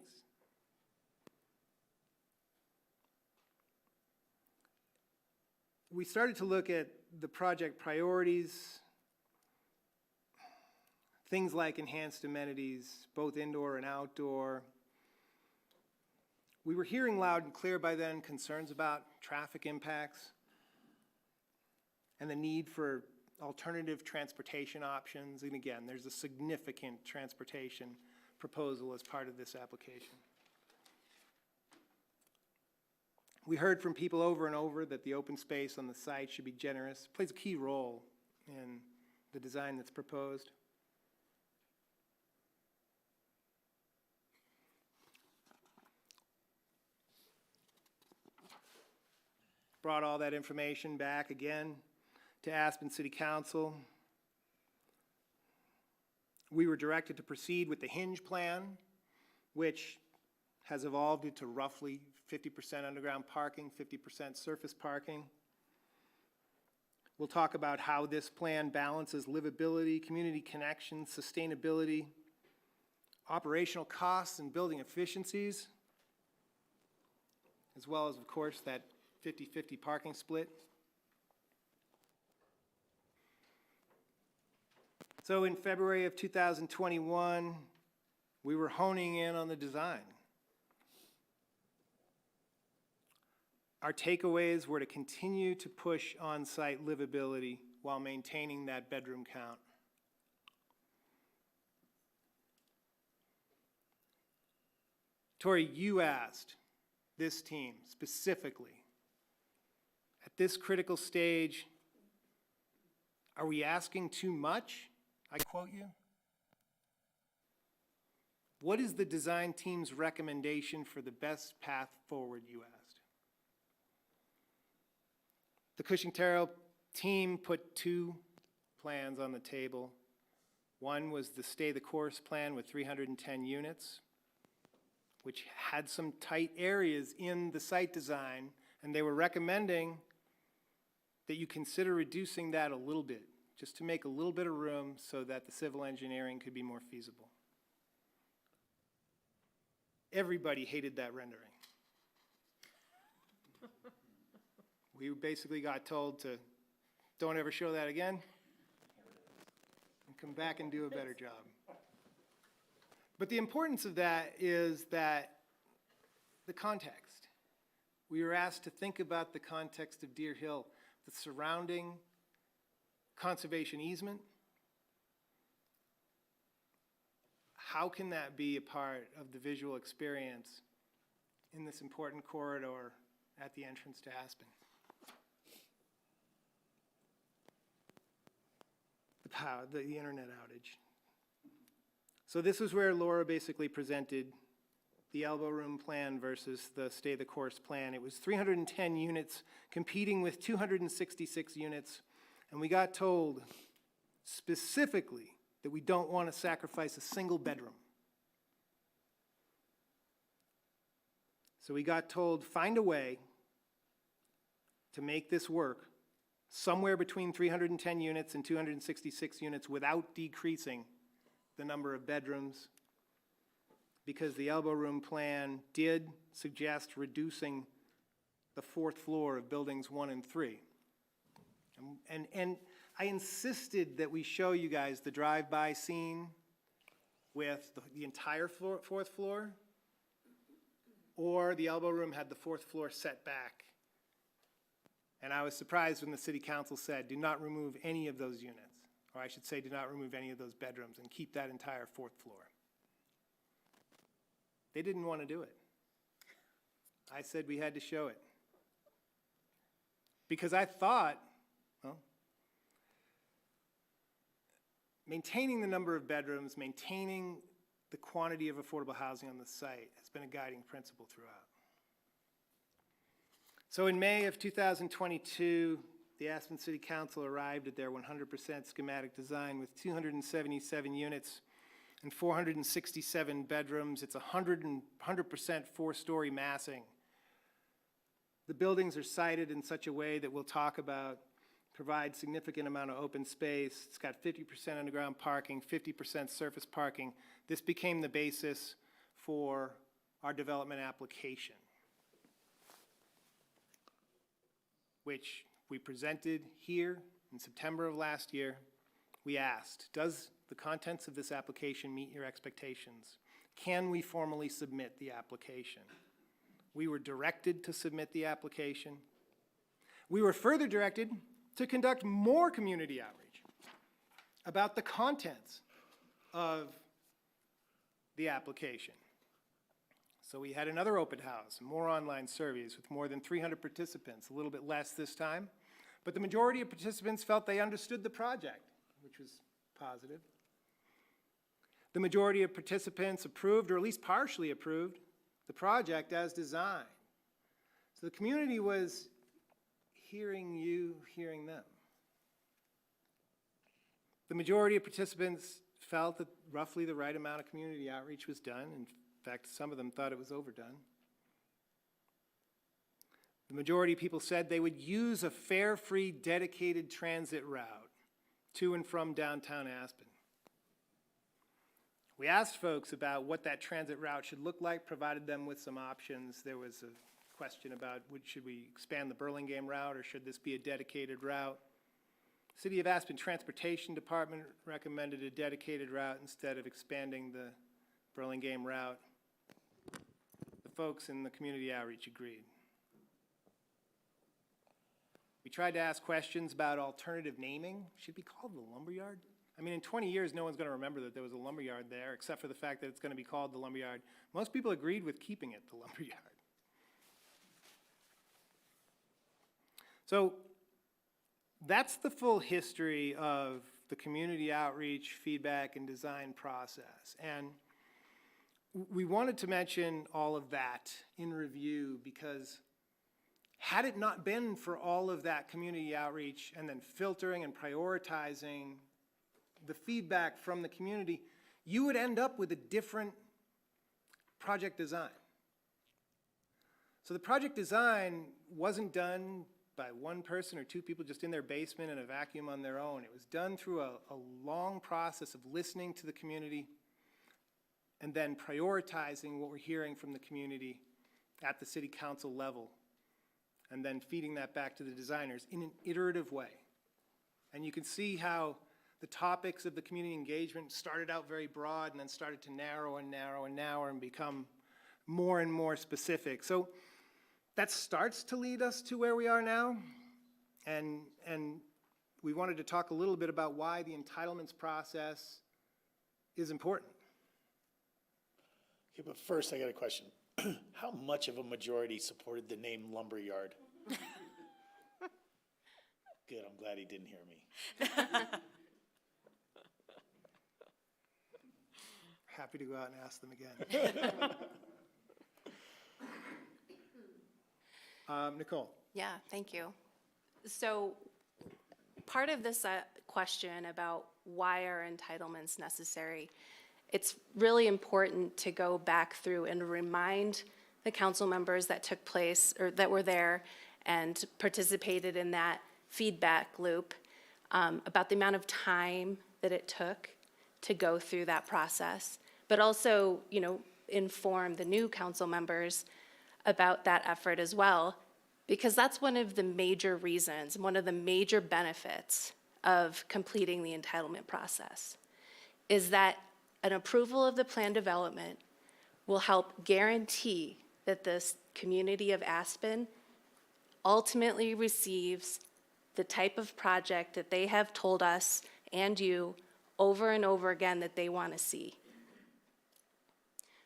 We started to look at the project priorities, things like enhanced amenities, both indoor and outdoor. We were hearing loud and clear by then concerns about traffic impacts and the need for alternative transportation options. And again, there's a significant transportation proposal as part of this application. We heard from people over and over that the open space on the site should be generous. It plays a key role in the design that's proposed. Brought all that information back again to Aspen City Council. We were directed to proceed with the hinge plan, which has evolved into roughly 50% underground parking, 50% surface parking. We'll talk about how this plan balances livability, community connection, sustainability, operational costs, and building efficiencies, as well as, of course, that 50-50 parking split. So in February of 2021, we were honing in on the design. Our takeaways were to continue to push on-site livability while maintaining that bedroom count. Tori, you asked this team specifically, at this critical stage, are we asking too much? I quote you. What is the design team's recommendation for the best path forward, you asked? The Cushing-Terrell team put two plans on the table. One was the Stay the Course plan with 310 units, which had some tight areas in the site design, and they were recommending that you consider reducing that a little bit, just to make a little bit of room so that the civil engineering could be more feasible. Everybody hated that rendering. We basically got told to, don't ever show that again, and come back and do a better job. But the importance of that is that the context. We were asked to think about the context of Deer Hill, the surrounding conservation easement. How can that be a part of the visual experience in this important corridor at the entrance to Aspen? The internet outage. So this is where Laura basically presented the elbow room plan versus the Stay the Course plan. It was 310 units competing with 266 units, and we got told specifically that we don't want to sacrifice a single bedroom. So we got told, find a way to make this work somewhere between 310 units and 266 units without decreasing the number of bedrooms, because the elbow room plan did suggest reducing the fourth floor of buildings 1 and 3. And I insisted that we show you guys the drive-by scene with the entire fourth floor, or the elbow room had the fourth floor set back. And I was surprised when the city council said, do not remove any of those units, or I should say, do not remove any of those bedrooms and keep that entire fourth floor. They didn't want to do it. I said we had to show it. Because I thought, well, maintaining the number of bedrooms, maintaining the quantity of affordable housing on the site has been a guiding principle throughout. So in May of 2022, the Aspen City Council arrived at their 100% schematic design with 277 units and 467 bedrooms. It's 100% four-story massing. The buildings are sited in such a way that we'll talk about, provide significant amount of open space. It's got 50% underground parking, 50% surface parking. This became the basis for our development application, which we presented here in September of last year. We asked, does the contents of this application meet your expectations? Can we formally submit the application? We were directed to submit the application. We were further directed to conduct more community outreach about the contents of the application. So we had another open house, more online surveys with more than 300 participants, a little bit less this time. But the majority of participants felt they understood the project, which was positive. The majority of participants approved, or at least partially approved, the project as designed. So the community was hearing you, hearing them. The majority of participants felt that roughly the right amount of community outreach was done. In fact, some of them thought it was overdone. The majority of people said they would use a fare-free dedicated transit route to and from downtown Aspen. We asked folks about what that transit route should look like, provided them with some options. There was a question about should we expand the Burlingame route or should this be a dedicated route? City of Aspen Transportation Department recommended a dedicated route instead of expanding the Burlingame route. The folks in the community outreach agreed. We tried to ask questions about alternative naming. Should it be called the Lumberyard? I mean, in 20 years, no one's going to remember that there was a lumberyard there, except for the fact that it's going to be called the Lumberyard. Most people agreed with keeping it the Lumberyard. So that's the full history of the community outreach, feedback, and design process. And we wanted to mention all of that in review because Had it not been for all of that community outreach and then filtering and prioritizing the feedback from the community, you would end up with a different project design. So the project design wasn't done by one person or two people just in their basement in a vacuum on their own. It was done through a long process of listening to the community and then prioritizing what we're hearing from the community at the city council level, and then feeding that back to the designers in an iterative way. And you can see how the topics of the community engagement started out very broad and then started to narrow and narrow and narrow and become more and more specific. So that starts to lead us to where we are now. And we wanted to talk a little bit about why the entitlements process is important. Okay, but first I got a question. How much of a majority supported the name Lumberyard? Good, I'm glad he didn't hear me. Happy to go out and ask them again. Nicole. Yeah, thank you. So part of this question about why are entitlements necessary, it's really important to go back through and remind the council members that took place or that were there and participated in that feedback loop about the amount of time that it took to go through that process, but also, you know, inform the new council members about that effort as well, because that's one of the major reasons, one of the major benefits of completing the entitlement process, is that an approval of the plan development will help guarantee that this community of Aspen ultimately receives the type of project that they have told us and you over and over again that they want to see.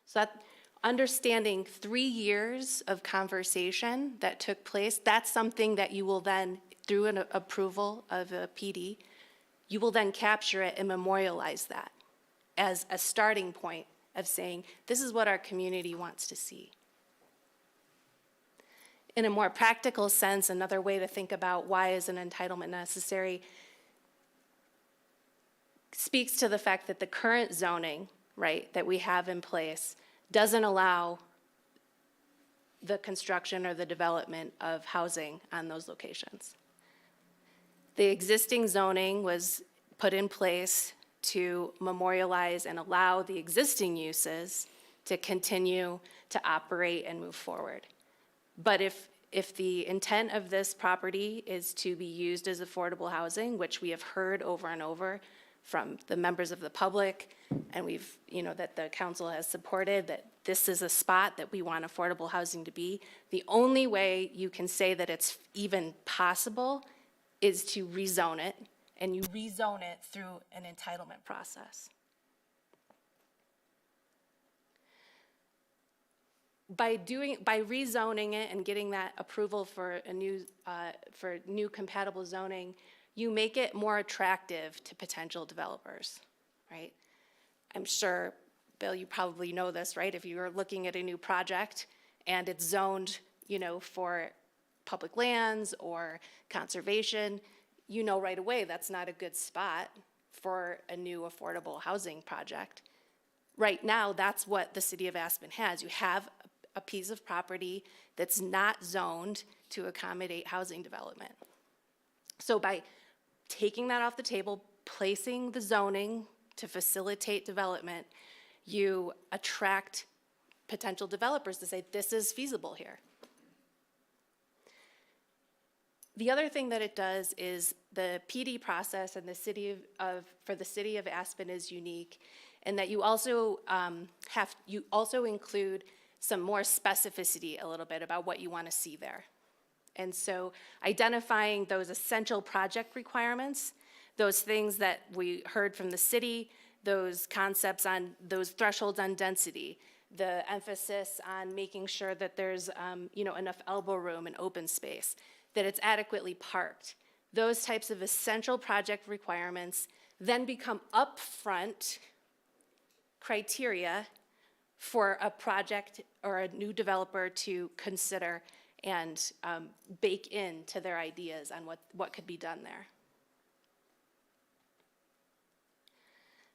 So that understanding 3 years of conversation that took place, that's something that you will then, through an approval of a PD, you will then capture it and memorialize that as a starting point of saying, this is what our community wants to see. In a more practical sense, another way to think about why is an entitlement necessary speaks to the fact that the current zoning, right, that we have in place doesn't allow the construction or the development of housing on those locations. The existing zoning was put in place to memorialize and allow the existing uses to continue to operate and move forward. But if the intent of this property is to be used as affordable housing, which we have heard over and over from the members of the public, and we've, you know, that the council has supported, that this is a spot that we want affordable housing to be, the only way you can say that it's even possible is to rezone it, and you rezone it through an entitlement process. By rezoning it and getting that approval for a new compatible zoning, you make it more attractive to potential developers, right? I'm sure, Bill, you probably know this, right? If you're looking at a new project and it's zoned, you know, for public lands or conservation, you know right away that's not a good spot for a new affordable housing project. Right now, that's what the city of Aspen has. You have a piece of property that's not zoned to accommodate housing development. So by taking that off the table, placing the zoning to facilitate development, you attract potential developers to say, this is feasible here. The other thing that it does is the PD process and for the city of Aspen is unique in that you also include some more specificity a little bit about what you want to see there. And so identifying those essential project requirements, those things that we heard from the city, those concepts on those thresholds on density, the emphasis on making sure that there's enough elbow room and open space, that it's adequately parked. Those types of essential project requirements then become upfront criteria for a project or a new developer to consider and bake into their ideas on what could be done there.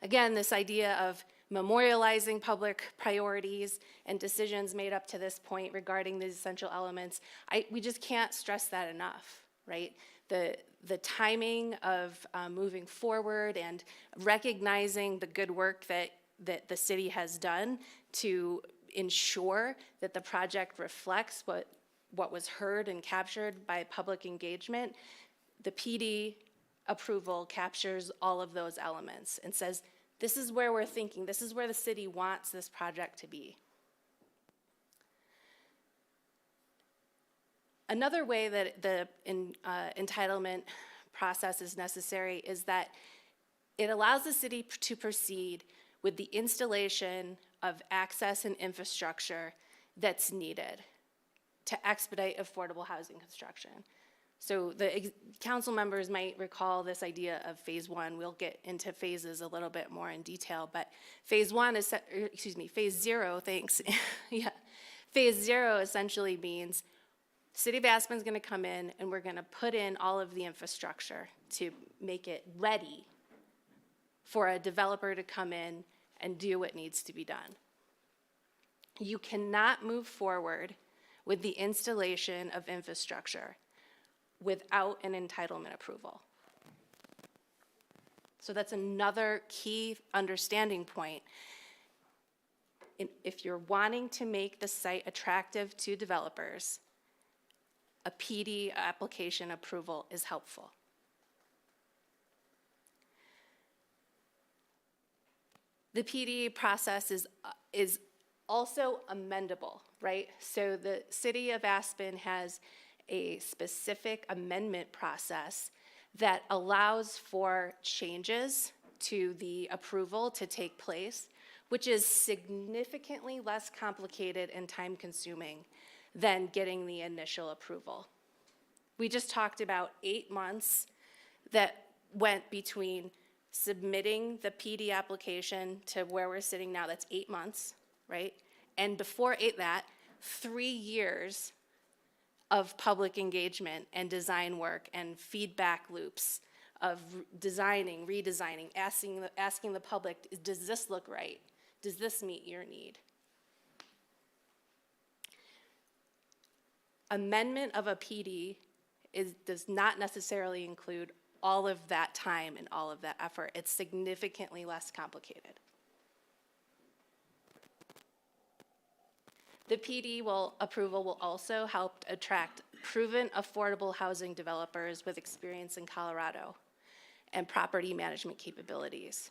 Again, this idea of memorializing public priorities and decisions made up to this point regarding these essential elements, we just can't stress that enough, right? The timing of moving forward and recognizing the good work that the city has done to ensure that the project reflects what was heard and captured by public engagement. The PD approval captures all of those elements and says, this is where we're thinking, this is where the city wants this project to be. Another way that the entitlement process is necessary is that it allows the city to proceed with the installation of access and infrastructure that's needed to expedite affordable housing construction. So the council members might recall this idea of phase one. We'll get into phases a little bit more in detail, but phase zero, thanks. Yeah. Phase zero essentially means City of Aspen is going to come in and we're going to put in all of the infrastructure to make it ready for a developer to come in and do what needs to be done. You cannot move forward with the installation of infrastructure without an entitlement approval. So that's another key understanding point. If you're wanting to make the site attractive to developers, a PD application approval is helpful. The PD process is also amendable, right? So the City of Aspen has a specific amendment process that allows for changes to the approval to take place, which is significantly less complicated and time-consuming than getting the initial approval. We just talked about 8 months that went between submitting the PD application to where we're sitting now. That's 8 months, right? And before that, 3 years of public engagement and design work and feedback loops of designing, redesigning, asking the public, does this look right? Does this meet your need? Amendment of a PD does not necessarily include all of that time and all of that effort. It's significantly less complicated. The PD approval will also help attract proven affordable housing developers with experience in Colorado and property management capabilities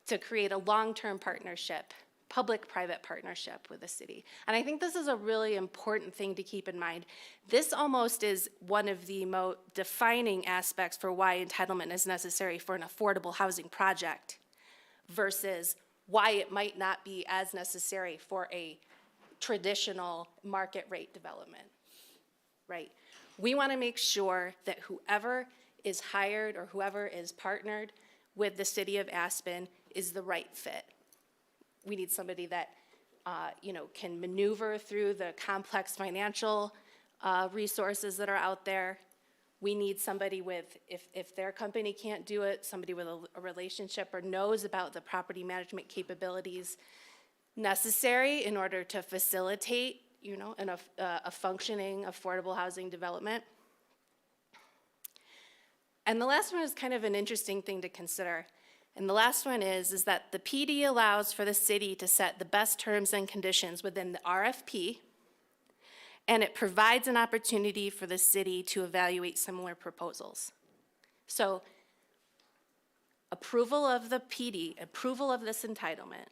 to create a long-term partnership, public-private partnership with the city. And I think this is a really important thing to keep in mind. This almost is one of the most defining aspects for why entitlement is necessary for an affordable housing project versus why it might not be as necessary for a traditional market rate development, right? We want to make sure that whoever is hired or whoever is partnered with the City of Aspen is the right fit. We need somebody that can maneuver through the complex financial resources that are out there. We need somebody with, if their company can't do it, somebody with a relationship or knows about the property management capabilities necessary in order to facilitate, a functioning affordable housing development. And the last one is kind of an interesting thing to consider. And the last one is that the PD allows for the city to set the best terms and conditions within the RFP, and it provides an opportunity for the city to evaluate similar proposals. So approval of the PD, approval of this entitlement,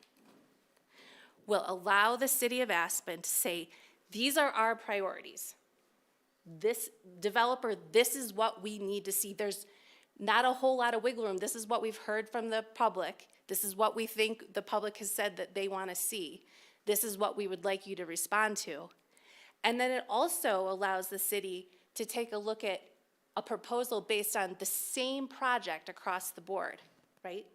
will allow the City of Aspen to say, these are our priorities. This developer, this is what we need to see. There's not a whole lot of wiggle room. This is what we've heard from the public. This is what we think the public has said that they want to see. This is what we would like you to respond to. And then it also allows the city to take a look at a proposal based on the same project across the board, right?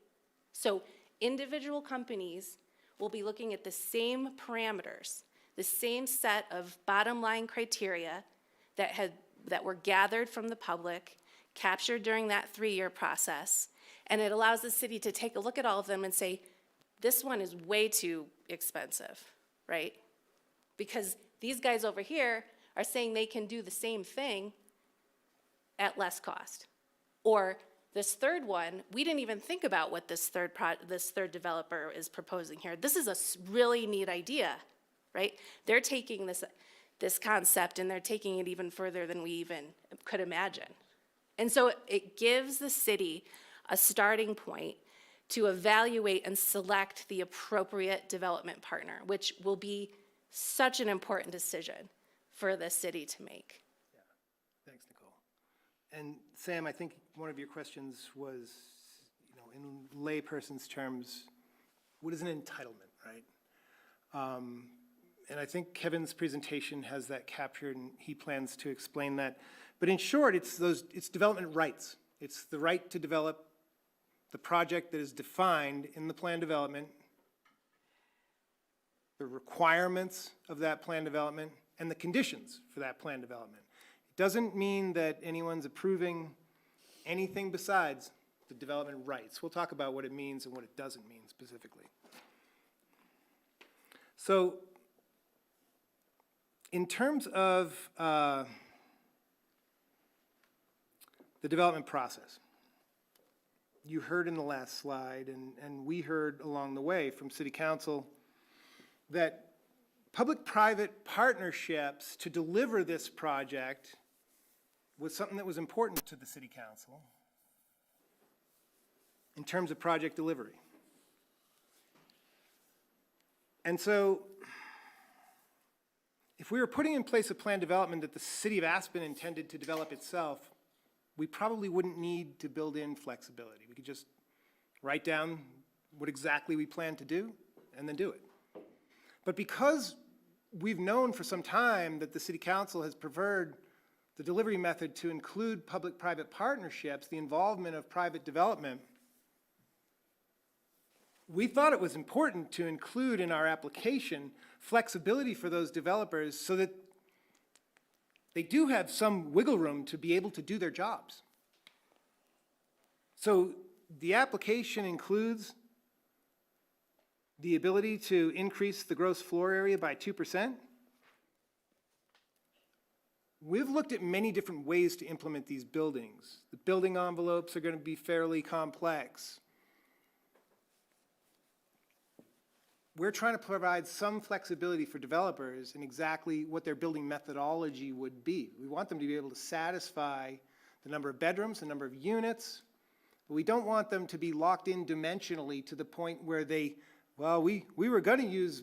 So individual companies will be looking at the same parameters, the same set of bottom line criteria that were gathered from the public, captured during that 3-year process. And it allows the city to take a look at all of them and say, this one is way too expensive, right? Because these guys over here are saying they can do the same thing at less cost. Or this third one, we didn't even think about what this third developer is proposing here. This is a really neat idea, right? They're taking this concept and they're taking it even further than we even could imagine. And so it gives the city a starting point to evaluate and select the appropriate development partner, which will be such an important decision for the city to make. Thanks, Nicole. And Sam, I think one of your questions was, in layperson's terms, what is an entitlement, right? And I think Kevin's presentation has that captured, and he plans to explain that. But in short, it's development rights. It's the right to develop the project that is defined in the plan development, the requirements of that plan development, and the conditions for that plan development. It doesn't mean that anyone's approving anything besides the development rights. We'll talk about what it means and what it doesn't mean specifically. So, in terms of the development process, you heard in the last slide, and we heard along the way from City Council, that public-private partnerships to deliver this project was something that was important to the City Council in terms of project delivery. And so, if we were putting in place a plan development that the City of Aspen intended to develop itself, we probably wouldn't need to build in flexibility. We could just write down what exactly we plan to do and then do it. But because we've known for some time that the City Council has preferred the delivery method to include public-private partnerships, the involvement of private development, we thought it was important to include in our application flexibility for those developers so that they do have some wiggle room to be able to do their jobs. So the application includes the ability to increase the gross floor area by 2%. We've looked at many different ways to implement these buildings. The building envelopes are going to be fairly complex. We're trying to provide some flexibility for developers in exactly what their building methodology would be. We want them to be able to satisfy the number of bedrooms, the number of units, but we don't want them to be locked in dimensionally to the point where they, well, we were going to use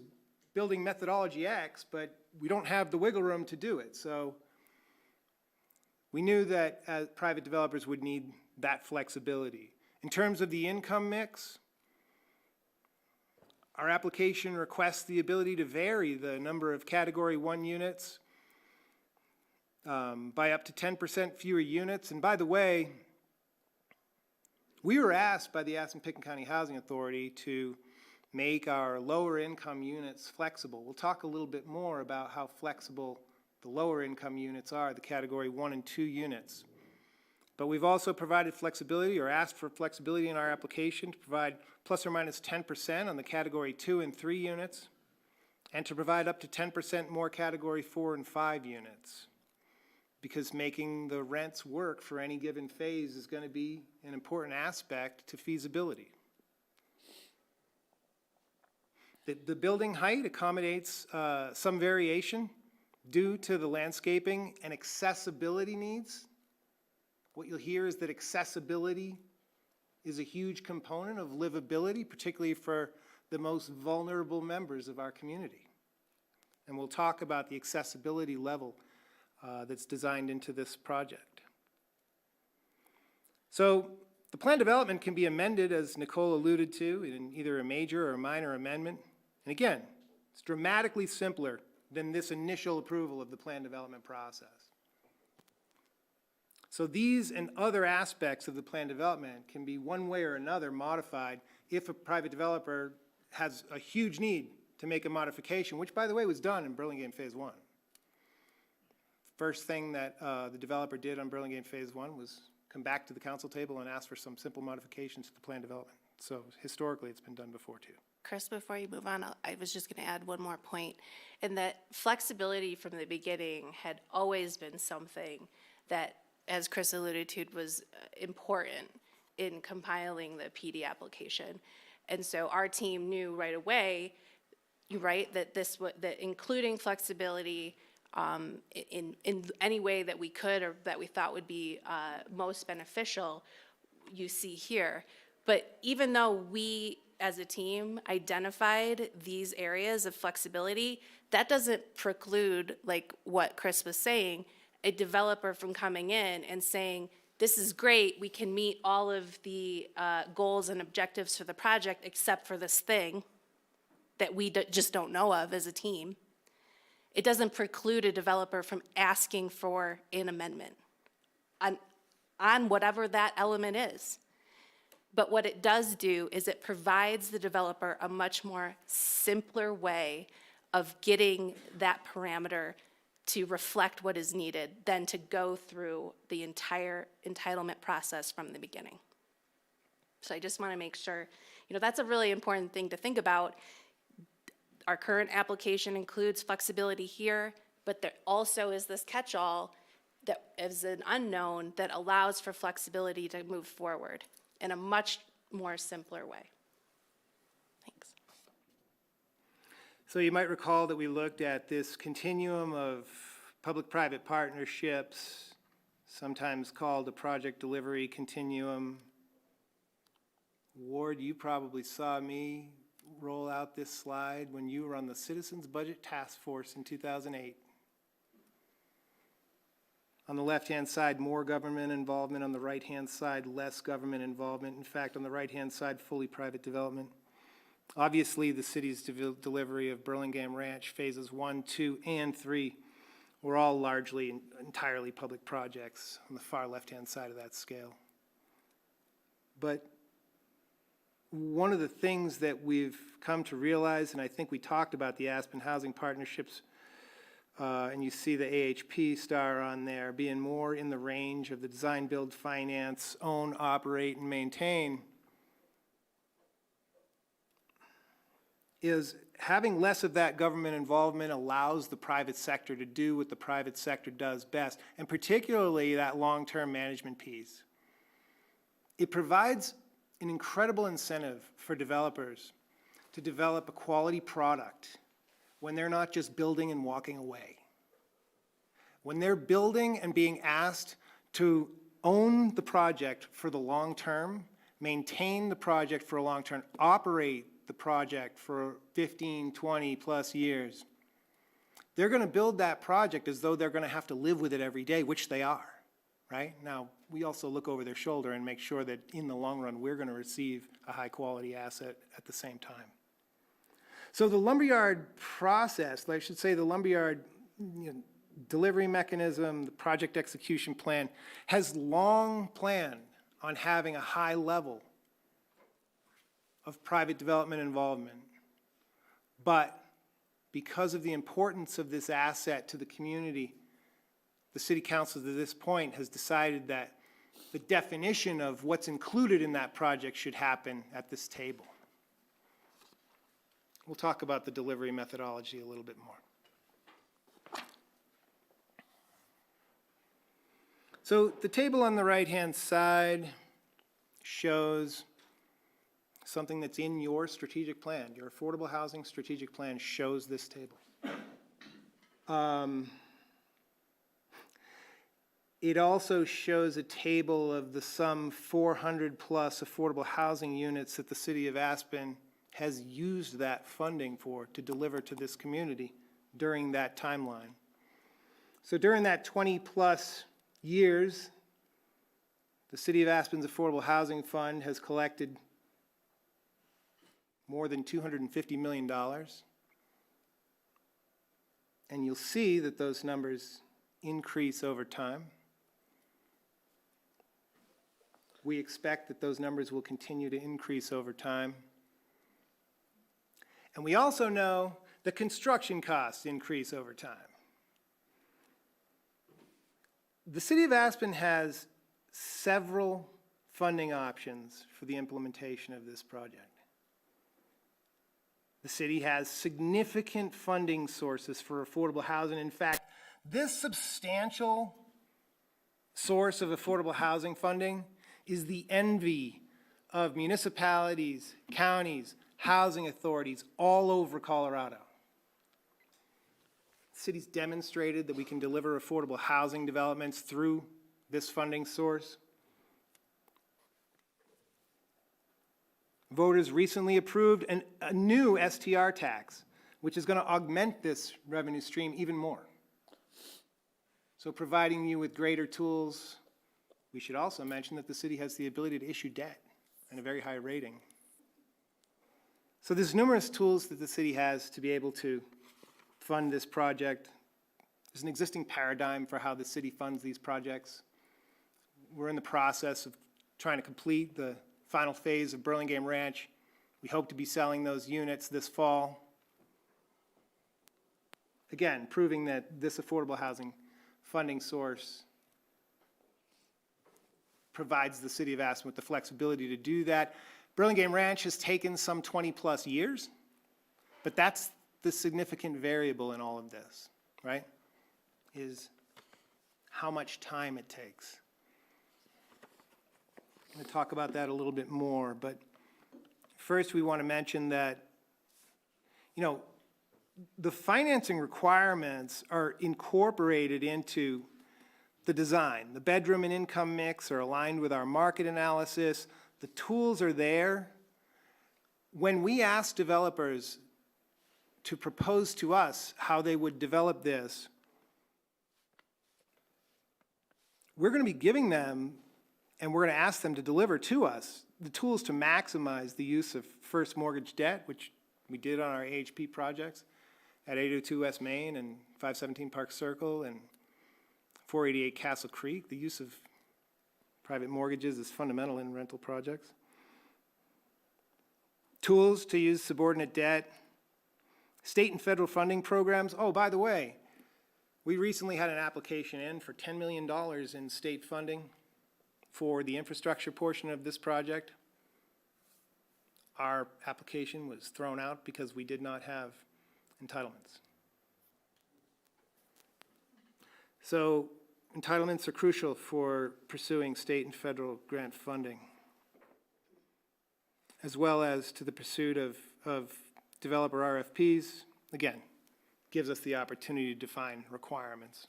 building methodology X, but we don't have the wiggle room to do it. So we knew that private developers would need that flexibility. In terms of the income mix, our application requests the ability to vary the number of Category 1 units by up to 10% fewer units. And by the way, we were asked by the Aspen-Pitkin County Housing Authority to make our lower income units flexible. We'll talk a little bit more about how flexible the lower income units are, the Category 1 and 2 units. But we've also provided flexibility, or asked for flexibility in our application to provide plus or minus 10% on the Category 2 and 3 units, and to provide up to 10% more Category 4 and 5 units, because making the rents work for any given phase is going to be an important aspect to feasibility. The building height accommodates some variation due to the landscaping and accessibility needs. What you'll hear is that accessibility is a huge component of livability, particularly for the most vulnerable members of our community. And we'll talk about the accessibility level that's designed into this project. So the plan development can be amended, as Nicole alluded to, in either a major or a minor amendment. And again, it's dramatically simpler than this initial approval of the plan development process. So these and other aspects of the plan development can be one way or another modified if a private developer has a huge need to make a modification, which, by the way, was done in Burlingame Phase 1. First thing that the developer did on Burlingame Phase 1 was come back to the council table and ask for some simple modifications to the plan development. So historically, it's been done before, too. Chris, before you move on, I was just going to add one more point, in that flexibility from the beginning had always been something that, as Chris alluded to, was important in compiling the PD application. And so our team knew right away, that that including flexibility in any way that we could or that we thought would be most beneficial, you see here. But even though we, as a team, identified these areas of flexibility, that doesn't preclude, like what Chris was saying, a developer from coming in and saying, this is great, we can meet all of the goals and objectives for the project except for this thing that we just don't know of as a team. It doesn't preclude a developer from asking for an amendment on whatever that element is. But what it does do is it provides the developer a much more simpler way of getting that parameter to reflect what is needed than to go through the entire entitlement process from the beginning. So I just want to make sure, that's a really important thing to think about. Our current application includes flexibility here, but there also is this catch-all that is an unknown that allows for flexibility to move forward in a much more simpler way. Thanks. So you might recall that we looked at this continuum of public-private partnerships, sometimes called a project delivery continuum. Ward, you probably saw me roll out this slide when you were on the Citizens Budget Task Force in 2008. On the left-hand side, more government involvement. On the right-hand side, less government involvement. In fact, on the right-hand side, fully private development. Obviously, the city's delivery of Burlingame Ranch Phases 1, 2, and 3 were all largely entirely public projects on the far left-hand side of that scale. But one of the things that we've come to realize, and I think we talked about the Aspen Housing Partnerships, and you see the AHP star on there, being more in the range of the design, build, finance, own, operate, and maintain, is having less of that government involvement allows the private sector to do what the private sector does best, and particularly that long-term management piece. It provides an incredible incentive for developers to develop a quality product when they're not just building and walking away. When they're building and being asked to own the project for the long term, maintain the project for a long term, operate the project for 15, 20 plus years, they're going to build that project as though they're going to have to live with it every day, which they are, right? Now, we also look over their shoulder and make sure that in the long run, we're going to receive a high quality asset at the same time. So the lumberyard process, I should say the lumberyard delivery mechanism, the project execution plan, has long planned on having a high level of private development involvement. But because of the importance of this asset to the community, the City Council to this point has decided that the definition of what's included in that project should happen at this table. We'll talk about the delivery methodology a little bit more. So the table on the right-hand side shows something that's in your strategic plan. Your affordable housing strategic plan shows this table. It also shows a table of the some 400 plus affordable housing units that the City of Aspen has used that funding for to deliver to this community during that timeline. So during that 20 plus years, the City of Aspen's Affordable Housing Fund has collected more than $250 million. And you'll see that those numbers increase over time. We expect that those numbers will continue to increase over time. And we also know the construction costs increase over time. The City of Aspen has several funding options for the implementation of this project. The city has significant funding sources for affordable housing. In fact, this substantial source of affordable housing funding is the envy of municipalities, counties, housing authorities all over Colorado. The city's demonstrated that we can deliver affordable housing developments through this funding source. Voters recently approved a new STR tax, which is going to augment this revenue stream even more. So providing you with greater tools, we should also mention that the city has the ability to issue debt and a very high rating. So there's numerous tools that the city has to be able to fund this project. There's an existing paradigm for how the city funds these projects. We're in the process of trying to complete the final phase of Burlingame Ranch. We hope to be selling those units this fall. Again, proving that this affordable housing funding source provides the city of Aspen with the flexibility to do that. Burlingame Ranch has taken some 20-plus years, but that's the significant variable in all of this, right? Is how much time it takes. I'm going to talk about that a little bit more, but first we want to mention that, you know, the financing requirements are incorporated into the design. The bedroom and income mix are aligned with our market analysis. The tools are there. When we ask developers to propose to us how they would develop this, we're going to be giving them, and we're going to ask them to deliver to us, the tools to maximize the use of first mortgage debt, which we did on our AHP projects at 802 West Main and 517 Park Circle and 488 Castle Creek. The use of private mortgages is fundamental in rental projects. Tools to use subordinate debt, state and federal funding programs. Oh, by the way, we recently had an application in for $10 million in state funding for the infrastructure portion of this project. Our application was thrown out because we did not have entitlements. So entitlements are crucial for pursuing state and federal grant funding, as well as to the pursuit of developer RFPs. Again, gives us the opportunity to define requirements.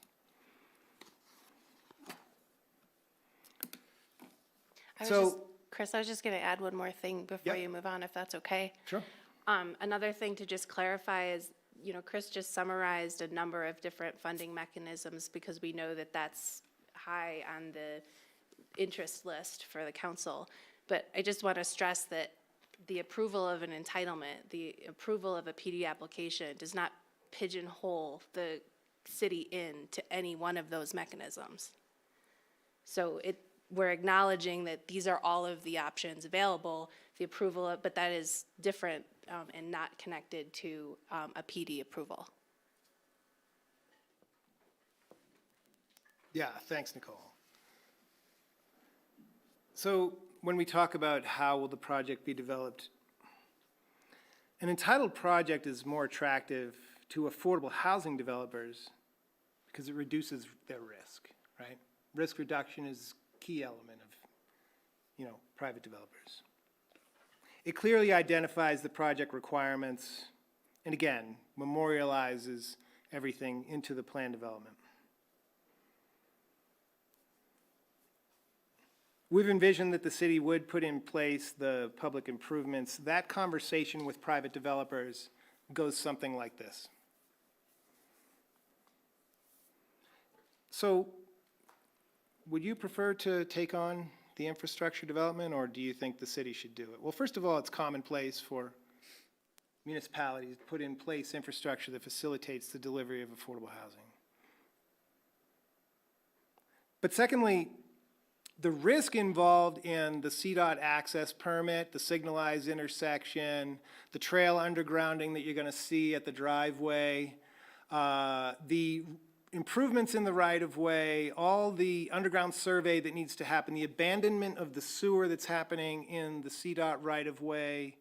Chris, I was just going to add one more thing before you move on, if that's okay. Sure. Another thing to just clarify is, you know, Chris just summarized a number of different funding mechanisms because we know that that's high on the interest list for the council. But I just want to stress that the approval of an entitlement, the approval of a PD application does not pigeonhole the city into any one of those mechanisms. So we're acknowledging that these are all of the options available, the approval of, but that is different and not connected to a PD approval. Yeah, thanks, Nicole. So when we talk about how will the project be developed, an entitled project is more attractive to affordable housing developers because it reduces their risk, right? Risk reduction is a key element of, you know, private developers. It clearly identifies the project requirements and, again, memorializes everything into the plan development. We've envisioned that the city would put in place the public improvements. That conversation with private developers goes something like this. So, would you prefer to take on the infrastructure development, or do you think the city should do it? Well, first of all, it's commonplace for municipalities to put in place infrastructure that facilitates the delivery of affordable housing. But secondly, the risk involved in the CDOT access permit, the signalized intersection, the trail undergrounding that you're gonna see at the driveway, the improvements in the right-of-way, all the underground survey that needs to happen, the abandonment of the sewer that's happening in the CDOT right-of-way,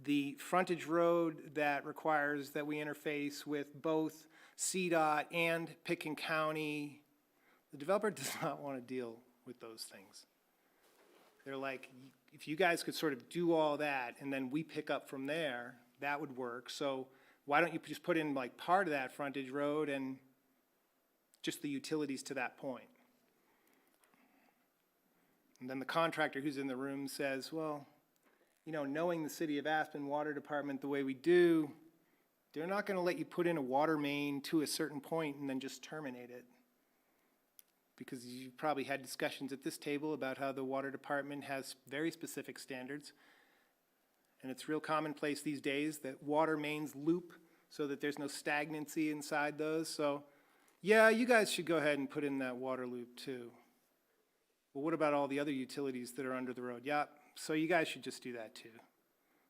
the frontage road that requires that we interface with both CDOT and Picken County. The developer does not want to deal with those things. They're like, if you guys could sort of do all that and then we pick up from there, that would work. So why don't you just put in like part of that frontage road and just the utilities to that point? And then the contractor who's in the room says, well, you know, knowing the City of Aspen Water Department the way we do, they're not going to let you put in a water main to a certain point and then just terminate it. Because you probably had discussions at this table about how the water department has very specific standards. And it's real commonplace these days that water mains loop so that there's no stagnancy inside those. So yeah, you guys should go ahead and put in that water loop too. Well, what about all the other utilities that are under the road? Yeah, so you guys should just do that too.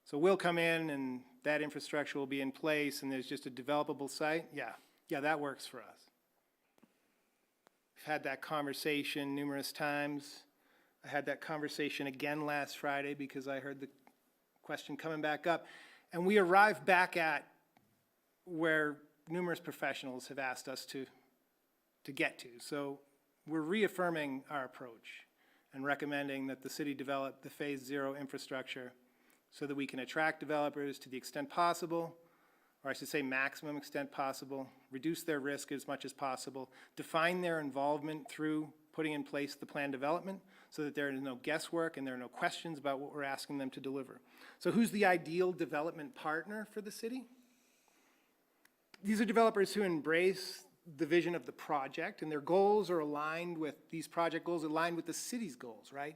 So we'll come in and that infrastructure will be in place and there's just a developable site. Yeah, that works for us. We've had that conversation numerous times. I had that conversation again last Friday because I heard the question coming back up. And we arrived back at where numerous professionals have asked us to get to. So we're reaffirming our approach and recommending that the city develop the phase 0 infrastructure so that we can attract developers to the extent possible, or I should say maximum extent possible, reduce their risk as much as possible, define their involvement through putting in place the plan development so that there is no guesswork and there are no questions about what we're asking them to deliver. So who's the ideal development partner for the city? These are developers who embrace the vision of the project and their goals are aligned with, these project goals aligned with the city's goals, right?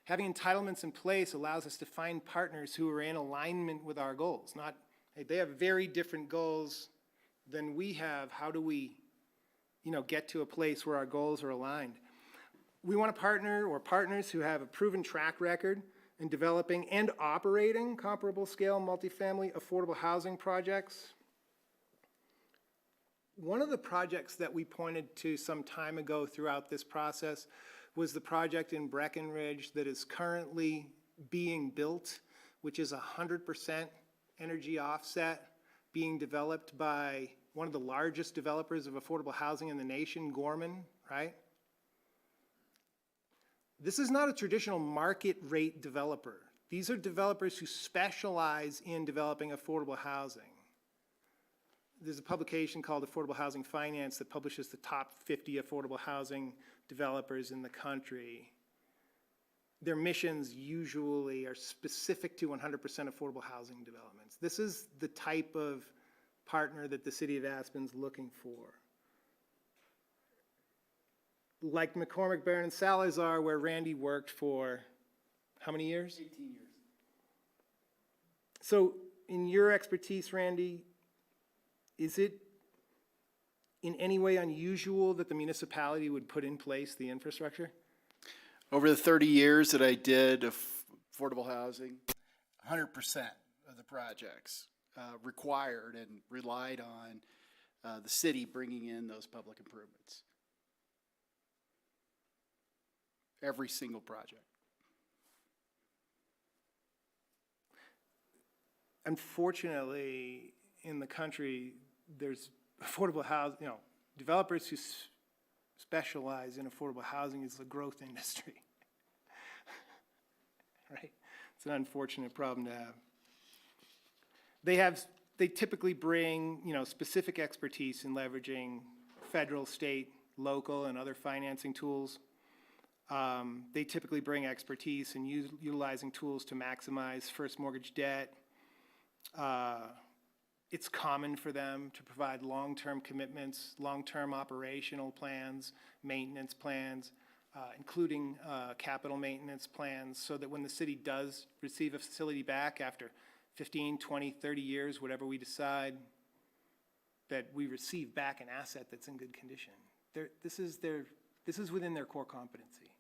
Having entitlements in place allows us to find partners who are in alignment with our goals, not, hey, they have very different goals than we have. How do we, get to a place where our goals are aligned? We want a partner or partners who have a proven track record in developing and operating comparable scale multifamily affordable housing projects. One of the projects that we pointed to some time ago throughout this process was the project in Breckenridge that is currently being built, which is 100% energy offset, being developed by one of the largest developers of affordable housing in the nation, Gorman, right? This is not a traditional market rate developer. These are developers who specialize in developing affordable housing. There's a publication called Affordable Housing Finance that publishes the top 50 affordable housing developers in the country. Their missions usually are specific to 100% affordable housing developments. This is the type of partner that the city of Aspen's looking for. Like McCormick, Barron, and Salazar, where Randy worked for how many years? 18 years. So in your expertise, Randy, is it in any way unusual that the municipality would put in place the infrastructure? Over the 30 years that I did affordable housing, 100% of the projects required and relied on the city bringing in those public improvements. Every single project. Unfortunately, in the country, there's affordable housing, developers who specialize in affordable housing is a growth industry. Right? It's an unfortunate problem to have. They typically bring, specific expertise in leveraging federal, state, local, and other financing tools. They typically bring expertise in utilizing tools to maximize first mortgage debt. It's common for them to provide long-term commitments, long-term operational plans, maintenance plans, including capital maintenance plans, so that when the city does receive a facility back after 15, 20, 30 years, whatever we decide, that we receive back an asset that's in good condition. This is their This is within their core competency.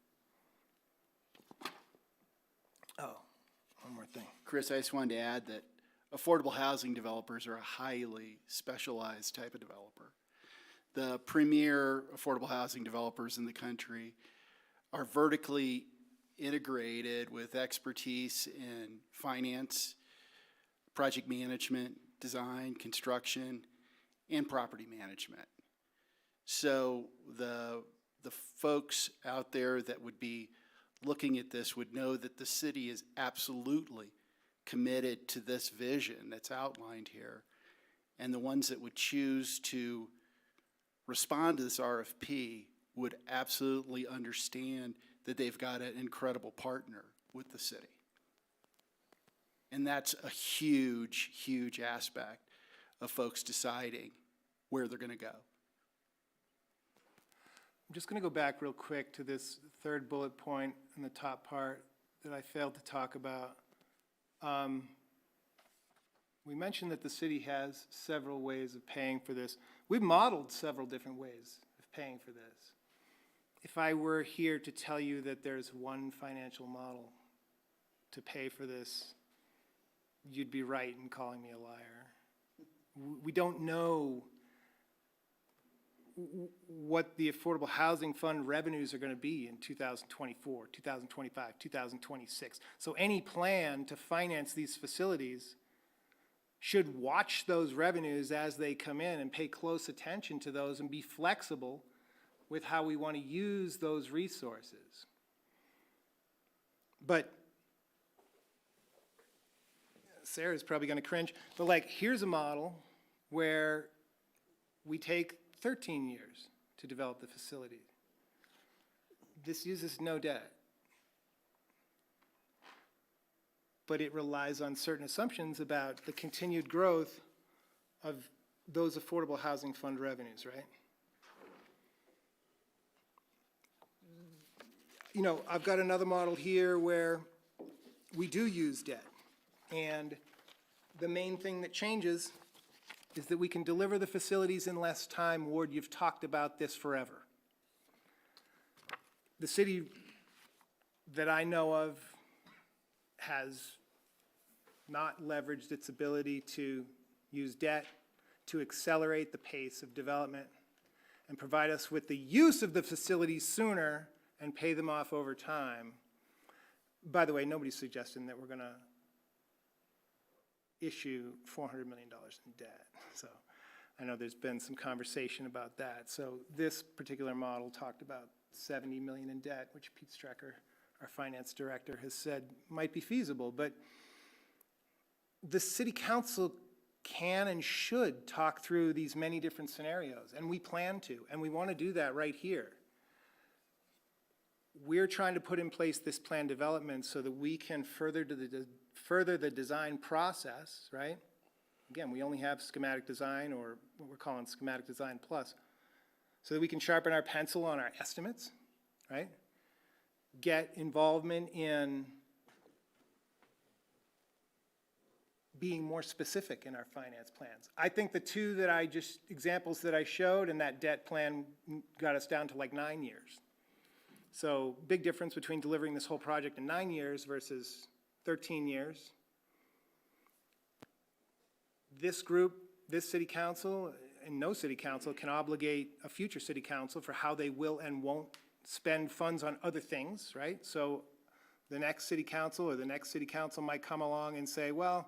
Oh, one more thing. Chris, I just wanted to add that affordable housing developers are a highly specialized type of developer. The premier affordable housing developers in the country are vertically integrated with expertise in finance, project management, design, construction, and property management. So the folks out there that would be looking at this would know that the city is absolutely committed to this vision that's outlined here. And the ones that would choose to respond to this RFP would absolutely understand that they've got an incredible partner with the city. And that's a huge, huge aspect of folks deciding where they're going to go. I'm just going to go back real quick to this third bullet point in the top part that I failed to talk about. We mentioned that the city has several ways of paying for this. We've modeled several different ways of paying for this. If I were here to tell you that there's one financial model to pay for this, you'd be right in calling me a liar. We don't know what the Affordable Housing Fund revenues are going to be in 2024, 2025, 2026. So any plan to finance these facilities should watch those revenues as they come in and pay close attention to those and be flexible with how we want to use those resources. But Sarah's probably going to cringe, but like, here's a model where we take 13 years to develop the facility. This uses no debt, but it relies on certain assumptions about the continued growth of those affordable housing fund revenues, right? You know, I've got another model here where we do use debt, and the main thing that changes is that we can deliver the facilities in less time. Ward, you've talked about this forever. The city that I know of has not leveraged its ability to use debt to accelerate the pace of development and provide us with the use of the facilities sooner and pay them off over time. By the way, nobody's suggesting that we're going to issue $400 million in debt. So I know there's been some conversation about that. So this particular model talked about $70 million in debt, which Pete Strecker, our finance director, has said might be feasible. But the city council can and should talk through these many different scenarios, and we plan to, and we want to do that right here. We're trying to put in place this plan development so that we can further the design process, right? Again, we only have schematic design, or what we're calling schematic design plus, so that we can sharpen our pencil on our estimates, right? Get involvement in being more specific in our finance plans. I think the two examples that I showed and that debt plan got us down to like 9 years. So big difference between delivering this whole project in 9 years versus 13 years. This group, this city council, and no city council can obligate a future city council for how they will and won't spend funds on other things, right? So the next city council or the next city council might come along and say, well,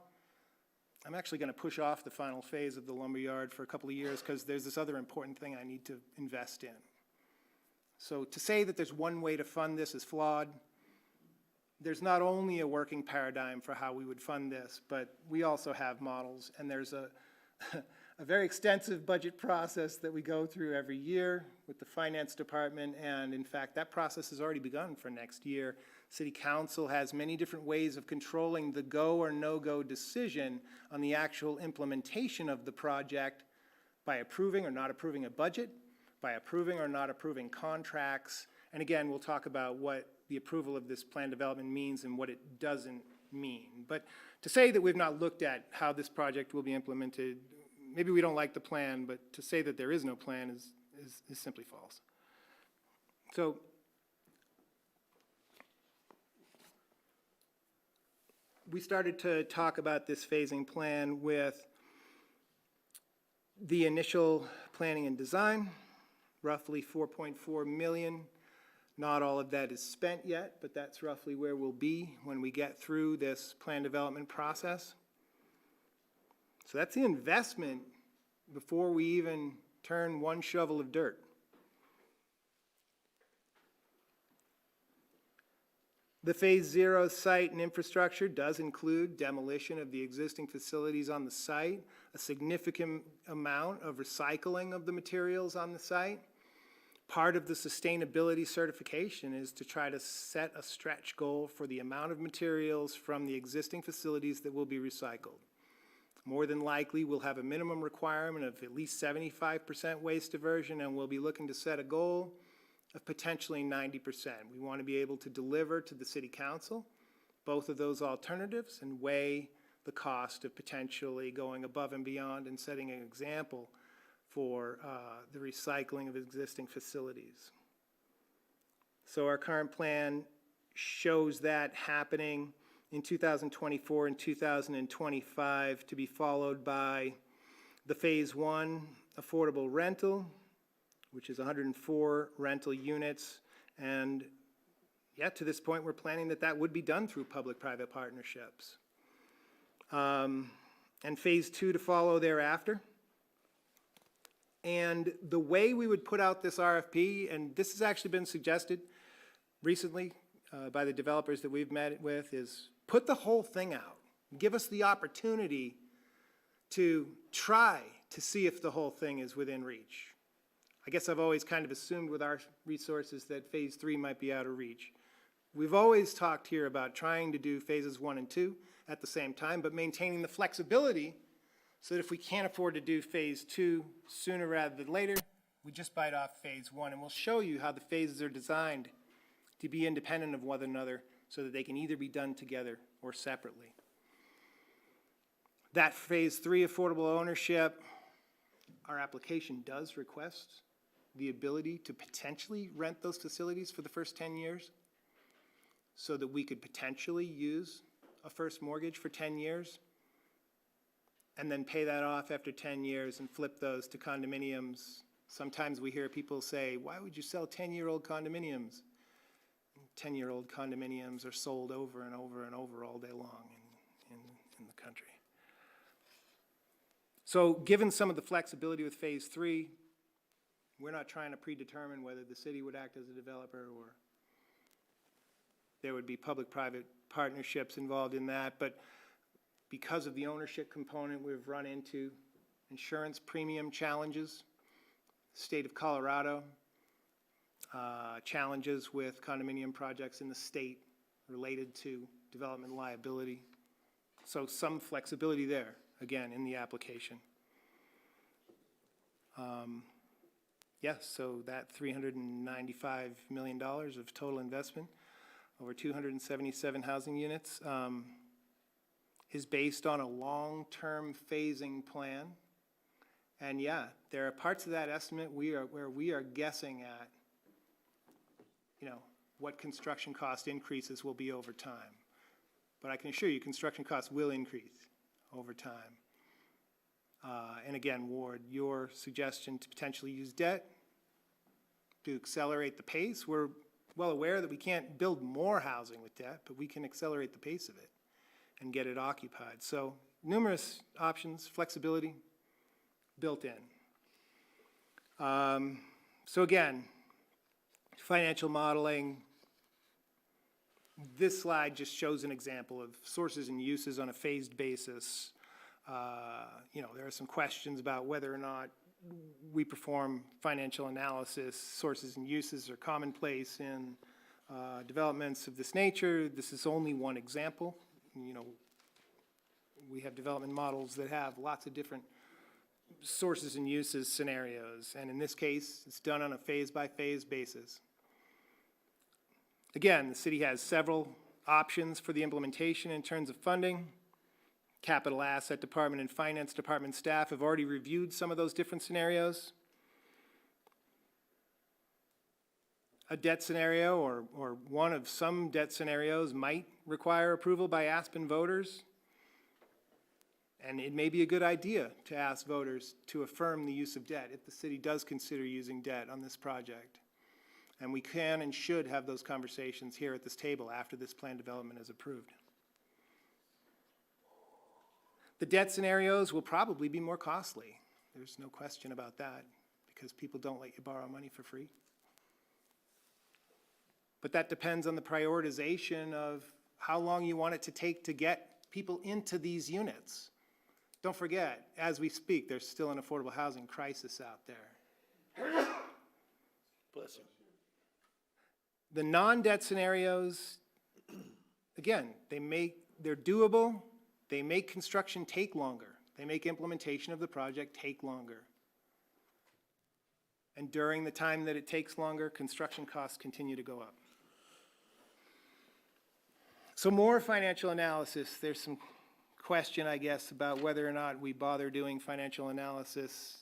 I'm actually going to push off the final phase of the lumberyard for a couple of years because there's this other important thing I need to invest in. So to say that there's one way to fund this is flawed. There's not only a working paradigm for how we would fund this, but we also have models, and there's a very extensive budget process that we go through every year with the finance department, and in fact, that process has already begun for next year. City council has many different ways of controlling the go or no-go decision on the actual implementation of the project by approving or not approving a budget, by approving or not approving contracts. And again, we'll talk about what the approval of this plan development means and what it doesn't mean. But to say that we've not looked at how this project will be implemented, maybe we don't like the plan, but to say that there is no plan is simply false. So we started to talk about this phasing plan with the initial planning and design, roughly 4.4 million. Not all of that is spent yet, but that's roughly where we'll be when we get through this plan development process. So that's the investment before we even turn one shovel of dirt. The Phase 0 site and infrastructure does include demolition of the existing facilities on the site, a significant amount of recycling of the materials on the site. Part of the sustainability certification is to try to set a stretch goal for the amount of materials from the existing facilities that will be recycled. More than likely, we'll have a minimum requirement of at least 75% waste diversion, and we'll be looking to set a goal of potentially 90%. We want to be able to deliver to the City Council both of those alternatives and weigh the cost of potentially going above and beyond and setting an example for the recycling of existing facilities. So our current plan shows that happening in 2024 and 2025, to be followed by the Phase 1 affordable rental, which is 104 rental units. And yet to this point, we're planning that that would be done through public-private partnerships. And Phase 2 to follow thereafter. And the way we would put out this RFP, and this has actually been suggested recently by the developers that we've met with, is put the whole thing out. Give us the opportunity to try to see if the whole thing is within reach. I guess I've always kind of assumed with our resources that Phase 3 might be out of reach. We've always talked here about trying to do Phases 1 and 2 at the same time, but maintaining the flexibility so that if we can't afford to do Phase 2 sooner rather than later, we just bite off Phase 1. And we'll show you how the phases are designed to be independent of one another so that they can either be done together or separately. That Phase 3 affordable ownership, our application does request the ability to potentially rent those facilities for the first 10 years so that we could potentially use a first mortgage for 10 years and then pay that off after 10 years and flip those to condominiums. Sometimes we hear people say, why would you sell 10-year-old condominiums? 10-year-old condominiums are sold over and over and over all day long in the country. So given some of the flexibility with Phase 3, we're not trying to predetermine whether the city would act as a developer or there would be public-private partnerships involved in that. But because of the ownership component, we've run into insurance premium challenges, state of Colorado, challenges with condominium projects in the state related to development liability. So some flexibility there, again, in the application. Yes, so that $395 million of total investment over 277 housing units is based on a long-term phasing plan. And yeah, there are parts of that estimate where we are guessing at, what construction cost increases will be over time. But I can assure you, construction costs will increase over time. And again, Ward, your suggestion to potentially use debt to accelerate the pace, we're well aware that we can't build more housing with debt, but we can accelerate the pace of it and get it occupied. So numerous options, flexibility built in. So again, financial modeling. This slide just shows an example of sources and uses on a phased basis. There are some questions about whether or not we perform financial analysis. Sources and uses are commonplace in developments of this nature. This is only one example. We have development models that have lots of different sources and uses scenarios, and in this case, it's done on a phase-by-phase basis. Again, the city has several options for the implementation in terms of funding. Capital Asset Department and Finance Department staff have already reviewed some of those different scenarios. a debt scenario or one of some debt scenarios might require approval by Aspen voters. And it may be a good idea to ask voters to affirm the use of debt if the city does consider using debt on this project. And we can and should have those conversations here at this table after this plan development is approved. The debt scenarios will probably be more costly. There's no question about that, because people don't let you borrow money for free. But that depends on the prioritization of how long you want it to take to get people into these units. Don't forget, as we speak, there's still an affordable housing crisis out there. Bless you. The non-debt scenarios, again, they're doable. They make construction take longer. They make implementation of the project take longer. And during the time that it takes longer, construction costs continue to go up. So more financial analysis. There's some question, I guess, about whether or not we bother doing financial analysis.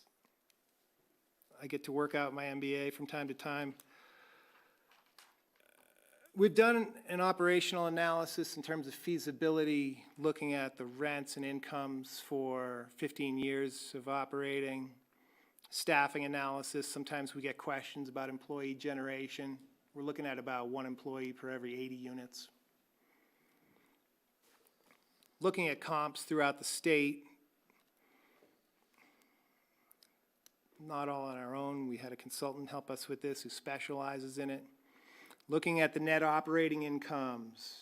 I get to work out my MBA from time to time. We've done an operational analysis in terms of feasibility, looking at the rents and incomes for 15 years of operating. Staffing analysis, sometimes we get questions about employee generation. We're looking at about 1 employee per every 80 units. Looking at comps throughout the state, not all on our own. We had a consultant help us with this who specializes in it. Looking at the net operating incomes,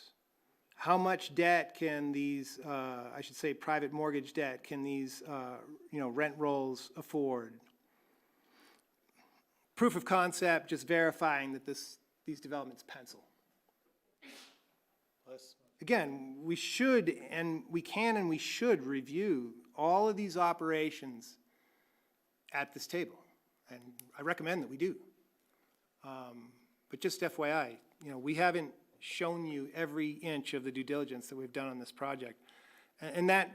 how much debt can these, I should say private mortgage debt, can these rent rolls afford? Proof of concept, just verifying that these developments pencil. Again, we should and we can and we should review all of these operations at this table, and I recommend that we do. But just FYI, we haven't shown you every inch of the due diligence that we've done on this project. And that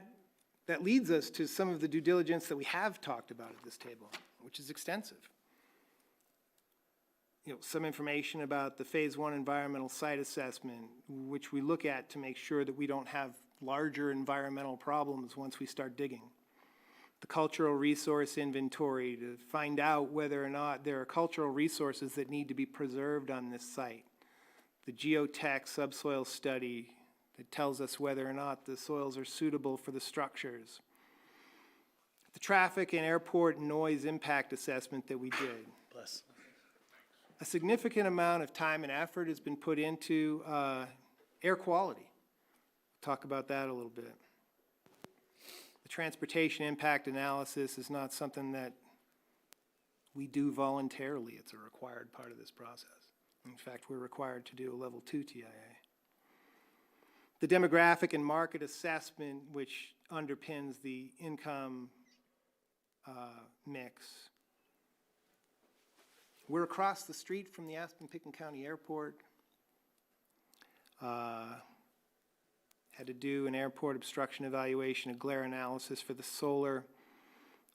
leads us to some of the due diligence that we have talked about at this table, which is extensive. Some information about the Phase 1 environmental site assessment, which we look at to make sure that we don't have larger environmental problems once we start digging. The cultural resource inventory to find out whether or not there are cultural resources that need to be preserved on this site. The geotech subsoil study that tells us whether or not the soils are suitable for the structures. The traffic and airport noise impact assessment that we did. Bless. A significant amount of time and effort has been put into air quality. Talk about that a little bit. The transportation impact analysis is not something that we do voluntarily. It's a required part of this process. In fact, we're required to do a level 2 TIA. The demographic and market assessment, which underpins the income mix. We're across the street from the Aspen-Pickens County Airport. Had to do an airport obstruction evaluation, a glare analysis for the solar.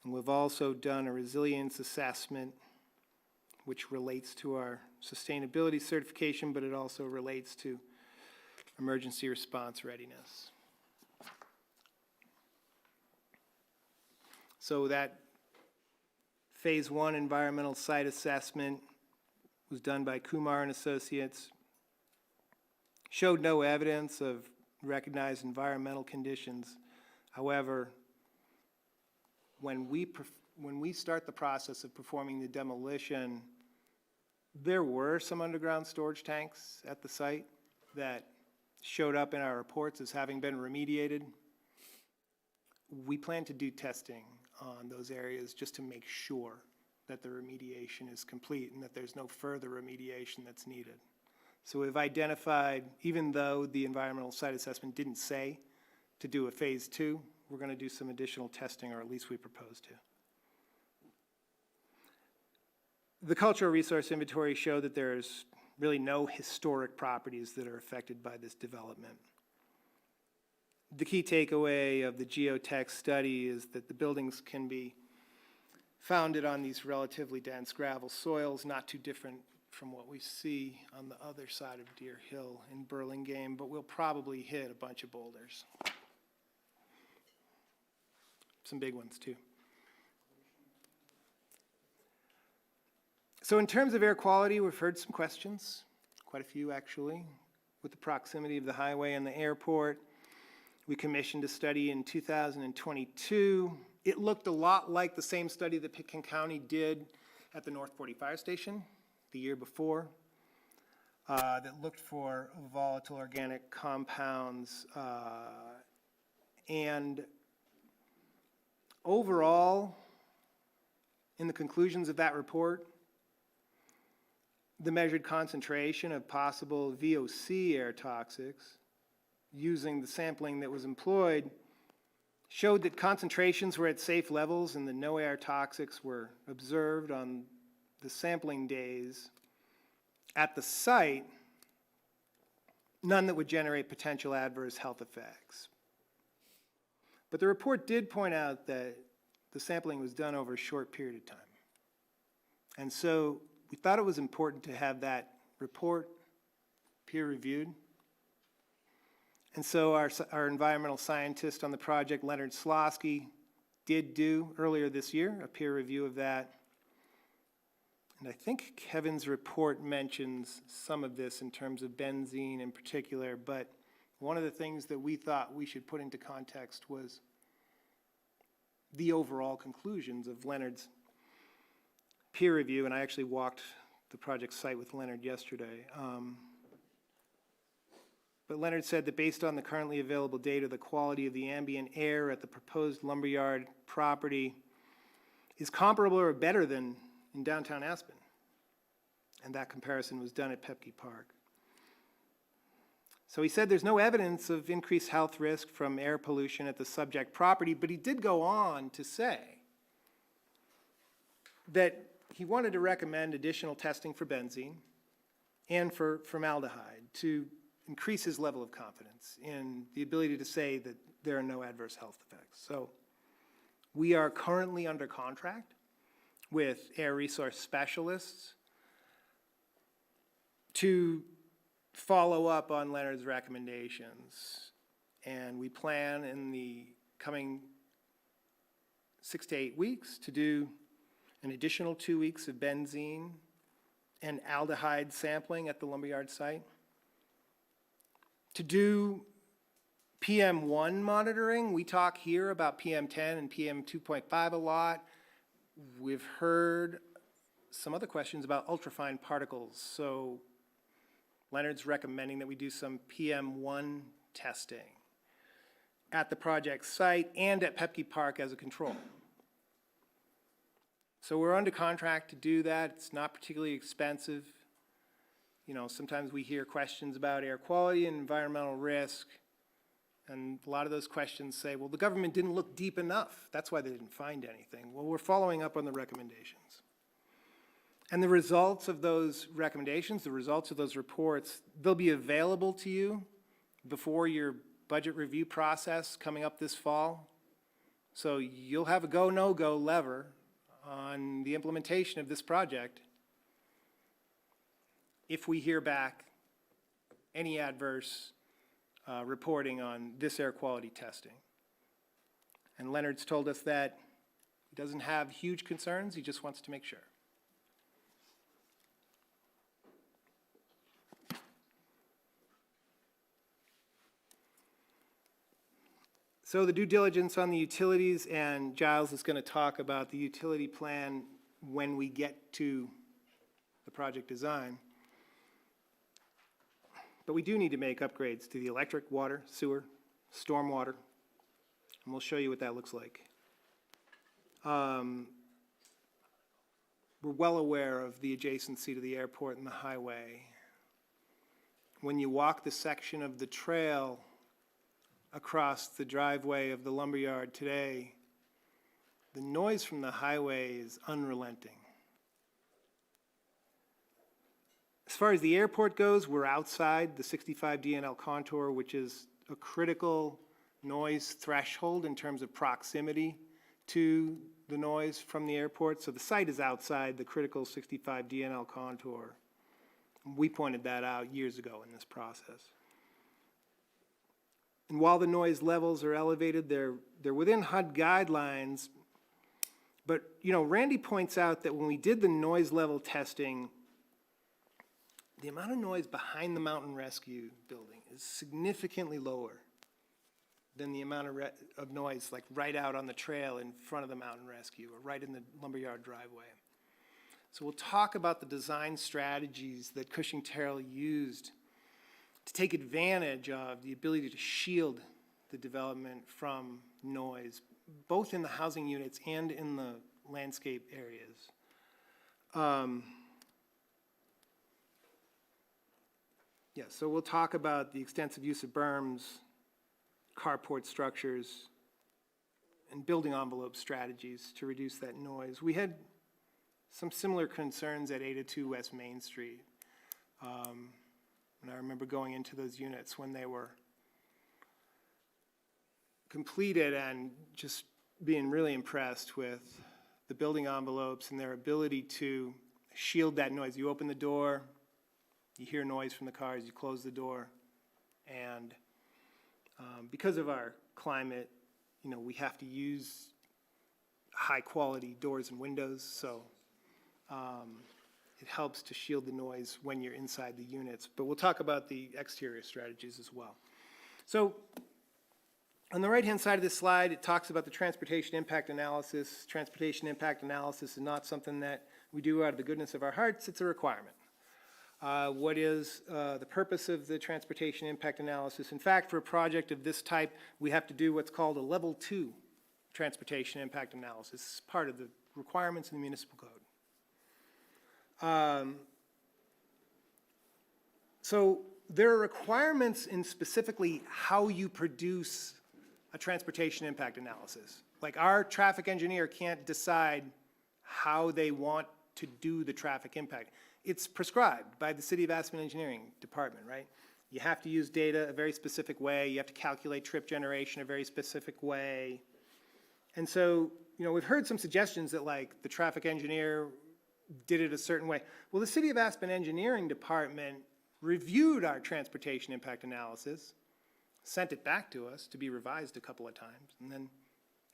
And we've also done a resilience assessment, which relates to our sustainability certification, but it also relates to emergency response readiness. So that Phase 1 environmental site assessment was done by Kumar and Associates. Showed no evidence of recognized environmental conditions. However, when we start the process of performing the demolition, there were some underground storage tanks at the site that showed up in our reports as having been remediated. We plan to do testing on those areas just to make sure that the remediation is complete and that there's no further remediation that's needed. So we've identified, even though the environmental site assessment didn't say to do a Phase 2, we're going to do some additional testing, or at least we propose to. The cultural resource inventory showed that there's really no historic properties that are affected by this development. The key takeaway of the geotech study is that the buildings can be founded on these relatively dense gravel soils, not too different from what we see on the other side of Deer Hill in Burlingame, but we'll probably hit a bunch of boulders. Some big ones, too. So in terms of air quality, we've heard some questions, quite a few actually, with the proximity of the highway and the airport. We commissioned a study in 2022. It looked a lot like the same study that Pitkin County did at the North 40 Fire Station the year before, that looked for volatile organic compounds. And overall, in the conclusions of that report, the measured concentration of possible VOC air toxics using the sampling that was employed showed that concentrations were at safe levels and that no air toxics were observed on the sampling days at the site, none that would generate potential adverse health effects. But the report did point out that the sampling was done over a short period of time. And so we thought it was important to have that report peer-reviewed. And so our environmental scientist on the project, Leonard Slosky, did do earlier this year a peer review of that. And I think Kevin's report mentions some of this in terms of benzene in particular, but one of the things that we thought we should put into context was the overall conclusions of Leonard's peer review, and I actually walked the project site with Leonard yesterday. But Leonard said that based on the currently available data, the quality of the ambient air at the proposed lumberyard property is comparable or better than in downtown Aspen. And that comparison was done at Pepke Park. So he said there's no evidence of increased health risk from air pollution at the subject property, but he did go on to say that he wanted to recommend additional testing for benzene and for formaldehyde to increase his level of confidence in the ability to say that there are no adverse health effects. So we are currently under contract with air resource specialists to follow up on Leonard's recommendations. And we plan in the coming 6 to 8 weeks to do an additional 2 weeks of benzene and aldehyde sampling at the lumberyard site, to do PM1 monitoring. We talk here about PM10 and PM2.5 a lot. We've heard some other questions about ultrafine particles. So Leonard's recommending that we do some PM1 testing at the project site and at Pepke Park as a control. So we're under contract to do that. It's not particularly expensive. You know, sometimes we hear questions about air quality and environmental risk, and a lot of those questions say, well, the government didn't look deep enough. That's why they didn't find anything. Well, we're following up on the recommendations. And the results of those recommendations, the results of those reports, they'll be available to you before your budget review process coming up this fall. So you'll have a go, no-go lever on the implementation of this project if we hear back any adverse reporting on this air quality testing. And Leonard's told us that he doesn't have huge concerns, he just wants to make sure. So the due diligence on the utilities, and Giles is going to talk about the utility plan when we get to the project design. But we do need to make upgrades to the electric, water, sewer, stormwater, and we'll show you what that looks like. We're well aware of the adjacency to the airport and the highway. When you walk the section of the trail across the driveway of the lumberyard today, the noise from the highway is unrelenting. As far as the airport goes, we're outside the 65 DNL contour, which is a critical noise threshold in terms of proximity to the noise from the airport. So the site is outside the critical 65 DNL contour. We pointed that out years ago in this process. And while the noise levels are elevated, they're within HUD guidelines. But, you know, Randy points out that when we did the noise level testing, the amount of noise behind the mountain rescue building is significantly lower than the amount of noise like right out on the trail in front of the mountain rescue or right in the lumberyard driveway. So we'll talk about the design strategies that Cushing-Terrell used to take advantage of the ability to shield the development from noise, both in the housing units and in the landscape areas. Yeah, so we'll talk about the extensive use of berms, carport structures, and building envelope strategies to reduce that noise. We had some similar concerns at 802 West Main Street. And I remember going into those units when they were completed and just being really impressed with the building envelopes and their ability to shield that noise. You open the door, you hear noise from the cars, you close the door, and because of our climate, you know, we have to use high-quality doors and windows, so it helps to shield the noise when you're inside the units. But we'll talk about the exterior strategies as well. So on the right-hand side of this slide, it talks about the transportation impact analysis. Transportation impact analysis is not something that we do out of the goodness of our hearts, it's a requirement. What is the purpose of the transportation impact analysis? In fact, for a project of this type, we have to do what's called a level 2 transportation impact analysis. It's part of the requirements in the municipal code. So there are requirements in specifically how you produce a transportation impact analysis. Like our traffic engineer can't decide how they want to do the traffic impact. It's prescribed by the City of Aspen Engineering Department, right? You have to use data a very specific way. You have to calculate trip generation a very specific way. And so, you know, we've heard some suggestions that like the traffic engineer did it a certain way. Well, the City of Aspen Engineering Department reviewed our transportation impact analysis, sent it back to us to be revised a couple of times, and then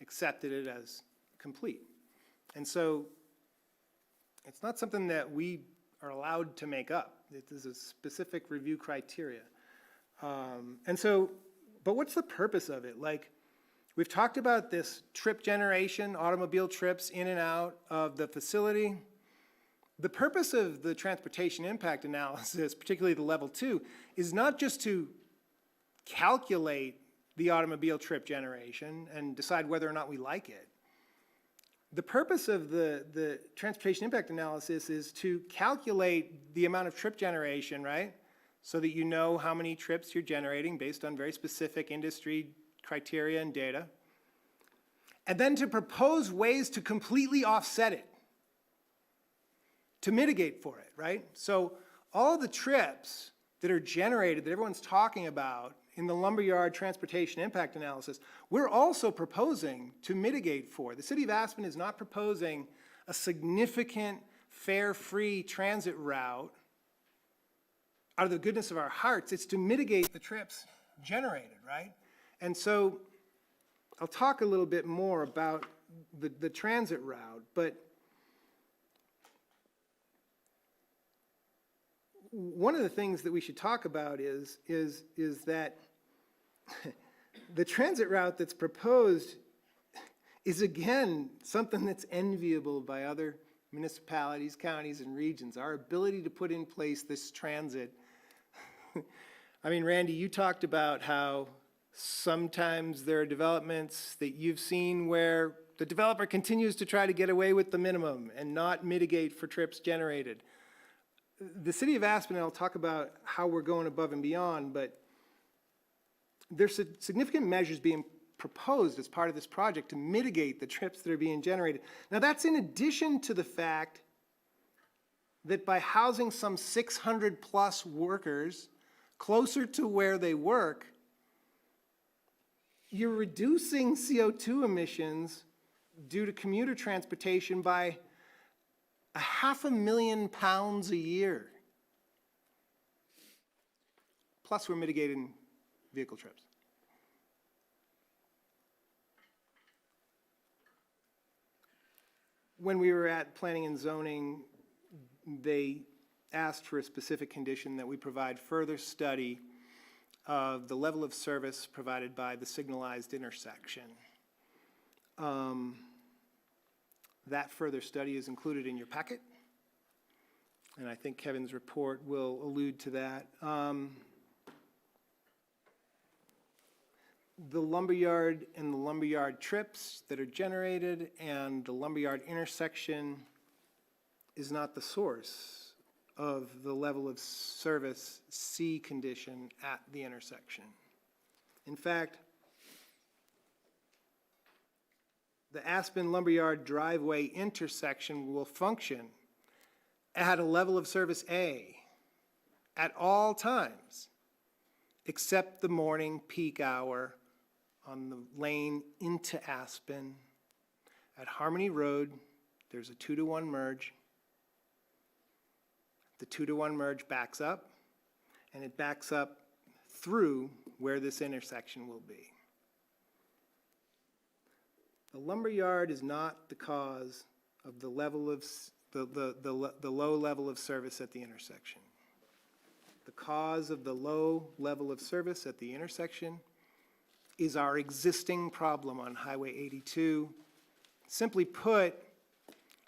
accepted it as complete. And so it's not something that we are allowed to make up. It is a specific review criteria. And so, but what's the purpose of it? Like, we've talked about this trip generation, automobile trips in and out of the facility. The purpose of the transportation impact analysis, particularly the level 2, is not just to calculate the automobile trip generation and decide whether or not we like it. The purpose of the transportation impact analysis is to calculate the amount of trip generation, right? So that you know how many trips you're generating based on very specific industry criteria and data. And then to propose ways to completely offset it, to mitigate for it, right? So all the trips that are generated, that everyone's talking about in the lumberyard transportation impact analysis, we're also proposing to mitigate for. The City of Aspen is not proposing a significant fare-free transit route out of the goodness of our hearts. It's to mitigate the trips generated, right? And so I'll talk a little bit more about the transit route, but one of the things that we should talk about is that the transit route that's proposed is, again, something that's enviable by other municipalities, counties, and regions. Our ability to put in place this transit. I mean, Randy, you talked about how sometimes there are developments that you've seen where the developer continues to try to get away with the minimum and not mitigate for trips generated. The City of Aspen, and I'll talk about how we're going above and beyond, but there's significant measures being proposed as part of this project to mitigate the trips that are being generated. Now, that's in addition to the fact that by housing some 600 plus workers closer to where they work, you're reducing CO2 emissions due to commuter transportation by 500,000 pounds a year. plus we're mitigating vehicle trips. When we were at planning and zoning, they asked for a specific condition that we provide further study of the level of service provided by the signalized intersection. That further study is included in your packet, and I think Kevin's report will allude to that. The lumberyard and the lumberyard trips that are generated and the lumberyard intersection is not the source of the level of service C condition at the intersection. In fact, the Aspen Lumberyard driveway intersection will function at a level of service A at all times, except the morning peak hour on the lane into Aspen. At Harmony Road, there's a 2-to-1 merge. The 2-to-1 merge backs up, and it backs up through where this intersection will be. The lumberyard is not the cause of the level of the low level of service at the intersection. The cause of the low level of service at the intersection is our existing problem on Highway 82. Simply put,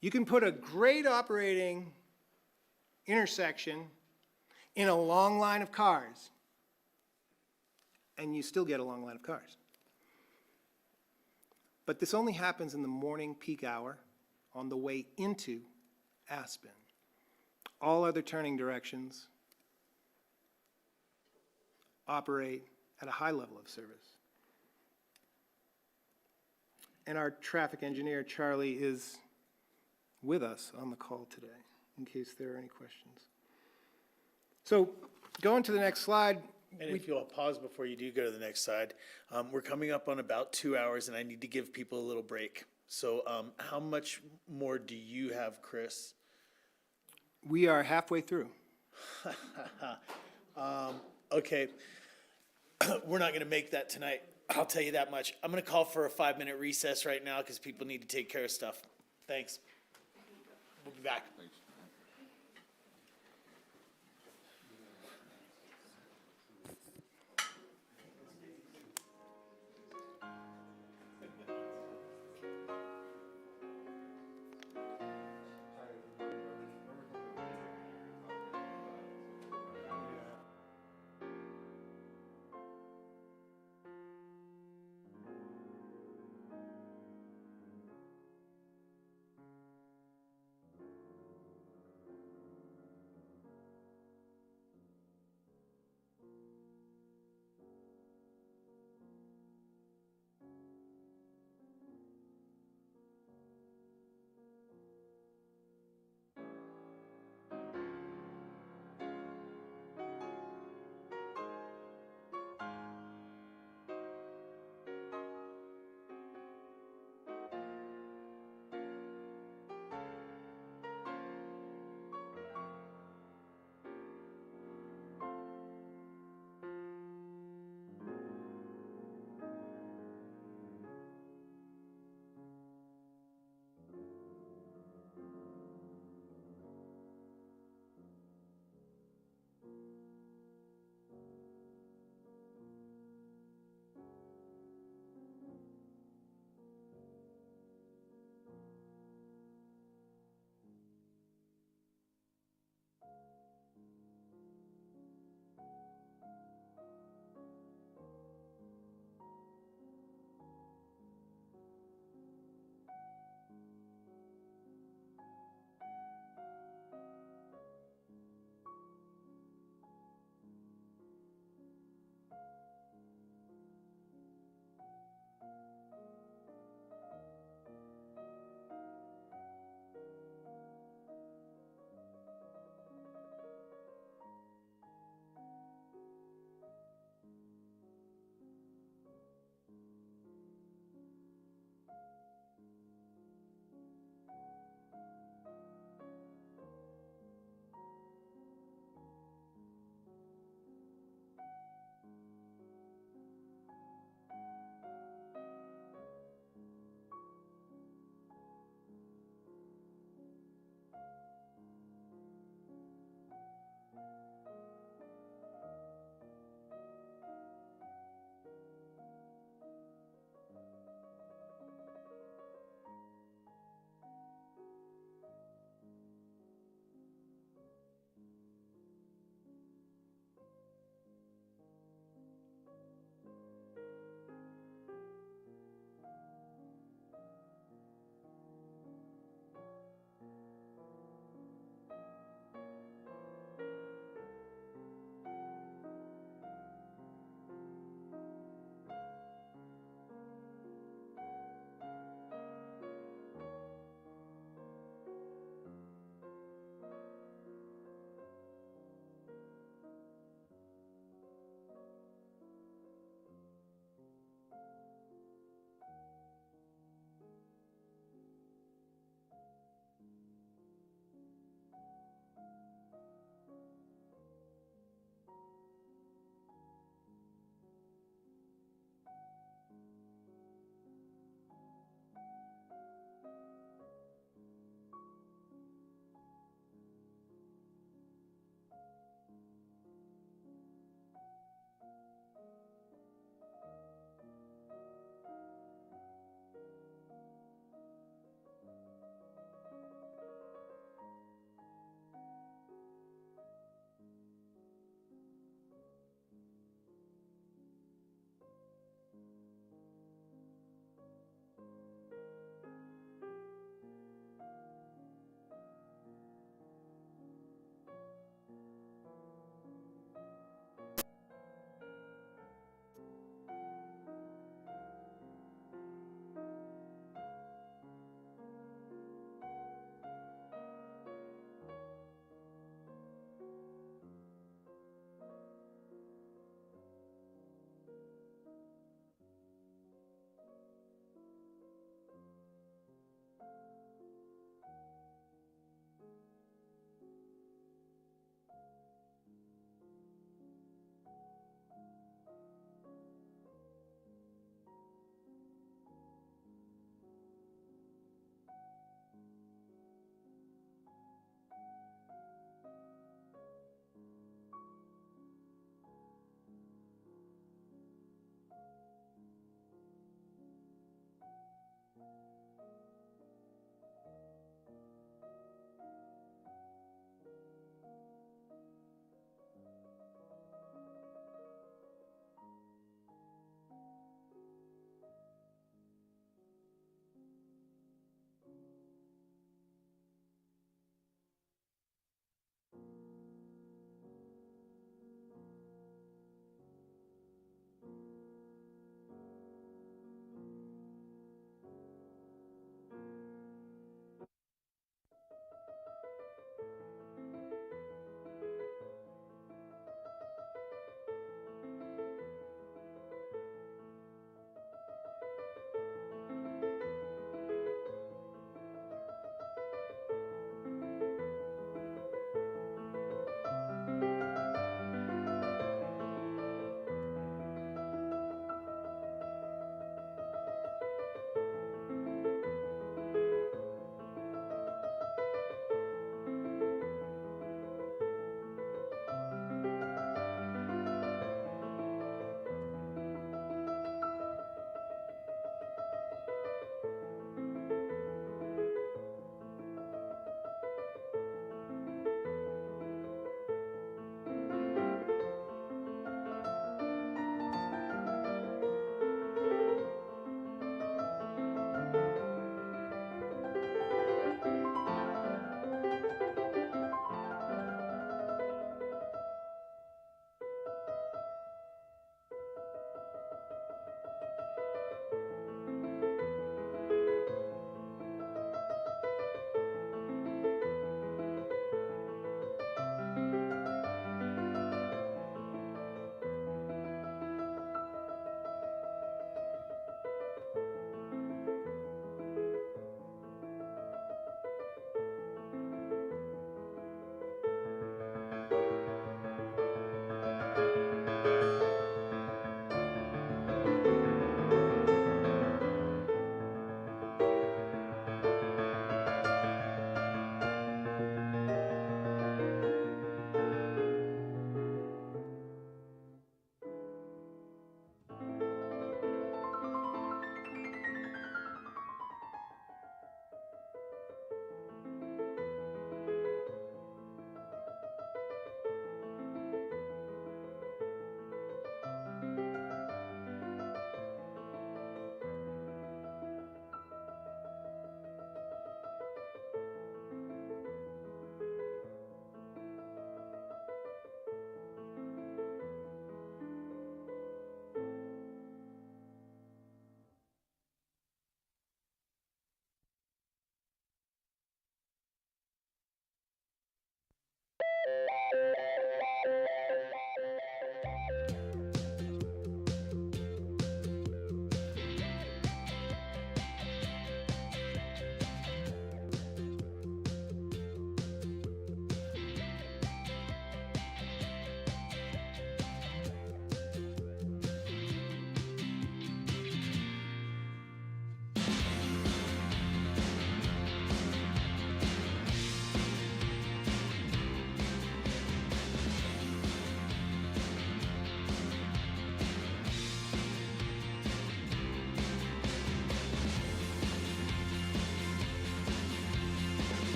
you can put a great operating intersection in a long line of cars, and you still get a long line of cars. But this only happens in the morning peak hour on the way into Aspen. All other turning directions operate at a high level of service. And our traffic engineer, Charlie, is with us on the call today, in case there are any questions. So, going to the next slide. And if you'll pause before you do go to the next slide, we're coming up on about 2 hours, and I need to give people a little break. So how much more do you have, Chris? We are halfway through. Okay, we're not going to make that tonight. I'll tell you that much. I'm going to call for a 5-minute recess right now because people need to take care of stuff. Thanks. We'll be back.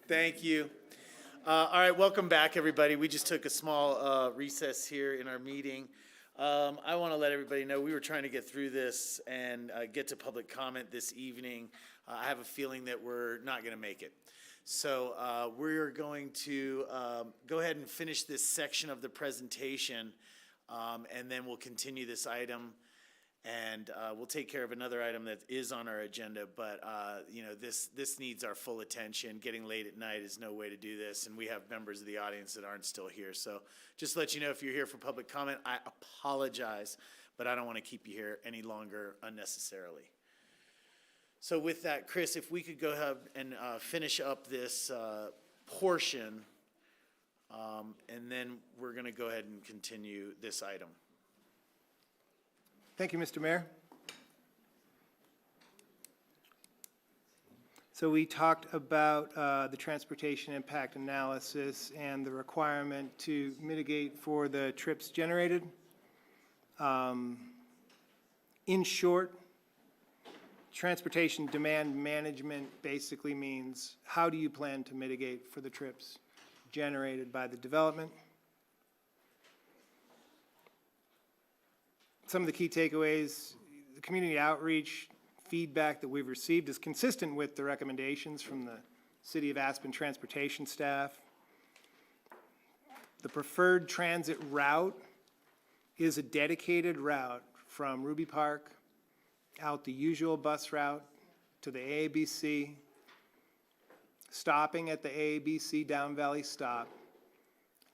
Thank you. All right, welcome back, everybody. We just took a small recess here in our meeting. I want to let everybody know we were trying to get through this and get to public comment this evening. I have a feeling that we're not going to make it. So we're going to go ahead and finish this section of the presentation, and then we'll continue this item. And we'll take care of another item that is on our agenda, but you know, this needs our full attention. Getting late at night is no way to do this, and we have members of the audience that aren't still here. So just to let you know, if you're here for public comment, I apologize, but I don't want to keep you here any longer unnecessarily. So with that, Chris, if we could go ahead and finish up this portion, and then we're going to go ahead and continue this item. Thank you, Mr. Mayor. So we talked about the transportation impact analysis and the requirement to mitigate for the trips generated. In short, transportation demand management basically means how do you plan to mitigate for the trips generated by the development. Some of the key takeaways: the community outreach feedback that we've received is consistent with the recommendations from the City of Aspen transportation staff. The preferred transit route is a dedicated route from Ruby Park out the usual bus route to the AABC, stopping at the AABC Down Valley stop,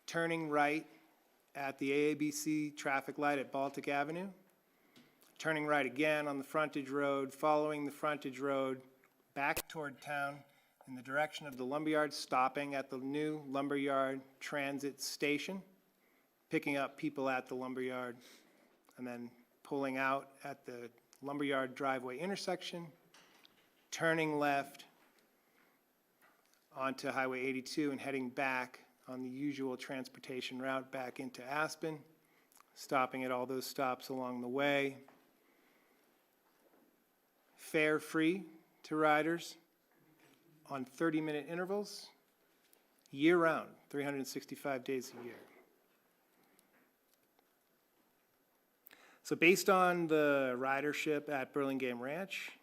turning right at the AABC traffic light at Baltic Avenue, turning right again on the frontage road, following the frontage road back toward town in the direction of the lumberyard, stopping at the new lumberyard transit station, picking up people at the lumberyard, and then pulling out at the lumberyard driveway intersection, turning left onto Highway 82 and heading back on the usual transportation route back into Aspen, stopping at all those stops along the way. Fare free to riders on 30-minute intervals, year-round, 365 days a year. So based on the ridership at Burlingame Ranch,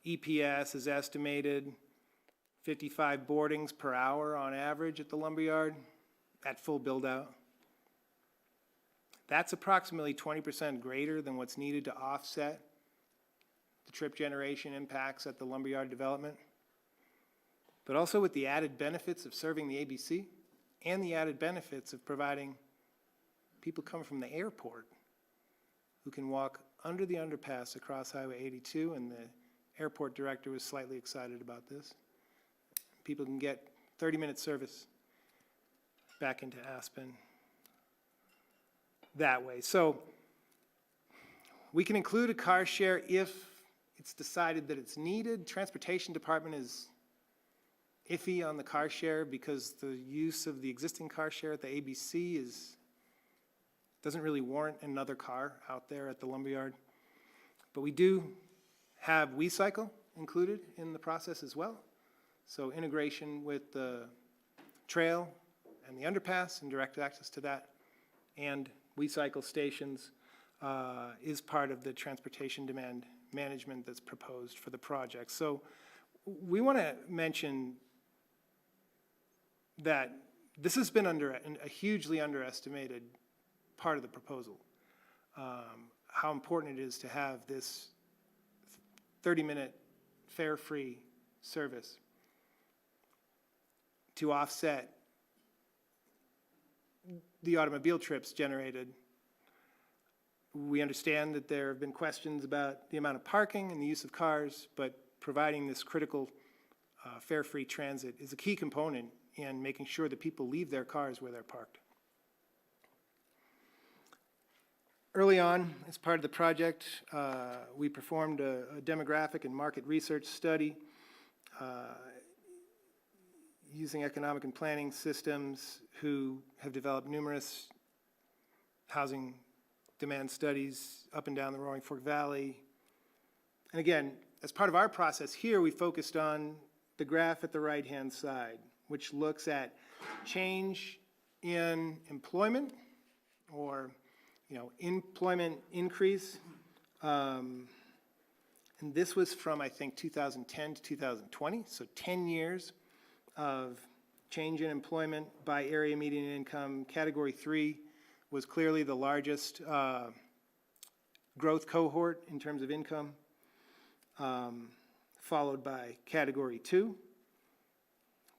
EPS has estimated 55 boardings per hour on average at the lumberyard at full build-out. That's approximately 20% greater than what's needed to offset the trip generation impacts at the lumberyard development. But also with the added benefits of serving the ABC and the added benefits of providing people coming from the airport who can walk under the underpass across Highway 82, and the airport director was slightly excited about this. People can get 30-minute service back into Aspen that way. So we can include a car share if it's decided that it's needed. Transportation Department is iffy on the car share because the use of the existing car share at the ABC doesn't really warrant another car out there at the lumberyard. But we do have WeCycle included in the process as well. So integration with the trail and the underpass and direct access to that, and WeCycle stations is part of the transportation demand management that's proposed for the project. So we want to mention that this has been a hugely underestimated part of the proposal, how important it is to have this 30-minute fare-free service to offset the automobile trips generated. We understand that there have been questions about the amount of parking and the use of cars, but providing this critical fare-free transit is a key component in making sure that people leave their cars where they're parked. Early on, as part of the project, we performed a demographic and market research study using economic and planning systems who have developed numerous housing demand studies up and down the Roaring Fork Valley. And again, as part of our process here, we focused on the graph at the right-hand side, which looks at change in employment or, employment increase. And this was from, I think, 2010 to 2020, so 10 years of change in employment by area median income. Category 3 was clearly the largest growth cohort in terms of income, followed by Category 2.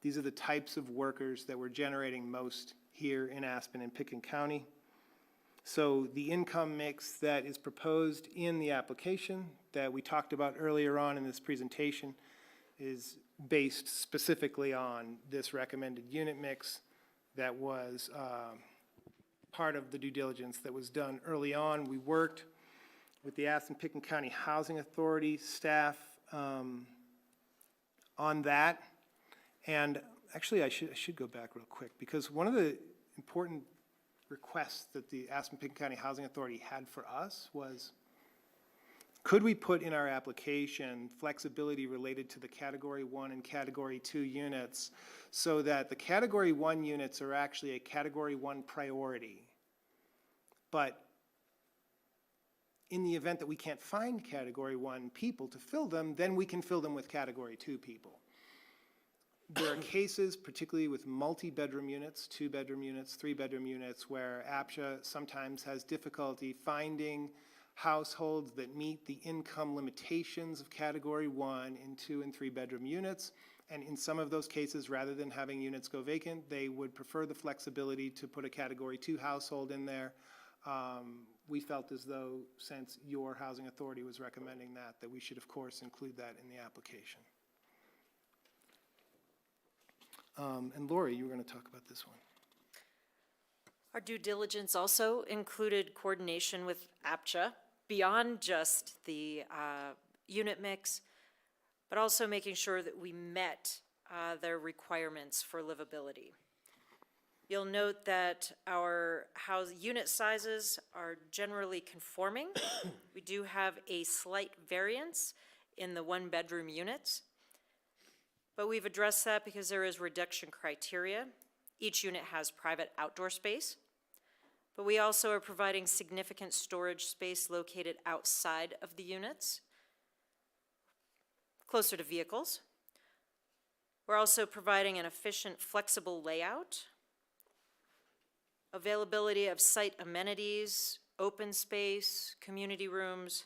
These are the types of workers that we're generating most here in Aspen and Pickens County. So the income mix that is proposed in the application that we talked about earlier on in this presentation is based specifically on this recommended unit mix that was part of the due diligence that was done early on. We worked with the Aspen Pickens County Housing Authority staff on that. And actually, I should go back real quick, because one of the important requests that the Aspen Pickens County Housing Authority had for us was, could we put in our application flexibility related to the Category 1 and Category 2 units so that the Category 1 units are actually a Category 1 priority, but in the event that we can't find Category 1 people to fill them, then we can fill them with Category 2 people. There are cases, particularly with multi-bedroom units, 2-bedroom units, 3-bedroom units, where APSHA sometimes has difficulty finding households that meet the income limitations of Category 1 in 2- and 3-bedroom units. And in some of those cases, rather than having units go vacant, they would prefer the flexibility to put a Category 2 household in there. We felt as though, since your housing authority was recommending that we should, of course, include that in the application. And Lori, you were going to talk about this one. Our due diligence also included coordination with APSHA beyond just the unit mix, but also making sure that we met their requirements for livability. You'll note that our house unit sizes are generally conforming. We do have a slight variance in the 1-bedroom units, but we've addressed that because there is reduction criteria. Each unit has private outdoor space, but we also are providing significant storage space located outside of the units, closer to vehicles. We're also providing an efficient, flexible layout, availability of site amenities, open space, community rooms,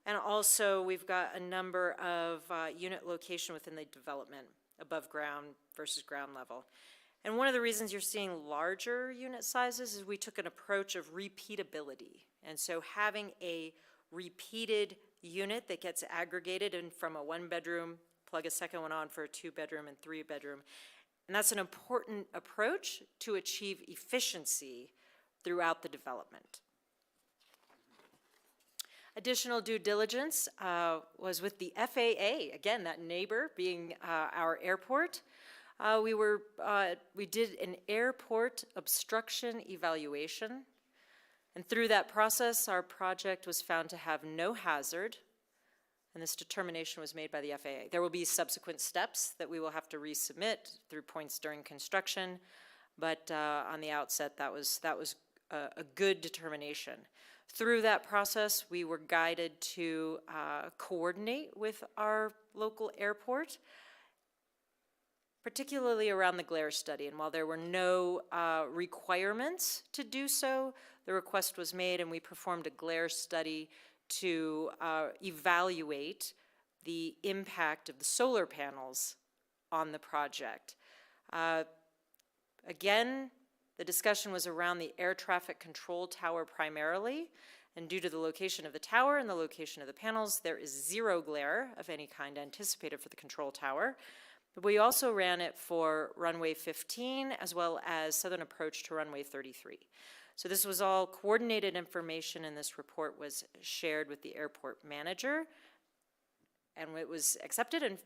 and also we've got a number of unit location within the development, above ground versus ground level. And one of the reasons you're seeing larger unit sizes is we took an approach of repeatability. And so having a repeated unit that gets aggregated and from a 1-bedroom, plug a second one on for a 2-bedroom and 3-bedroom. And that's an important approach to achieve efficiency throughout the development. Additional due diligence was with the FAA, again, that neighbor being our airport. We did an airport obstruction evaluation, and through that process, our project was found to have no hazard, and this determination was made by the FAA. There will be subsequent steps that we will have to resubmit through points during construction, but on the outset, that was a good determination. Through that process, we were guided to coordinate with our local airport, particularly around the glare study. And while there were no requirements to do so, the request was made and we performed a glare study to evaluate the impact of the solar panels on the project. Again, the discussion was around the air traffic control tower primarily, and due to the location of the tower and the location of the panels, there is zero glare of any kind anticipated for the control tower. But we also ran it for runway 15 as well as southern approach to runway 33. So this was all coordinated information, and this report was shared with the airport manager, and it was accepted and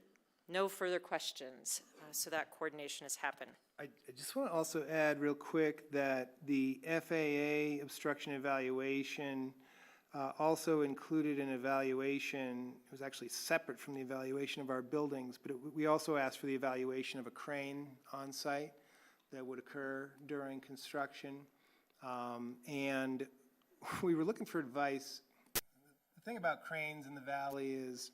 no further questions. So that coordination has happened. I just want to also add real quick that the FAA obstruction evaluation also included an evaluation. It was actually separate from the evaluation of our buildings, but we also asked for the evaluation of a crane on site that would occur during construction. And we were looking for advice. The thing about cranes in the valley is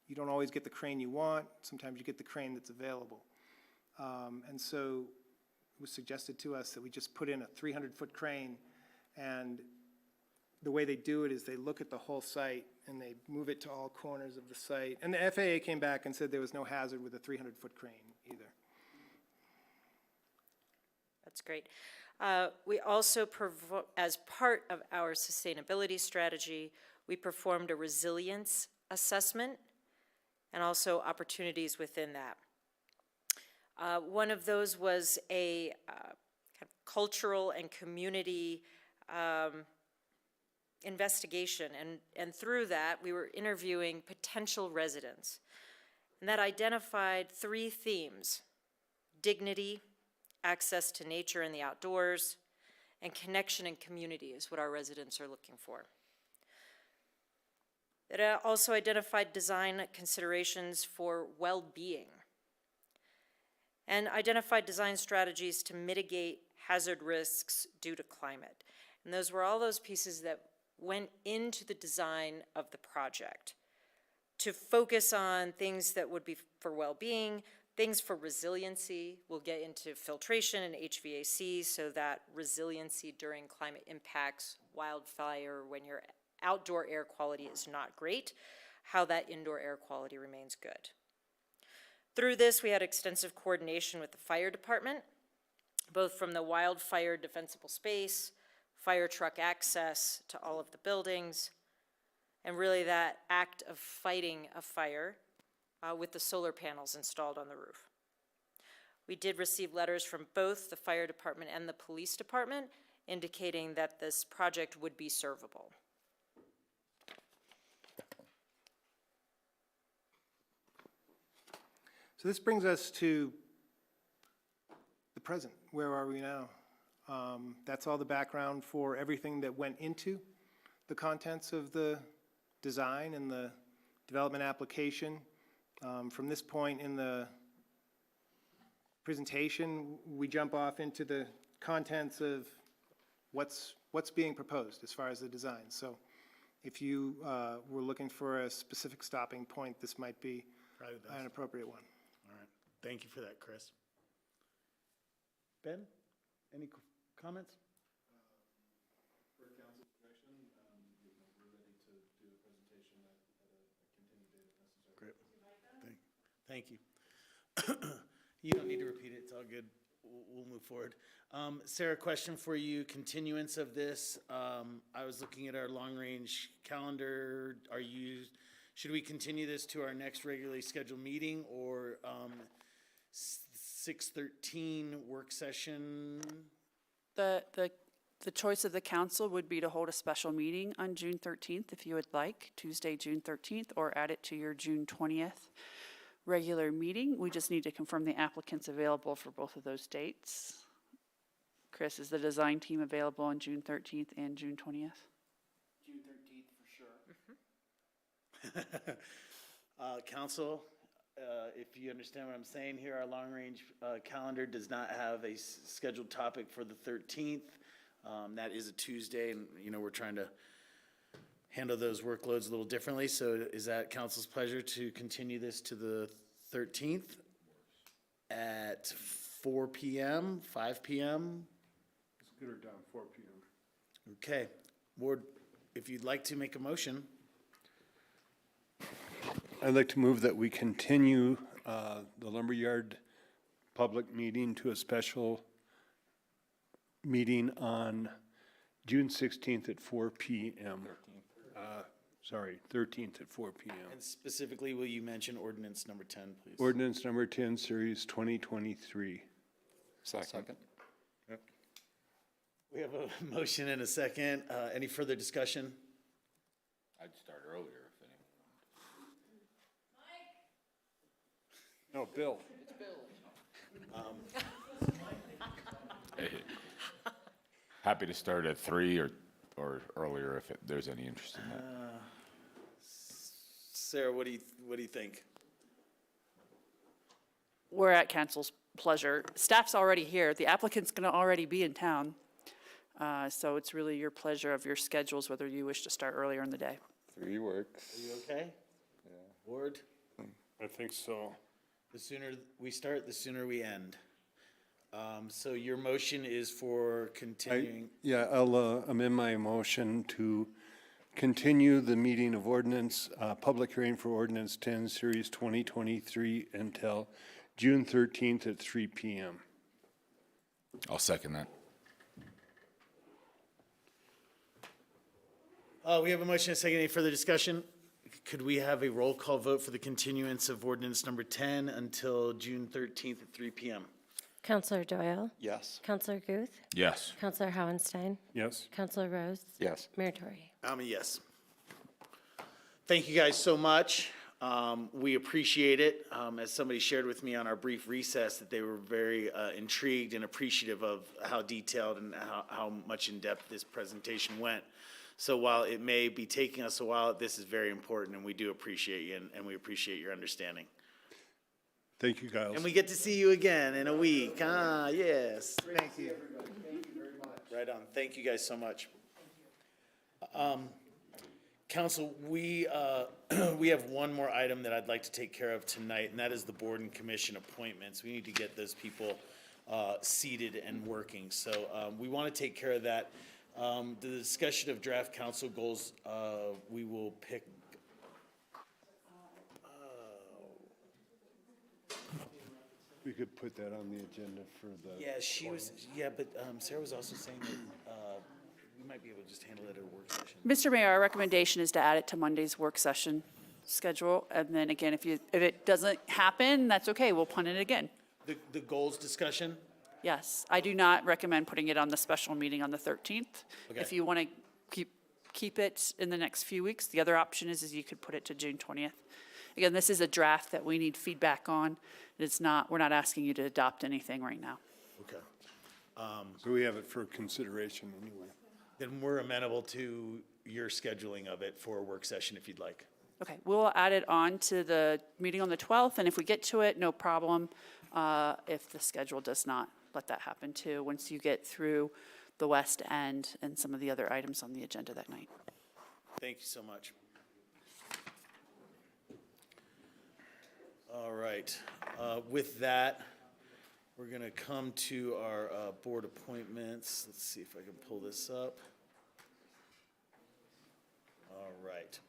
you don't always get the crane you want. Sometimes you get the crane that's available. And so it was suggested to us that we just put in a 300-foot crane, and the way they do it is they look at the whole site and they move it to all corners of the site. And the FAA came back and said there was no hazard with a 300-foot crane either. That's great. We also, as part of our sustainability strategy, we performed a resilience assessment and also opportunities within that. One of those was a kind of cultural and community investigation, and through that, we were interviewing potential residents. And that identified 3 themes: dignity, access to nature and the outdoors, and connection and community is what our residents are looking for. It also identified design considerations for well-being and identified design strategies to mitigate hazard risks due to climate. And those were all those pieces that went into the design of the project to focus on things that would be for well-being, things for resiliency. We'll get into filtration and HVAC so that resiliency during climate impacts, wildfire, when your outdoor air quality is not great, how that indoor air quality remains good. Through this, we had extensive coordination with the fire department, both from the wildfire defensible space, fire truck access to all of the buildings, and really that act of fighting a fire with the solar panels installed on the roof. We did receive letters from both the fire department and the police department indicating that this project would be servable. So this brings us to the present. Where are we now? That's all the background for everything that went into the contents of the design and the development application. From this point in the presentation, we jump off into the contents of what's being proposed as far as the design. So if you were looking for a specific stopping point, this might be an appropriate one. All right. Thank you for that, Chris. Ben, any comments? For council's direction, we're ready to do a presentation at a continued date if necessary. Great. Thank you. You don't need to repeat it. It's all good. We'll move forward. Sarah, question for you. Continuance of this. I was looking at our long-range calendar. Should we continue this to our next regularly scheduled meeting or 6/13 work session? The choice of the council would be to hold a special meeting on June 13th if you would like, Tuesday, June 13th, or add it to your June 20th regular meeting. We just need to confirm the applicants available for both of those dates. Chris, is the design team available on June 13th and June 20th? June 13th for sure. Council, if you understand what I'm saying here, our long-range calendar does not have a scheduled topic for the 13th. That is a Tuesday, and we're trying to handle those workloads a little differently. So is that council's pleasure to continue this to the 13th at 4 p.m., 5 p.m.? Let's get her down 4 p.m. Okay. Board, if you'd like to make a motion. I'd like to move that we continue the lumberyard public meeting to a special meeting on June 16th at 4 p.m. 13th at 4 p.m. And specifically, will you mention ordinance number 10, please? Ordinance number 10, series 2023. Second. Yep. We have a motion and a second. Any further discussion? I'd start earlier if anyone. No, Bill. Happy to start at 3 or or earlier if there's any interest in that. Sarah, what do you think? We're at council's pleasure. Staff's already here. The applicant's going to already be in town. So it's really your pleasure of your schedules, whether you wish to start earlier in the day. 3 works. Are you okay? Ward? I think so. The sooner we start, the sooner we end. So your motion is for continuing. Yeah, I'll amend my motion to continue the meeting of ordinance, public hearing for Ordinance 10, Series 2023 until June 13th at 3 p.m. I'll second that. We have a motion and a second. Any further discussion? Could we have a roll call vote for the continuance of ordinance number 10 until June 13th at 3 p.m.? Counselor Doyle? Yes. Counselor Guth? Yes. Counselor Howenstein? Yes. Counselor Rose? Yes. Mayor Tory? I'm a yes. Thank you guys so much. We appreciate it. As somebody shared with me on our brief recess, that they were very intrigued and appreciative of how detailed and how much in depth this presentation went. So while it may be taking us a while, this is very important, and we do appreciate you, and we appreciate your understanding. Thank you, Giles. And we get to see you again in a week. Yes. Thank you. Thank you very much. Right on. Thank you guys so much. Council, we have one more item that I'd like to take care of tonight, and that is the board and commission appointments. We need to get those people seated and working. So we want to take care of that. The discussion of draft council goals, we will pick. We could put that on the agenda for the. Yeah, she was, but Sarah was also saying that we might be able to just handle it at a work session. Mr. Mayor, our recommendation is to add it to Monday's work session schedule. And then again, if it doesn't happen, that's okay. We'll punt it again. The goals discussion? Yes, I do not recommend putting it on the special meeting on the 13th. Okay. If you want to keep it in the next few weeks, the other option is you could put it to June 20th. Again, this is a draft that we need feedback on. It's not, we're not asking you to adopt anything right now. Okay. So we have it for consideration anyway. Then we're amenable to your scheduling of it for a work session if you'd like. Okay, we'll add it on to the meeting on the 12th, and if we get to it, no problem. If the schedule does not, let that happen too, once you get through the West End and some of the other items on the agenda that night. Thank you so much. All right. With that, we're going to come to our board appointments. Let's see if I can pull this up. All right.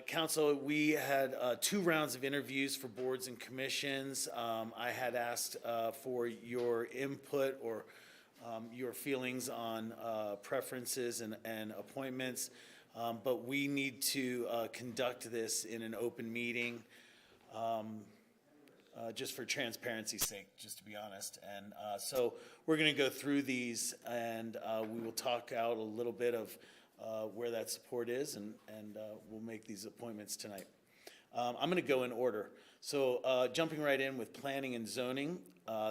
Council, we had 2 rounds of interviews for boards and commissions. I had asked for your input or your feelings on preferences and appointments, but we need to conduct this in an open meeting, just for transparency's sake, just to be honest. And so we're going to go through these, and we will talk out a little bit of where that support is, and we'll make these appointments tonight. I'm going to go in order. So jumping right in with planning and zoning,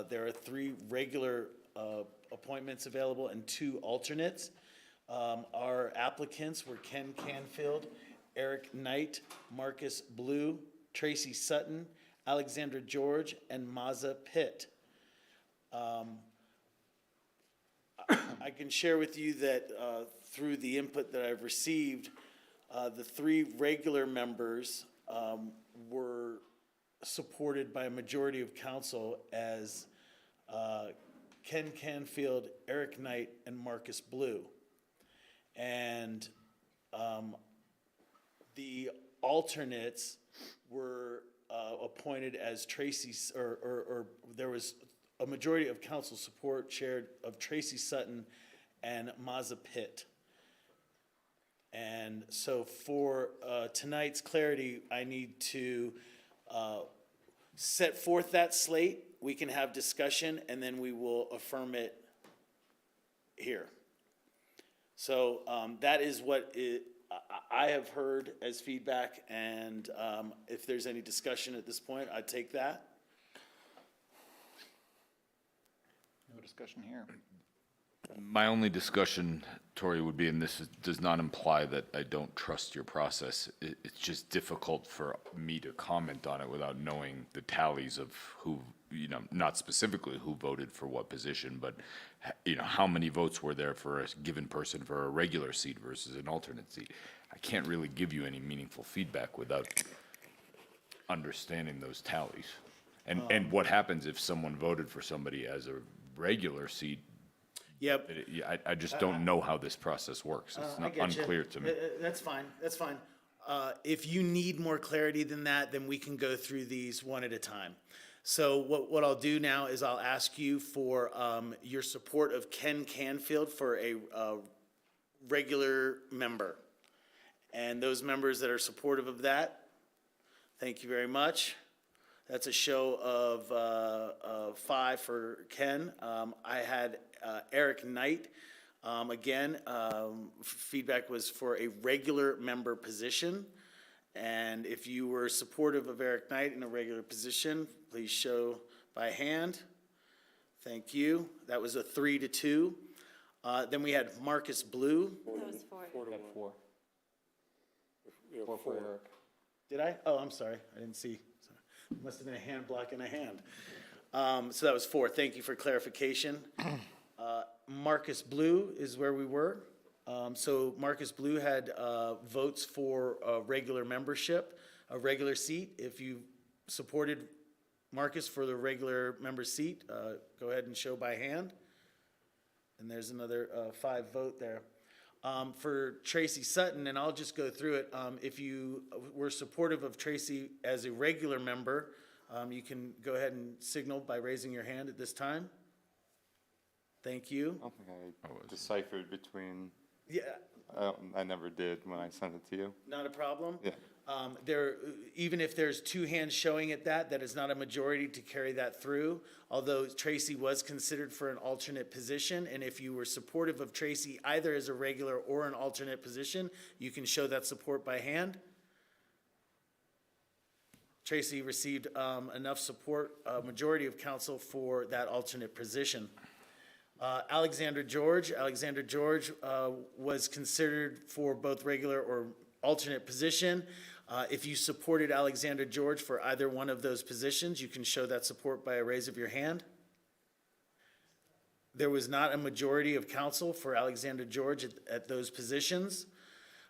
there are 3 regular appointments available and 2 alternates. Our applicants were Ken Canfield, Eric Knight, Marcus Blue, Tracy Sutton, Alexandra George, and Maza Pitt. I can share with you that through the input that I've received, the 3 regular members were supported by a majority of council as Ken Canfield, Eric Knight, and Marcus Blue. And the alternates were appointed as Tracy, or there was a majority of council support shared of Tracy Sutton and Maza Pitt. And so for tonight's clarity, I need to set forth that slate. We can have discussion, and then we will affirm it here. So that is what I have heard as feedback, and if there's any discussion at this point, I'd take that. No discussion here. My only discussion, Tori, would be, and does not imply that I don't trust your process. It's just difficult for me to comment on it without knowing the tallies of who, not specifically who voted for what position, but, how many votes were there for a given person for a regular seat versus an alternate seat. I can't really give you any meaningful feedback without understanding those tallies. And what happens if someone voted for somebody as a regular seat? Yep. I just don't know how this process works. It's I not get you. unclear to me. That's fine, that's fine. If you need more clarity than that, then we can go through these one at a time. So what I'll do now is I'll ask you for your support of Ken Canfield for a regular member. And those members that are supportive of that, thank you very much. That's a show of 5 for Ken. I had Eric Knight. Again, feedback was for a regular member position. And if you were supportive of Eric Knight in a regular position, please show by hand. Thank you. That was a 3-2. Then we had Marcus Blue. That was 4. 4. Yeah, 4 for Eric. Did I? Oh, I'm sorry. I didn't see. Must have been a hand blocking a hand. So that was 4. Thank you for clarification. Marcus Blue is where we were. So Marcus Blue had votes for regular membership, a regular seat. If you supported Marcus for the regular member seat, go ahead and show by hand. And there's another 5 vote there. For Tracy Sutton, and I'll just go through it, if you were supportive of Tracy as a regular member, you can go ahead and signal by raising your hand at this time. Thank you. I don't think I deciphered between. Yeah. I never did when I sent it to you. Not a problem? Yeah. Even if there's 2 hands showing at that is not a majority to carry that through, although Tracy was considered for an alternate position, and if you were supportive of Tracy either as a regular or an alternate position, you can show that support by hand. Tracy received enough support, a majority of council for that alternate position. Alexander George was considered for both regular or alternate position. If you supported Alexander George for either one of those positions, you can show that support by a raise of your hand. There was not a majority of council for Alexander George at those positions.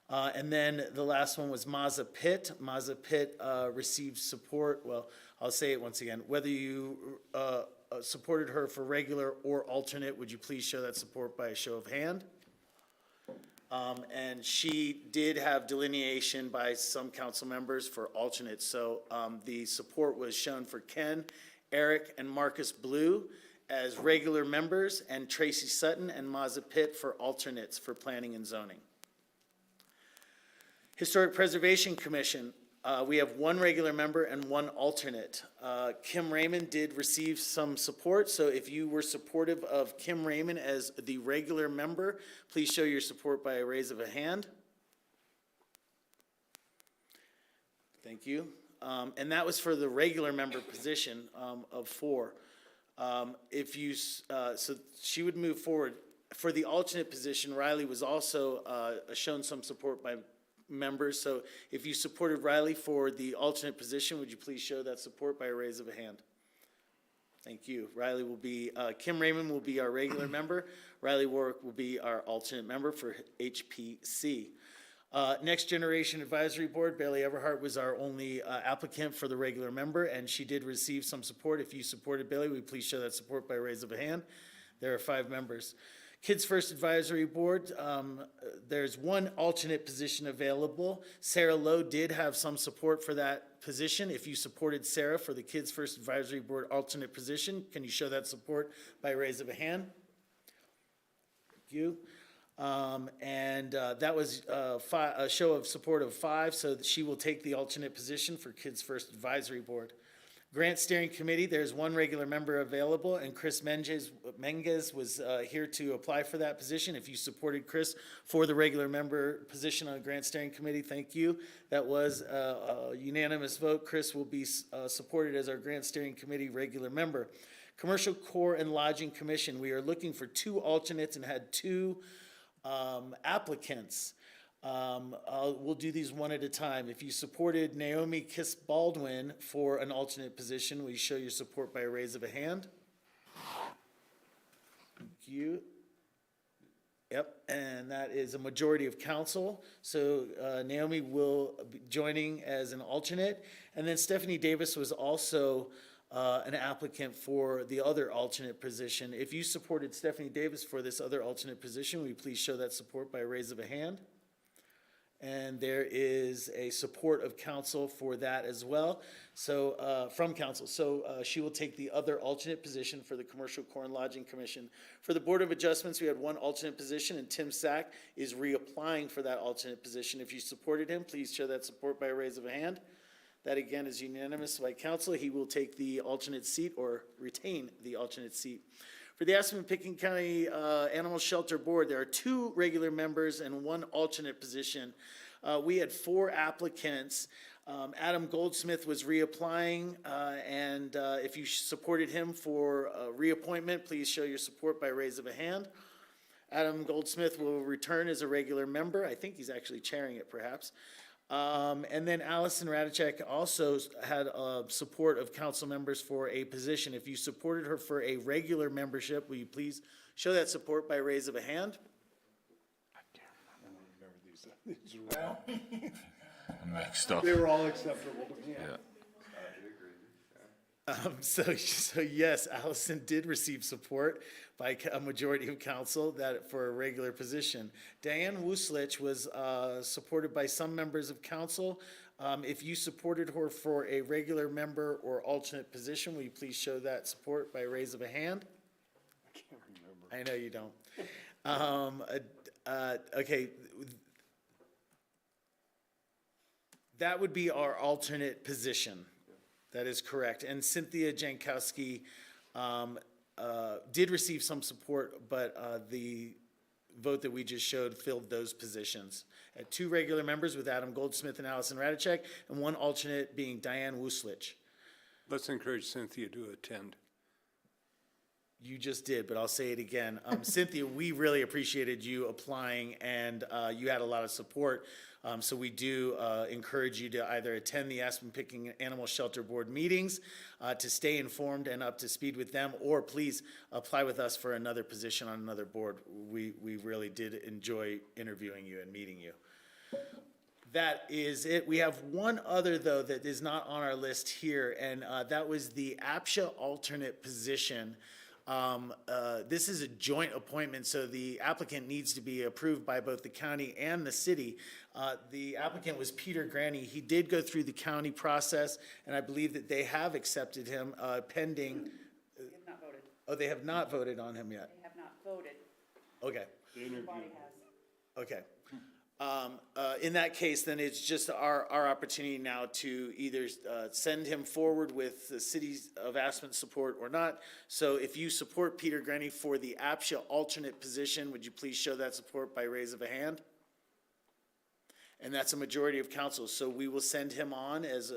And then the last one was Maza Pitt. Maza Pitt received support, well, I'll say it once again, whether you supported her for regular or alternate, would you please show that support by a show of hand? And she did have delineation by some council members for alternates. So the support was shown for Ken, Eric, and Marcus Blue as regular members, and Tracy Sutton and Maza Pitt for alternates for planning and zoning. Historic Preservation Commission, we have 1 regular member and 1 alternate. Kim Raymond did receive some support, so if you were supportive of Kim Raymond as the regular member, please show your support by a raise of a hand. Thank you. And that was for the regular member position of 4. So she would move forward. For the alternate position, Riley was also shown some support by members. So if you supported Riley for the alternate position, would you please show that support by a raise of a hand? Thank you. Riley will be, Kim Raymond will be our regular member. Riley Warwick will be our alternate member for HPC. Next Generation Advisory Board, Bailey Everhart was our only applicant for the regular member, and she did receive some support. If you supported Bailey, would you please show that support by a raise of a hand? There are 5 members. Kids First Advisory Board, there's 1 alternate position available. Sarah Lowe did have some support for that position. If you supported Sarah for the Kids First Advisory Board alternate position, can you show that support by a raise of a hand? Thank you. That was a show of support of 5, so that she will take the alternate position for Kids First Advisory Board. Grant Steering Committee, there's 1 regular member available, and Chris Menges was here to apply for that position. If you supported Chris for the regular member position on the Grant Steering Committee, thank you. That was a unanimous vote. Chris will be supported as our Grant Steering Committee regular member. Commercial Core and Lodging Commission, we are looking for 2 alternates and had 2 applicants. We'll do these one at a time. If you supported Naomi Kiss Baldwin for an alternate position, will you show your support by a raise of a hand? Thank you. Yep, and that is a majority of council. So Naomi will be joining as an alternate. And then Stephanie Davis was also an applicant for the other alternate position. If you supported Stephanie Davis for this other alternate position, will you please show that support by a raise of a hand? And there is a support of council for that as well, so, from council. So she will take the other alternate position for the Commercial Core and Lodging Commission. For the Board of Adjustments, we had 1 alternate position, and Tim Sack is reapplying for that alternate position. If you supported him, please show that support by a raise of a hand. That again is unanimous by council. He will take the alternate seat or retain the alternate seat. For the Aspen-Pickens County Animal Shelter Board, there are 2 regular members and 1 alternate position. We had 4 applicants. Adam Goldsmith was reapplying, and if you supported him for reappointment, please show your support by raise of a hand. Adam Goldsmith will return as a regular member. I think he's actually chairing it, perhaps. And then Allison Radicek also had support of council members for a position. If you supported her for a regular membership, will you please show that support by raise of a hand? Mixed up. They were all acceptable to me. Yeah. So yes, Allison did receive support by a majority of council for a regular position. Diane Wuslich was supported by some members of council. If you supported her for a regular member or alternate position, will you please show that support by raise of a hand? I can't remember. I know you don't. Okay. That would be our alternate position. That is correct. And Cynthia Jankowski did receive some support, but the vote that we just showed filled those positions. At 2 regular members with Adam Goldsmith and Allison Radicek, and 1 alternate being Diane Wuslich. Let's encourage Cynthia to attend. You just did, but I'll say it again. Cynthia, we really appreciated you applying, and you had a lot of support. So we do encourage you to either attend the Aspen-Pickens Animal Shelter Board meetings to stay informed and up to speed with them, or please apply with us for another position on another board. We really did enjoy interviewing you and meeting you. That is it. We have one other, though, that is not on our list here, and that was the APSHA alternate position. This is a joint appointment, so the applicant needs to be approved by both the county and the city. The applicant was Peter Granny. He did go through the county process, and I believe that they have accepted him pending. They have not voted. Oh, they have not voted on him yet. They have not voted. Okay. Body has. Okay. In that case, then it's just our opportunity now to either send him forward with the City of Aspen support or not. So if you support Peter Granny for the APSHA alternate position, would you please show that support by raise of a hand? And that's a majority of council, so we will send him on as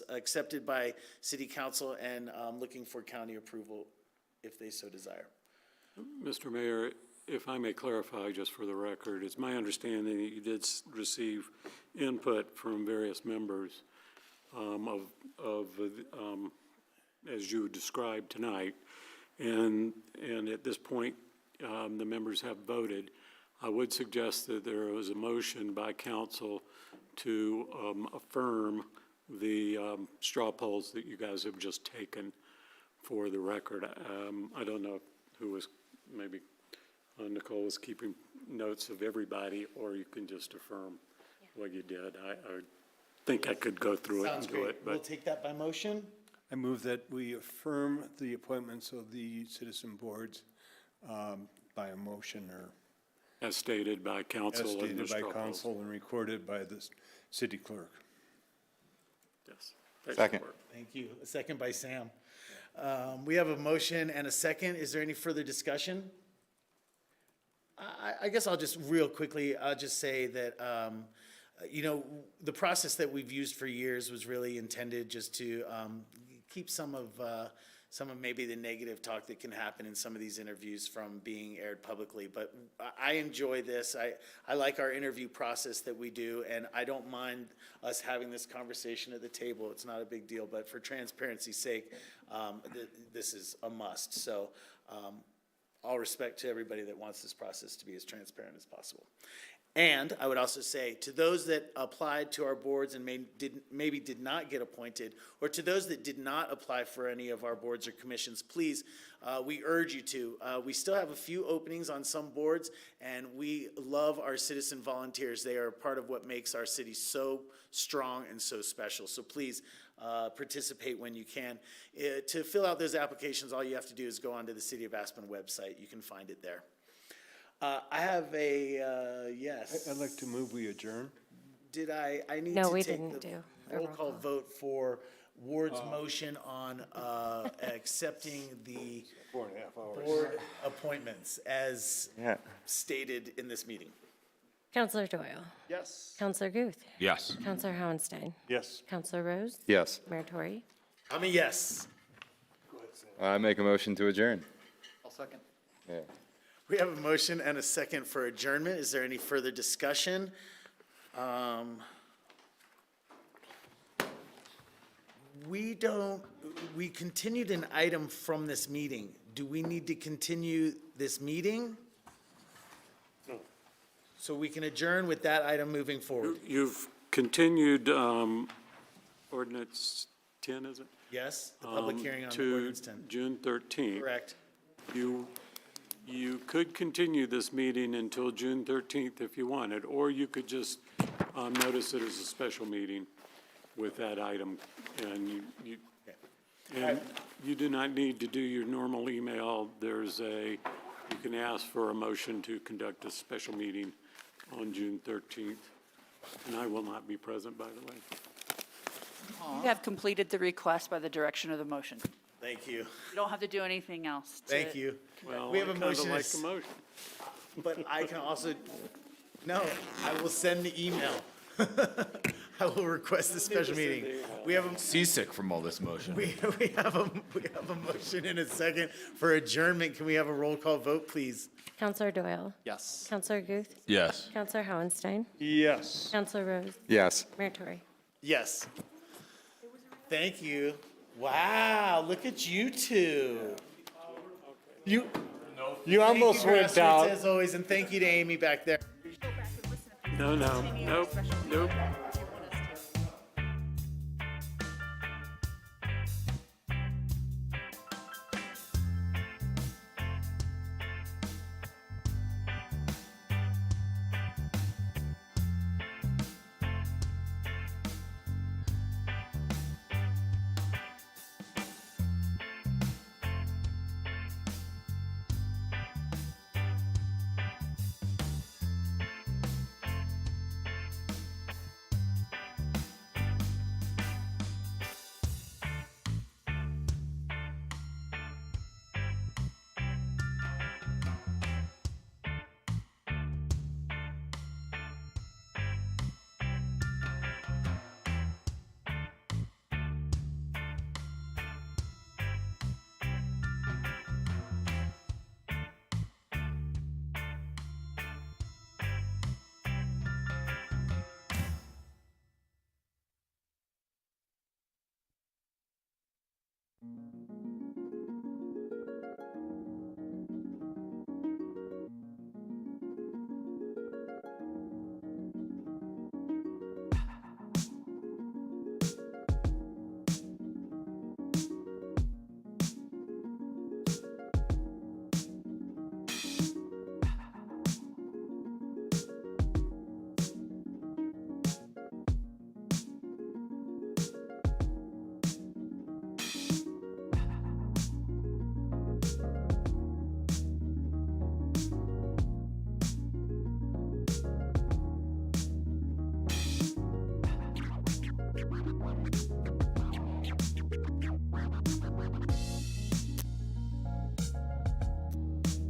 accepted by City Council and looking for county approval if they so desire. Mr. Mayor, if I may clarify just for the record, it's my understanding that you did receive input from various members as you described tonight. And at this point, the members have voted. I would suggest that there was a motion by council to affirm the straw polls that you guys have just taken for the record. I don't know who was, maybe Nicole was keeping notes of everybody, or you can just affirm what you did. I think I could go through it and do it. We'll take that by motion. I move that we affirm the appointments of the citizen boards by a motion or. As stated by council. As and the stated by straw polls. council and recorded by the city clerk. Yes. Second. Thank you. A second by Sam. We have a motion and a second. Is there any further discussion? I guess I'll just real quickly, I'll just say that, the process that we've used for years was really intended just to keep some of some of maybe the negative talk that can happen in some of these interviews from being aired publicly. But I enjoy this. I like our interview process that we do, and I don't mind us having this conversation at the table. It's not a big deal, but for transparency's sake, this is a must. So all respect to everybody that wants this process to be as transparent as possible. And I would also say, to those that applied to our boards and maybe did not get appointed, or to those that did not apply for any of our boards or commissions, please, we urge you to. We still have a few openings on some boards, and we love our citizen volunteers. They are part of what makes our city so strong and so special. So please, participate when you can. To fill out those applications, all you have to do is go onto the City of Aspen website. You can find it there. I have a, yes. I'd like to move we adjourn. Did I need No, to we take didn't the do a roll roll call call. vote for Ward's motion on accepting the 4.5 hours. board appointments as Yeah. stated in this meeting? Counselor Doyle. Yes. Counselor Guth. Yes. Counselor Howenstein. Yes. Counselor Rose. Yes. Mayor Tory. I'm a yes. I make a motion to adjourn. I'll second. Yeah. We have a motion and a second for adjournment. Is there any further discussion? We continued an item from this meeting. Do we need to continue this meeting? No. So we can adjourn with that item moving forward? You've continued ordinance 10, is it? Yes, the public hearing on To ordinance 10. June 13th. Correct. You could continue this meeting until June 13th if you wanted, or you could just notice it as a special meeting with that item. And you do not need to do your normal email. You can ask for a motion to conduct a special meeting on June 13th. And I will not be present, by the way. You have completed the request by the direction of the motion. Thank you. You don't have to do anything else. Thank you. Well, We have I a kinda motion. like the motion. But I can also, no, I will send the email. I will request the special meeting. We have a, Seasick from all this motion. we have a motion and a second for adjournment. Can we have a roll call vote, please? Counselor Doyle. Yes. Counselor Guth. Yes. Counselor Howenstein. Yes. Counselor Rose. Yes. Mayor Tory. Yes. Thank you. Wow, look at you two. You Thank you, almost went Grassroots, out. as always, and thank you to Amy back there. No, nope. Thank you.